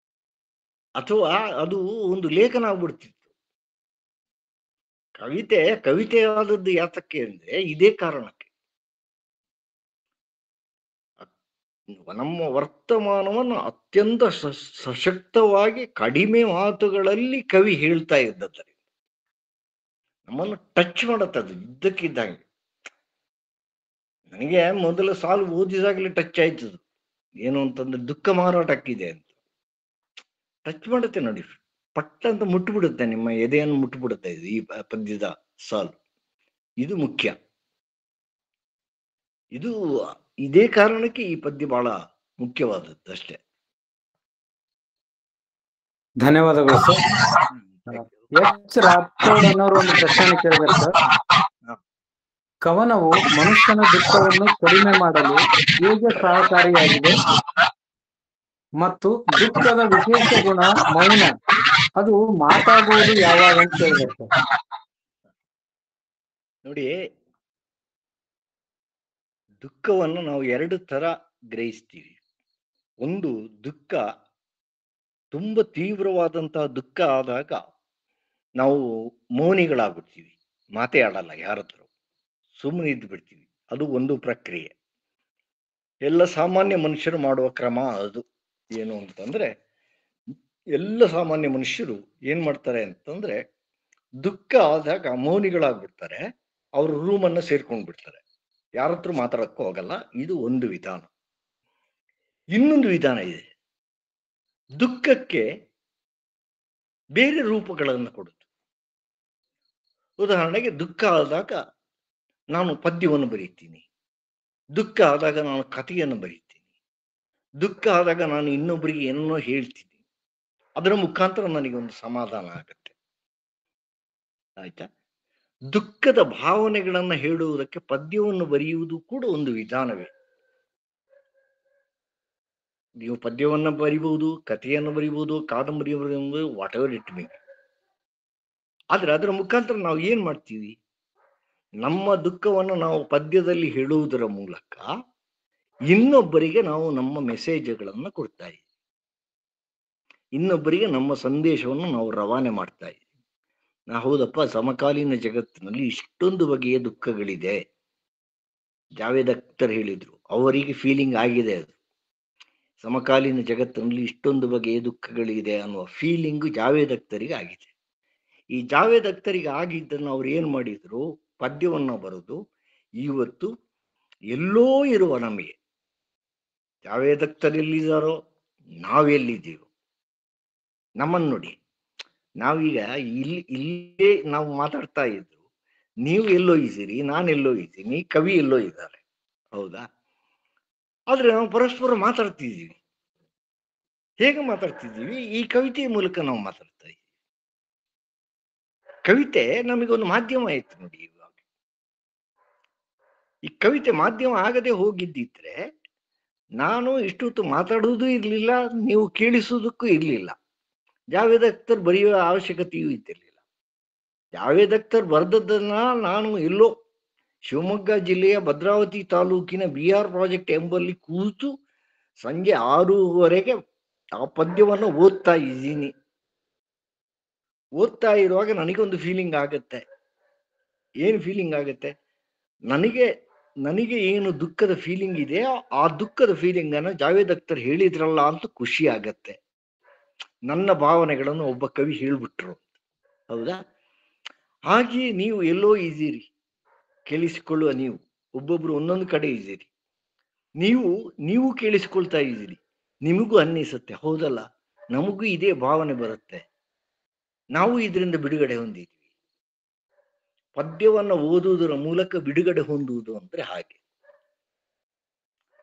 ಅಥವಾ ಅದು ಒಂದು ಲೇಖನ ಆಗ್ಬಿಡ್ತಿತ್ತು. ಕವಿತೆಯಾದದ್ದು ಯಾತಕ್ಕೆ ಅಂದ್ರೆ ಇದೇ ಕಾರಣಕ್ಕೆ. ನಮ್ಮ ವರ್ತಮಾನವನ್ನು ಅತ್ಯಂತ ಸಶಕ್ತವಾಗಿ ಕಡಿಮೆ ಮಾತುಗಳಲ್ಲಿ ಕವಿ ಹೇಳ್ತಾ ಇದ್ದದ್ದರಿಂದ ನಮ್ಮನ್ನು ಟಚ್ ಮಾಡುತ್ತದೆ ಇದ್ದಕ್ಕಿದ್ದಂಗೆ. ನನಗೆ ಮೊದಲ ಸಾಲು ಓದಿದಾಗಲೇ ಟಚ್ ಆಯ್ತದು, ಏನು ಅಂತಂದ್ರೆ ದುಃಖ ಮಾರಾಟಕ್ಕಿದೆ ಅಂತ ಟಚ್ ಮಾಡುತ್ತೆ ನೋಡಿ, ಪಟ್ಟ ಅಂತ ಮುಟ್ಬಿಡುತ್ತೆ, ನಿಮ್ಮ ಎದೆಯನ್ನು ಮುಟ್ಬಿಡುತ್ತೆ ಇದು ಈ ಪದ್ಯದ ಸಾಲು. ಇದು ಮುಖ್ಯ. ಇದು ಇದೇ ಕಾರಣಕ್ಕೆ ಈ ಪದ್ಯ ಬಹಳ ಮುಖ್ಯವಾದದ್ದು ಅಷ್ಟೇ. ಧನ್ಯವಾದಗಳು ಸರ್. ಎಚ್ ರಾಥೋಡ್ ಅನ್ನೋರು ಒಂದು ಪ್ರಶ್ನೆ ಕೇಳಿದ್ದಾರೆ ಸರ್. ಕವನವು ಮನುಷ್ಯನ ದುಃಖವನ್ನು ಕಡಿಮೆ ಮಾಡಲು ಹೇಗೆ ಸಹಕಾರಿಯಾಗಿದೆ ಮತ್ತು ದುಃಖದ ವಿಶೇಷ ಗುಣ ಮೌನ, ಅದು ಮಾತಾಡುವುದು ಯಾವಾಗ ಅಂತ ಹೇಳಿದ್ದಾರೆ ಸರ್. ನೋಡಿ, ದುಃಖವನ್ನು ನಾವು ಎರಡು ತರ ಗ್ರಹಿಸ್ತೀವಿ. ಒಂದು, ದುಃಖ ತುಂಬ ತೀವ್ರವಾದಂತಹ ದುಃಖ ಆದಾಗ ನಾವು ಮೌನಿಗಳಾಗ್ಬಿಡ್ತೀವಿ, ಮಾತೇ ಆಡಲ್ಲ, ಯಾರ ಹತ್ರ ಸುಮ್ಮನೆ ಇದ್ದು ಬಿಡ್ತೀವಿ. ಅದು ಒಂದು ಪ್ರಕ್ರಿಯೆ. ಎಲ್ಲ ಸಾಮಾನ್ಯ ಮನುಷ್ಯರು ಮಾಡುವ ಕ್ರಮ ಅದು. ಏನು ಅಂತಂದ್ರೆ, ಎಲ್ಲ ಸಾಮಾನ್ಯ ಮನುಷ್ಯರು ಏನ್ ಮಾಡ್ತಾರೆ ಅಂತಂದ್ರೆ, ದುಃಖ ಆದಾಗ ಮೌನಿಗಳಾಗ್ಬಿಡ್ತಾರೆ, ಅವ್ರ ರೂಮನ್ನ ಸೇರ್ಕೊಂಡ್ಬಿಡ್ತಾರೆ, ಯಾರ ಹತ್ರ ಮಾತಾಡಕ್ಕೂ ಹೋಗಲ್ಲ. ಇದು ಒಂದು ವಿಧಾನ. ಇನ್ನೊಂದು ವಿಧಾನ ಇದೆ, ದುಃಖಕ್ಕೆ ಬೇರೆ ರೂಪಗಳನ್ನು ಕೊಡುತ್ತೆ. ಉದಾಹರಣೆಗೆ, ದುಃಖ ಆದಾಗ ನಾನು ಪದ್ಯವನ್ನು ಬರೀತೀನಿ, ದುಃಖ ಆದಾಗ ನಾನು ಕಥೆಯನ್ನು ಬರೀತೀನಿ, ದುಃಖ ಆದಾಗ ನಾನು ಇನ್ನೊಬ್ಬರಿಗೆ ಏನೋ ಹೇಳ್ತೀನಿ. ಅದರ ಮುಖಾಂತರ ನನಗೆ ಒಂದು ಸಮಾಧಾನ ಆಗುತ್ತೆ. ಆಯ್ತಾ? ದುಃಖದ ಭಾವನೆಗಳನ್ನ ಹೇಳುವುದಕ್ಕೆ ಪದ್ಯವನ್ನು ಬರೆಯುವುದು ಕೂಡ ಒಂದು ವಿಧಾನವೇ. ನೀವು ಪದ್ಯವನ್ನ ಬರಿಬಹುದು, ಕಥೆಯನ್ನು ಬರಿಬಹುದು, ಕಾದಂಬರಿ ಬರೆಯಬಹುದು, ವಾಟ್ ಎವರ್ ಇಟ್ ಮೇ. ಆದ್ರೆ ಅದರ ಮುಖಾಂತರ ನಾವು ಏನ್ ಮಾಡ್ತೀವಿ, ನಮ್ಮ ದುಃಖವನ್ನು ನಾವು ಪದ್ಯದಲ್ಲಿ ಹೇಳುವುದರ ಮೂಲಕ ಇನ್ನೊಬ್ಬರಿಗೆ ನಾವು ನಮ್ಮ ಮೆಸೇಜ್ಗಳನ್ನು ಕೊಡ್ತಾ ಇದ್ದೀವಿ, ಇನ್ನೊಬ್ಬರಿಗೆ ನಮ್ಮ ಸಂದೇಶವನ್ನು ನಾವು ರವಾನೆ ಮಾಡ್ತಾ ಇದ್ದೀವಿ. ಹೌದಪ್ಪ, ಸಮಕಾಲೀನ ಜಗತ್ತಿನಲ್ಲಿ ಇಷ್ಟೊಂದು ಬಗೆಯ ದುಃಖಗಳಿದೆ. ಜಾವೇದ್ ಅಖ್ತರ್ ಹೇಳಿದ್ರು, ಅವರಿಗೆ ಫೀಲಿಂಗ್ ಆಗಿದೆ ಅದು. ಸಮಕಾಲೀನ ಜಗತ್ತಿನಲ್ಲಿ ಇಷ್ಟೊಂದು ಬಗೆಯ ದುಃಖಗಳಿದೆ ಅನ್ನುವ ಫೀಲಿಂಗ್ ಜಾವೇದ್ ಅಖ್ತರಿಗೆ ಆಗಿದೆ. ಈ ಜಾವೇದ್ ಅಖ್ತರಿಗೆ ಆಗಿದ್ದನ್ನು ಅವ್ರು ಏನ್ ಮಾಡಿದ್ರು, ಪದ್ಯವನ್ನ ಬರೆದು ಇವತ್ತು ಎಲ್ಲೋ ಇರುವ ನಮಗೆ, ಜಾವೇದ್ ಅಖ್ತರ್ ಎಲ್ಲಿದ್ದಾರೋ ನಾವೆಲ್ಲಿದ್ದೀವೋ, ನಮ್ಮನ್ನು ನೋಡಿ. ನಾವೀಗ ಇಲ್ಲೇ ನಾವು ಮಾತಾಡ್ತಾ ಇದ್ರು, ನೀವು ಎಲ್ಲೋ ಇದ್ದೀರಿ, ನಾನೆಲ್ಲೋ ಇದ್ದೀನಿ, ಕವಿ ಎಲ್ಲೋ ಇದ್ದಾರೆ, ಹೌದಾ? ಆದ್ರೆ ನಾವು ಪರಸ್ಪರ ಮಾತಾಡ್ತಿದ್ದೀವಿ. ಹೇಗೆ ಮಾತಾಡ್ತಿದ್ದೀವಿ? ಈ ಕವಿತೆಯ ಮೂಲಕ ನಾವು ಮಾತಾಡ್ತಾ ಇದ್ದೀವಿ. ಕವಿತೆ ನಮಗೊಂದು ಮಾಧ್ಯಮ ಆಯ್ತು ನೋಡಿ. ಇವಾಗ ಈ ಕವಿತೆ ಮಾಧ್ಯಮ ಆಗದೆ ಹೋಗಿದ್ದಿದ್ರೆ ನಾನು ಇಷ್ಟೊತ್ತು ಮಾತಾಡುವುದೂ ಇರ್ಲಿಲ್ಲ, ನೀವು ಕೇಳಿಸುವುದಕ್ಕೂ ಇರ್ಲಿಲ್ಲ, ಜಾವೇದ್ ಅಖ್ತರ್ ಬರೆಯುವ ಅವಶ್ಯಕತೆಯೂ ಇದ್ದಿರಲಿಲ್ಲ. ಜಾವೇದ್ ಅಖ್ತರ್ ಬರೆದದ್ದನ್ನ ನಾನು ಎಲ್ಲೋ ಶಿವಮೊಗ್ಗ ಜಿಲ್ಲೆಯ ಭದ್ರಾವತಿ ತಾಲೂಕಿನ BR ಪ್ರಾಜೆಕ್ಟ್ ಎಂಬಲ್ಲಿ ಕೂತು ಸಂಜೆ 6:30 ಆ ಪದ್ಯವನ್ನು ಓದ್ತಾ ಇದ್ದೀನಿ. ಓದ್ತಾ ಇರುವಾಗ ನನಗೊಂದು ಫೀಲಿಂಗ್ ಆಗತ್ತೆ. ಏನು ಫೀಲಿಂಗ್ ಆಗತ್ತೆ? ನನಗೆ ಏನು ದುಃಖದ ಫೀಲಿಂಗ್ ಇದೆಯೋ ಆ ದುಃಖದ ಫೀಲಿಂಗ್ ಅನ್ನು ಜಾವೇದ್ ಅಖ್ತರ್ ಹೇಳಿದ್ರಲ್ಲ ಅಂತ ಖುಷಿ ಆಗತ್ತೆ. ನನ್ನ ಭಾವನೆಗಳನ್ನು ಒಬ್ಬ ಕವಿ ಹೇಳ್ಬಿಟ್ರು, ಹೌದಾ? ಹಾಗೆಯೇ ನೀವು ಎಲ್ಲೋ ಇದ್ದೀರಿ, ಕೇಳಿಸಿಕೊಳ್ಳುವ ನೀವು ಒಬ್ಬೊಬ್ರು ಒಂದೊಂದು ಕಡೆ ಇದ್ದೀರಿ, ನೀವು ಕೇಳಿಸಿಕೊಳ್ತಾ ಇದ್ದೀರಿ, ನಿಮಗೂ ಅನ್ನಿಸುತ್ತೆ, ಹೌದಲ್ಲ, ನಮಗೂ ಇದೇ ಭಾವನೆ ಬರುತ್ತೆ, ನಾವು ಇದರಿಂದ ಬಿಡುಗಡೆ ಹೊಂದಿದ್ವಿ. ಪದ್ಯವನ್ನ ಓದುವುದರ ಮೂಲಕ ಬಿಡುಗಡೆ ಹೊಂದುವುದು ಅಂದ್ರೆ ಹಾಗೆ.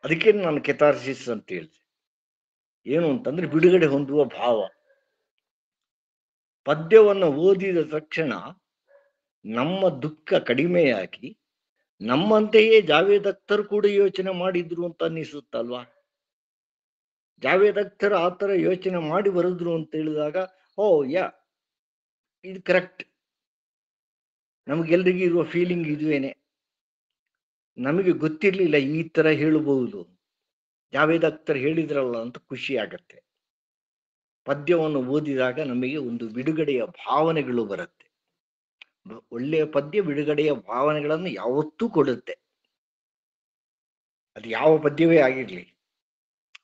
ಅದಕ್ಕೆ ನಾನು ಕೆಥಾರ್ಸಿಸ್ ಅಂತ ಹೇಳಿದೆ. ಏನು ಅಂತಂದ್ರೆ ಬಿಡುಗಡೆ ಹೊಂದುವ ಭಾವ. ಪದ್ಯವನ್ನು ಓದಿದ ತಕ್ಷಣ ನಮ್ಮ ದುಃಖ ಕಡಿಮೆಯಾಗಿ ನಮ್ಮಂತೆಯೇ ಜಾವೇದ್ ಅಖ್ತರ್ ಕೂಡ ಯೋಚನೆ ಮಾಡಿದ್ರು ಅಂತ ಅನ್ನಿಸುತ್ತಲ್ವಾ? ಜಾವೇದ್ ಅಖ್ತರ್ ಆ ತರ ಯೋಚನೆ ಮಾಡಿ ಬರೆದ್ರು ಅಂತ ಹೇಳಿದಾಗ, ಓ ಯಾ, ಇದು ಕರೆಕ್ಟ್, ನಮಗೆಲ್ರಿಗೂ ಇರುವ ಫೀಲಿಂಗ್ ಇದುವೇನೆ, ನಮಗೆ ಗೊತ್ತಿರ್ಲಿಲ್ಲ ಈ ತರ ಹೇಳಬಹುದು, ಜಾವೇದ್ ಅಖ್ತರ್ ಹೇಳಿದ್ರಲ್ಲ ಅಂತ ಖುಷಿ ಆಗತ್ತೆ. ಪದ್ಯವನ್ನು ಓದಿದಾಗ ನಮಗೆ ಒಂದು ಬಿಡುಗಡೆಯ ಭಾವನೆಗಳು ಬರುತ್ತೆ. ಒಳ್ಳೆಯ ಪದ್ಯ ಬಿಡುಗಡೆಯ ಭಾವನೆಗಳನ್ನು ಯಾವತ್ತೂ ಕೊಡುತ್ತೆ. ಅದು ಯಾವ ಪದ್ಯವೇ ಆಗಿರ್ಲಿ,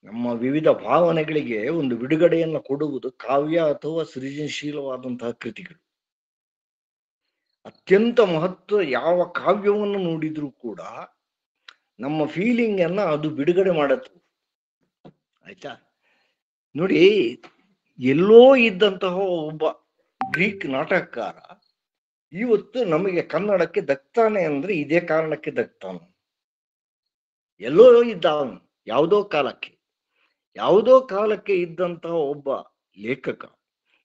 ನಮ್ಮ ವಿವಿಧ ಭಾವನೆಗಳಿಗೆ ಒಂದು ಬಿಡುಗಡೆಯನ್ನು ಕೊಡುವುದು ಕಾವ್ಯ ಅಥವಾ ಸೃಜನಶೀಲವಾದಂತಹ ಕೃತಿಗಳು. ಅತ್ಯಂತ ಮಹತ್ವ ಯಾವ ಕಾವ್ಯವನ್ನು ನೋಡಿದ್ರೂ ಕೂಡ ನಮ್ಮ ಫೀಲಿಂಗ್ ಅನ್ನ ಅದು ಬಿಡುಗಡೆ ಮಾಡತ್ತೆ. ಆಯ್ತಾ? ನೋಡಿ, ಎಲ್ಲೋ ಇದ್ದಂತಹ ಒಬ್ಬ ಗ್ರೀಕ್ ನಾಟಕಕಾರ ಇವತ್ತು ನಮಗೆ ಕನ್ನಡಕ್ಕೆ ದಕ್ತಾನೆ ಅಂದ್ರೆ ಇದೇ ಕಾರಣಕ್ಕೆ ದಕ್ತಾನ. ಎಲ್ಲೋ ಇದ್ದ ಅವನು, ಯಾವುದೋ ಕಾಲಕ್ಕೆ ಇದ್ದಂತಹ ಒಬ್ಬ ಲೇಖಕ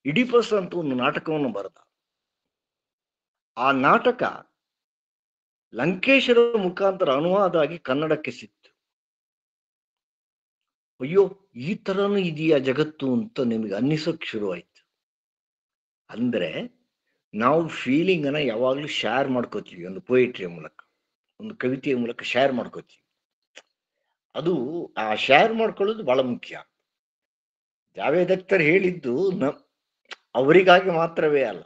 ಇಡಿಪಸ್ ಅಂತ ಒಂದು ನಾಟಕವನ್ನು ಬರೆದ. ಆ ನಾಟಕ ಲಂಕೇಶರ ಮುಖಾಂತರ ಅನುವಾದ ಆಗಿ ಕನ್ನಡಕ್ಕೆ ಸಿಕ್ತು. ಅಯ್ಯೋ, ಈ ತರನು ಇದೆಯಾ ಜಗತ್ತು ಅಂತ ನಿಮಗೆ ಅನ್ನಿಸೋಕ್ ಶುರುವಾಯ್ತು. ಅಂದ್ರೆ ನಾವು ಫೀಲಿಂಗ್ ಅನ್ನ ಯಾವಾಗ್ಲೂ ಶೇರ್ ಮಾಡ್ಕೋತೀವಿ, ಒಂದು ಪೊಯಿಟ್ರಿಯ ಮೂಲಕ, ಒಂದು ಕವಿತೆಯ ಮೂಲಕ ಶೇರ್ ಮಾಡ್ಕೋತೀವಿ. ಅದು ಆ ಶೇರ್ ಮಾಡ್ಕೊಳ್ಳೋದು ಬಹಳ ಮುಖ್ಯ. ಜಾವೇದ್ ಅಖ್ತರ್ ಹೇಳಿದ್ದು ಅವರಿಗಾಗಿ ಮಾತ್ರವೇ ಅಲ್ಲ,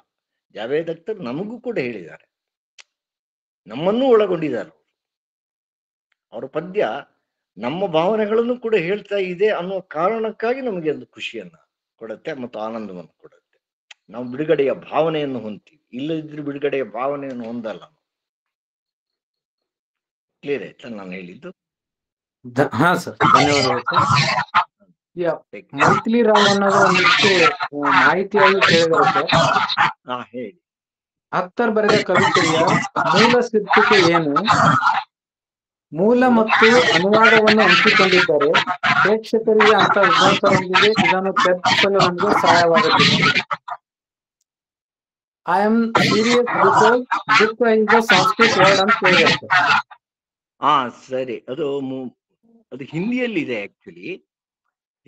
ಜಾವೇದ್ ಅಖ್ತರ್ ನಮಗೂ ಕೂಡ ಹೇಳಿದ್ದಾರೆ, ನಮ್ಮನ್ನೂ ಒಳಗೊಂಡಿದ್ದಾರೆ. ಅವರ ಪದ್ಯ ನಮ್ಮ ಭಾವನೆಗಳನ್ನು ಕೂಡ ಹೇಳ್ತಾ ಇದೆ ಅನ್ನೋ ಕಾರಣಕ್ಕಾಗಿ ನಮಗೆ ಒಂದು ಖುಷಿಯನ್ನ ಕೊಡುತ್ತೆ ಮತ್ತು ಆನಂದವನ್ನು ಕೊಡುತ್ತೆ. ನಾವು ಬಿಡುಗಡೆಯ ಭಾವನೆಯನ್ನು ಹೊಂದ್ತೀವಿ, ಇಲ್ಲದಿದ್ರೆ ಬಿಡುಗಡೆಯ ಭಾವನೆಯನ್ನು ಹೊಂದಲ್ಲ. ಕ್ಲಿಯರ್ ಆಯ್ತಾ ನಾನು ಹೇಳಿದ್ದು? ಹಾ ಸರ್, ಧನ್ಯವಾದಗಳು ಸರ್. ಮೈಥಿಲಿ ರಾವ್ ಅನ್ನೋದು ಒಂದಿಷ್ಟು ಮಾಹಿತಿಯಾಗಿ ಕೇಳಿದರೆ ಸರ್, ಹೇಳಿ. ಅಖ್ತರ್ ಬರೆದ ಕವಿತೆಯ ಮೂಲ ಶೀರ್ಷಿಕೆ ಏನು, ಮೂಲ ಮತ್ತು ಅನುವಾದವನ್ನು ಹಂಚಿಕೊಂಡಿದ್ದರೆ ಪ್ರೇಕ್ಷಕರಿಗೆ ಅಂತ ವಿದ್ವಾಂಸರೊಂದಿಗೆ ಇದನ್ನು ಚರ್ಚಿಸಲು ನಮಗೆ ಸಹಾಯವಾಗುತ್ತದೆ. ಐ ಆಮ್ ಸೀರಿಯಸ್ ಬಿಕಾಸ್ ದುಃಖ ಇಸ್ ಅ ಸಂಸ್ಕೃತ್ ವರ್ಡ್ ಅಂತ ಹೇಳಿದ್ದಾರೆ. ಸರಿ, ಅದು ಹಿಂದಿಯಲ್ಲಿ ಇದೆ. ಆಕ್ಚುಲಿ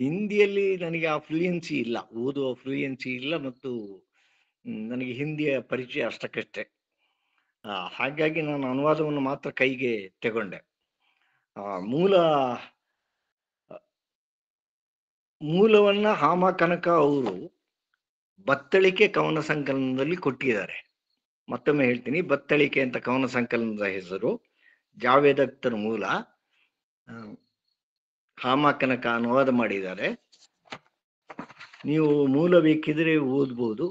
ಹಿಂದಿಯಲ್ಲಿ ನನಗೆ ಆ ಫ್ಲೂಯೆನ್ಸಿ ಇಲ್ಲ, ಓದುವ ಫ್ಲೂಯೆನ್ಸಿ ಇಲ್ಲ, ಮತ್ತು ನನಗೆ ಹಿಂದಿಯ ಪರಿಚಯ ಅಷ್ಟಕ್ಕಷ್ಟೇ. ಹಾಗಾಗಿ ನಾನು ಅನುವಾದವನ್ನು ಮಾತ್ರ ಕೈಗೆ ತಗೊಂಡೆ. ಮೂಲವನ್ನ ಹಾಮ ಕನಕ ಅವರು ಬತ್ತಳಿಕೆ ಕವನ ಸಂಕಲನದಲ್ಲಿ ಕೊಟ್ಟಿದ್ದಾರೆ. ಮತ್ತೊಮ್ಮೆ ಹೇಳ್ತೀನಿ, ಬತ್ತಳಿಕೆ ಅಂತ ಕವನ ಸಂಕಲನದ ಹೆಸರು. ಜಾವೇದ್ ಅಖ್ತರ್ ಮೂಲ, ಹಾಮ ಕನಕ ಅನುವಾದ ಮಾಡಿದ್ದಾರೆ. ನೀವು ಮೂಲ ಬೇಕಿದ್ರೆ ಓದ್ಬೋದು.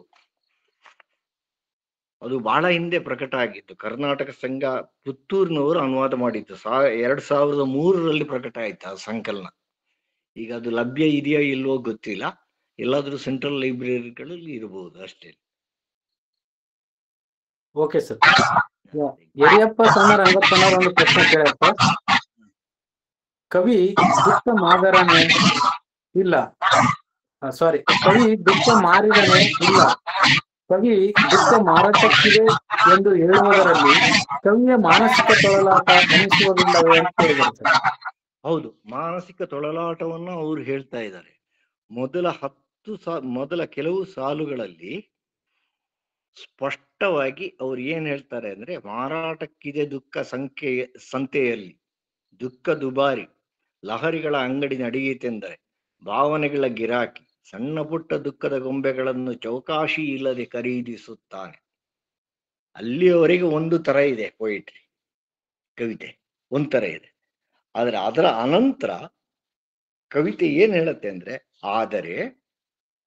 ಅದು ಬಹಳ ಹಿಂದೆ ಪ್ರಕಟ ಆಗಿತ್ತು. ಕರ್ನಾಟಕ ಸಂಘ ಪುತ್ತೂರಿನವರು ಅನುವಾದ ಮಾಡಿದ್ದು 2003ರಲ್ಲಿ ಪ್ರಕಟ ಆಯ್ತು ಆ ಸಂಕಲನ. ಈಗ ಅದು ಲಭ್ಯ ಇದೆಯಾ ಇಲ್ವೋ ಗೊತ್ತಿಲ್ಲ, ಎಲ್ಲಾದ್ರೂ ಸೆಂಟ್ರಲ್ ಲೈಬ್ರರಿಗಳಲ್ಲಿ ಇರಬಹುದು ಅಷ್ಟೇ. Okay sir. ಯರಿಯಪ್ಪ ಸಣ್ಣ ರಂಗಪ್ಪನವರ ಒಂದು ಪ್ರಶ್ನೆ ಕೇಳಪ್ಪ. ಕವಿ ದುಃಖ ಮಾದರನೇ ಇಲ್ಲ, ಸಾರಿ, ಕವಿ ದುಃಖ ಮಾರಿದನೇ ಇಲ್ಲ, ಕವಿ ದುಃಖ ಮಾರಾಟಕ್ಕಿದೆ ಎಂದು ಹೇಳುವುದರಲ್ಲಿ ಕವಿಯ ಮಾನಸಿಕ ತೊಳಲಾಟ ಅನಿಸುವುದಿಲ್ಲವೇ ಅಂತ ಹೇಳಿದ್ದಾರೆ. ಹೌದು, ಮಾನಸಿಕ ತೊಳಲಾಟವನ್ನ ಅವರು ಹೇಳ್ತಾ ಇದ್ದಾರೆ. ಮೊದಲ ಕೆಲವು ಸಾಲುಗಳಲ್ಲಿ ಸ್ಪಷ್ಟವಾಗಿ ಅವ್ರು ಏನ್ ಹೇಳ್ತಾರೆ ಅಂದ್ರೆ, ಮಾರಾಟಕ್ಕಿದೆ ದುಃಖ ಸಂತೆಯಲ್ಲಿ, ದುಃಖ ದುಬಾರಿ, ಲಹರಿಗಳ ಅಂಗಡಿ ನಡೆಯಿತೆಂದರೆ, ಭಾವನೆಗಳ ಗಿರಾಕಿ, ಸಣ್ಣ ಪುಟ್ಟ ದುಃಖದ ಗೊಂಬೆಗಳನ್ನು ಚೌಕಾಶಿ ಇಲ್ಲದೆ ಖರೀದಿಸುತ್ತಾನೆ. ಅಲ್ಲಿಯವರೆಗೆ ಒಂದು ತರ ಇದೆ ಪೊಯಿಟ್ರಿ, ಕವಿತೆ ಒಂಥರ ಇದೆ. ಆದ್ರೆ ಅದರ ಅನಂತರ ಕವಿತೆ ಏನ್ ಹೇಳುತ್ತೆ ಅಂದ್ರೆ, ಆದರೆ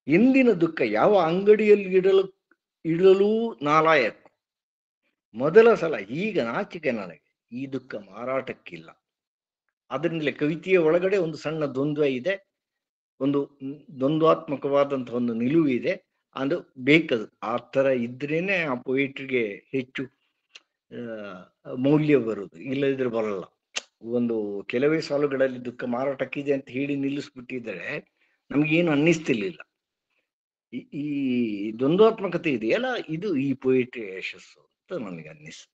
ಇಂದಿನ ದುಃಖ ಯಾವ ಅಂಗಡಿಯಲ್ಲಿ ಇಡಲೂ ನಾಲಾಯಕ, ಮೊದಲ ಸಲ ಈಗ ನಾಚಿಕೆ ನನಗೆ, ಈ ದುಃಖ ಮಾರಾಟಕ್ಕಿಲ್ಲ. ಅದರಿಂದಲೇ ಕವಿತೆಯ ಒಳಗಡೆ ಒಂದು ಸಣ್ಣ ದ್ವಂದ್ವ ಇದೆ, ಒಂದು ದ್ವಂದ್ವಾತ್ಮಕವಾದಂತಹ ಒಂದು ನಿಲುವು ಇದೆ. ಅದು ಬೇಕದು, ಆ ತರ ಇದ್ರೇನೆ ಆ ಪೊಯಿಟ್ರಿಗೆ ಹೆಚ್ಚು ಮೌಲ್ಯ ಬರುದು, ಇಲ್ಲದಿದ್ರೆ ಬರಲ್ಲ. ಒಂದು ಕೆಲವೇ ಸಾಲುಗಳಲ್ಲಿ ದುಃಖ ಮಾರಾಟಕ್ಕಿದೆ ಅಂತ ಹೇಳಿ ನಿಲ್ಲಿಸ್ಬಿಟ್ಟಿದ್ರೆ ನಮ್ಗೇನು ಅನ್ನಿಸ್ತಿರ್ಲಿಲ್ಲ. ಈ ದ್ವಂದ್ವಾತ್ಮಕತೆ ಇದೆಯಲ್ಲ, ಇದು ಈ ಪೊಯಿಟ್ರಿ ಯಶಸ್ಸು ಅಂತ ನನಗೆ ಅನ್ನಿಸ್ತದೆ.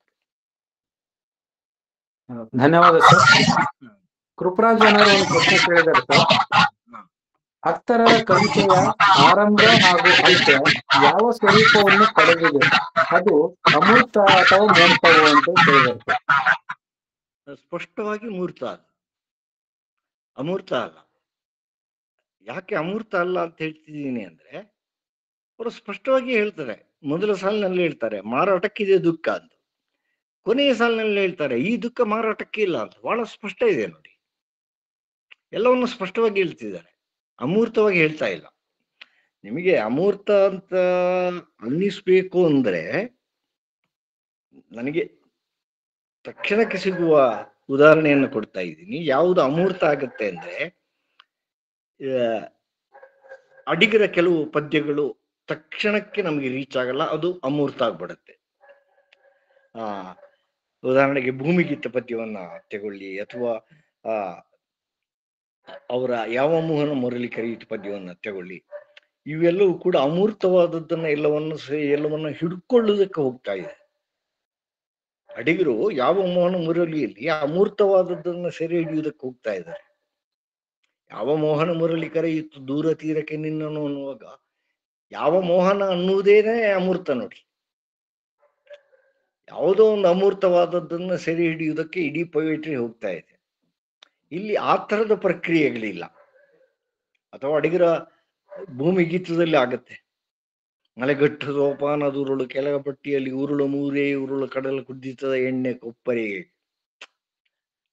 ಧನ್ಯವಾದ ಸರ್. ಕೃಪರಾಜ್ ಅನ್ನೋರು ಒಂದು ಪ್ರಶ್ನೆ ಕೇಳಿದ್ದಾರೆ ಸರ್. ಅಖ್ತರರ ಕವಿತೆಯ ಆರಂಭ ಹಾಗೂ ಅಂತ್ಯ ಯಾವ ಸ್ವರೂಪವನ್ನು ಪಡೆದಿದೆ, ಅದು ಅಮೂರ್ತ ಅಥವಾ ಮೂರ್ತವೋ ಅಂತ ಹೇಳಿದ್ದಾರೆ. ಸ್ಪಷ್ಟವಾಗಿ ಮೂರ್ತ ಅಲ್ಲ, ಅಮೂರ್ತ ಅಲ್ಲ. ಯಾಕೆ ಅಮೂರ್ತ ಅಲ್ಲ ಅಂತ ಹೇಳ್ತಿದ್ದೀನಿ ಅಂದ್ರೆ, ಅವರು ಸ್ಪಷ್ಟವಾಗಿ ಹೇಳ್ತಾರೆ. ಮೊದಲ ಸಾಲಿನಲ್ಲಿ ಹೇಳ್ತಾರೆ ಮಾರಾಟಕ್ಕಿದೆ ದುಃಖ ಅಂತ, ಕೊನೆಯ ಸಾಲಿನಲ್ಲಿ ಹೇಳ್ತಾರೆ ಈ ದುಃಖ ಮಾರಾಟಕ್ಕೆ ಇಲ್ಲ ಅಂತ. ಬಹಳ ಸ್ಪಷ್ಟ ಇದೆ ನೋಡಿ, ಎಲ್ಲವನ್ನು ಸ್ಪಷ್ಟವಾಗಿ ಹೇಳ್ತಿದ್ದಾರೆ, ಅಮೂರ್ತವಾಗಿ ಹೇಳ್ತಾ ಇಲ್ಲ. ನಿಮಗೆ ಅಮೂರ್ತ ಅಂತ ಅನ್ನಿಸ್ಬೇಕು ಅಂದ್ರೆ ನನಗೆ ತಕ್ಷಣಕ್ಕೆ ಸಿಗುವ ಉದಾಹರಣೆಯನ್ನು ಕೊಡ್ತಾ ಇದ್ದೀನಿ. ಯಾವುದು ಅಮೂರ್ತ ಆಗುತ್ತೆ ಅಂದ್ರೆ, ಅಡಿಗರ ಕೆಲವು ಪದ್ಯಗಳು ತಕ್ಷಣಕ್ಕೆ ನಮಗೆ ರೀಚ್ ಆಗಲ್ಲ, ಅದು ಅಮೂರ್ತ ಆಗ್ಬಿಡುತ್ತೆ. ಉದಾಹರಣೆಗೆ ಭೂಮಿಗೀತ ಪದ್ಯವನ್ನ ತಗೊಳ್ಳಿ, ಅಥವಾ ಅವರ ಯಾವ ಮೋಹನ ಮುರಳಿ ಕರೆಯಿತು ಪದ್ಯವನ್ನ ತಗೊಳ್ಳಿ. ಇವೆಲ್ಲವೂ ಕೂಡ ಅಮೂರ್ತವಾದದ್ದನ್ನ ಎಲ್ಲವನ್ನ ಹಿಡ್ಕೊಳ್ಳುವುದಕ್ಕೆ ಹೋಗ್ತಾ ಇದೆ. ಅಡಿಗರು ಯಾವ ಮೋಹನ ಮುರಳಿಯಲ್ಲಿ ಅಮೂರ್ತವಾದದ್ದನ್ನ ಸೆರೆ ಹಿಡಿಯುವುದಕ್ಕೆ ಹೋಗ್ತಾ ಇದ್ದಾರೆ. ಯಾವ ಮೋಹನ ಮುರಳಿ ಕರೆಯಿತು ದೂರ ತೀರಕ್ಕೆ ನಿನ್ನನು ಅನ್ನುವಾಗ ಯಾವ ಮೋಹನ ಅನ್ನುವುದೇನೆ ಅಮೂರ್ತ ನೋಡಿ. ಯಾವುದೋ ಒಂದು ಅಮೂರ್ತವಾದದ್ದನ್ನ ಸೆರೆ ಹಿಡಿಯುವುದಕ್ಕೆ ಇಡೀ ಪೊಯಿಟ್ರಿ ಹೋಗ್ತಾ ಇದೆ. ಇಲ್ಲಿ ಆ ಥರದ ಪ್ರಕ್ರಿಯೆಗಳಿಲ್ಲ. ಅಥವಾ ಅಡಿಗರ ಭೂಮಿ ಗೀತದಲ್ಲಿ ಆಗತ್ತೆ. ಮಲೆಗಟ್ಟು ಸೋಪಾನದ ಉರುಳು ಕೆಳಗ ಪಟ್ಟಿಯಲ್ಲಿ ಉರುಳು ಮೂರೇ ಉರುಳು ಕಡಲ ಕುದ್ದಿತದ ಎಣ್ಣೆ ಕೊಪ್ಪರಿಗೆ.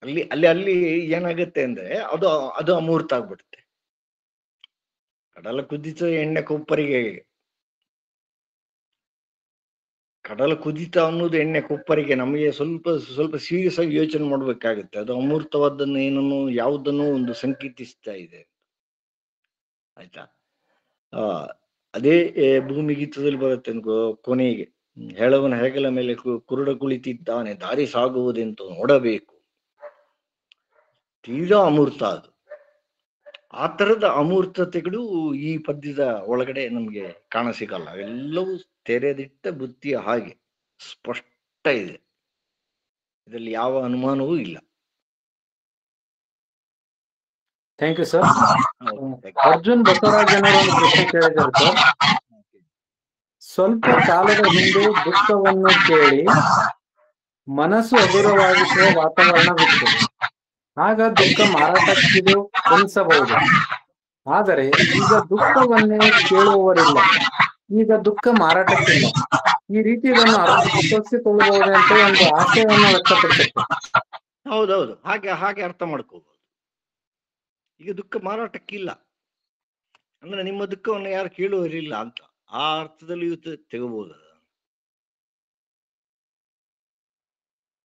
ಅಲ್ಲಿ ಅಲ್ಲಿ ಅಲ್ಲಿ ಏನಾಗುತ್ತೆ ಅಂದ್ರೆ ಅದು ಅದು ಅಮೂರ್ತ ಆಗ್ಬಿಡುತ್ತೆ. ಕಡಲ ಕುದಿತ ಎಣ್ಣೆ ಕೊಪ್ಪರಿಗೆ, ಕಡಲ ಕುದಿತ ಅನ್ನೋದು ಎಣ್ಣೆ ಕೊಪ್ಪರಿಗೆ. ನಮಗೆ ಸ್ವಲ್ಪ ಸ್ವಲ್ಪ ಸೀರಿಯಸ್ ಆಗಿ ಯೋಚನೆ ಮಾಡ್ಬೇಕಾಗುತ್ತೆ. ಅದು ಅಮೂರ್ತವಾದನ್ನು ಏನನ್ನು ಯಾವುದನ್ನು ಒಂದು ಸಂಕೇತಿಸ್ತಾ ಇದೆ, ಆಯ್ತಾ. ಅದೇ ಭೂಮಿ ಗೀತದಲ್ಲಿ ಬರುತ್ತೆ ಕೊನೆಗೆ, ಹೇಳವನ ಹೆಗಲ ಮೇಲೆ ಕುರುಡ ಕುಳಿತಿದ್ದಾನೆ, ದಾರಿ ಸಾಗುವುದೆಂತು ನೋಡಬೇಕು. ತೀರಾ ಅಮೂರ್ತ ಅದು. ಆ ತರದ ಅಮೂರ್ತತೆಗಳು ಈ ಪದ್ಯದ ಒಳಗಡೆ ನಮ್ಗೆ ಕಾಣಸಿಗಲ್ಲ. ಅವೆಲ್ಲವೂ ತೆರೆದಿಟ್ಟ ಬುತ್ತಿಯ ಹಾಗೆ ಸ್ಪಷ್ಟ ಇದೆ. ಇದರಲ್ಲಿ ಯಾವ ಅನುಮಾನವೂ ಇಲ್ಲ. Thank you sir. ಅರ್ಜುನ್ ಬಸವರಾಜನವರು ಒಂದು ಪ್ರಶ್ನೆ ಕೇಳಿದ್ದಾರೆ ಸರ್. ಸ್ವಲ್ಪ ಕಾಲದ ಹಿಂದೆ ದುಃಖವನ್ನು ಕೇಳಿ ಮನಸ್ಸು ಹಗುರವಾಗಿಸುವ ವಾತಾವರಣವಿತ್ತು. ಆಗ ದುಃಖ ಮಾರಾಟಕ್ಕಿದೆ ಎನಿಸಬಹುದು. ಆದರೆ ಈಗ ದುಃಖವನ್ನೇ ಕೇಳುವವರಿಲ್ಲ, ಈಗ ದುಃಖ ಮಾರಾಟಕ್ಕಿಲ್ಲ. ಈ ರೀತಿ ಇದನ್ನು ಅರ್ಥೈಸಿಕೊಳ್ಳಬಹುದೇ ಅಂತ ಒಂದು ಆಶಯವನ್ನು ವ್ಯಕ್ತಪಡಿಸುತ್ತೆ. ಹೌದೌದು, ಹಾಗೆ ಹಾಗೆ ಅರ್ಥ ಮಾಡ್ಕೋಬಹುದು. ಈಗ ದುಃಖ ಮಾರಾಟಕ್ಕಿಲ್ಲ ಅಂದ್ರೆ ನಿಮ್ಮ ದುಃಖವನ್ನು ಯಾರು ಕೇಳುವರಿಲ್ಲ ಅಂತ ಆ ಅರ್ಥದಲ್ಲಿ ತೆಗಬಹುದು.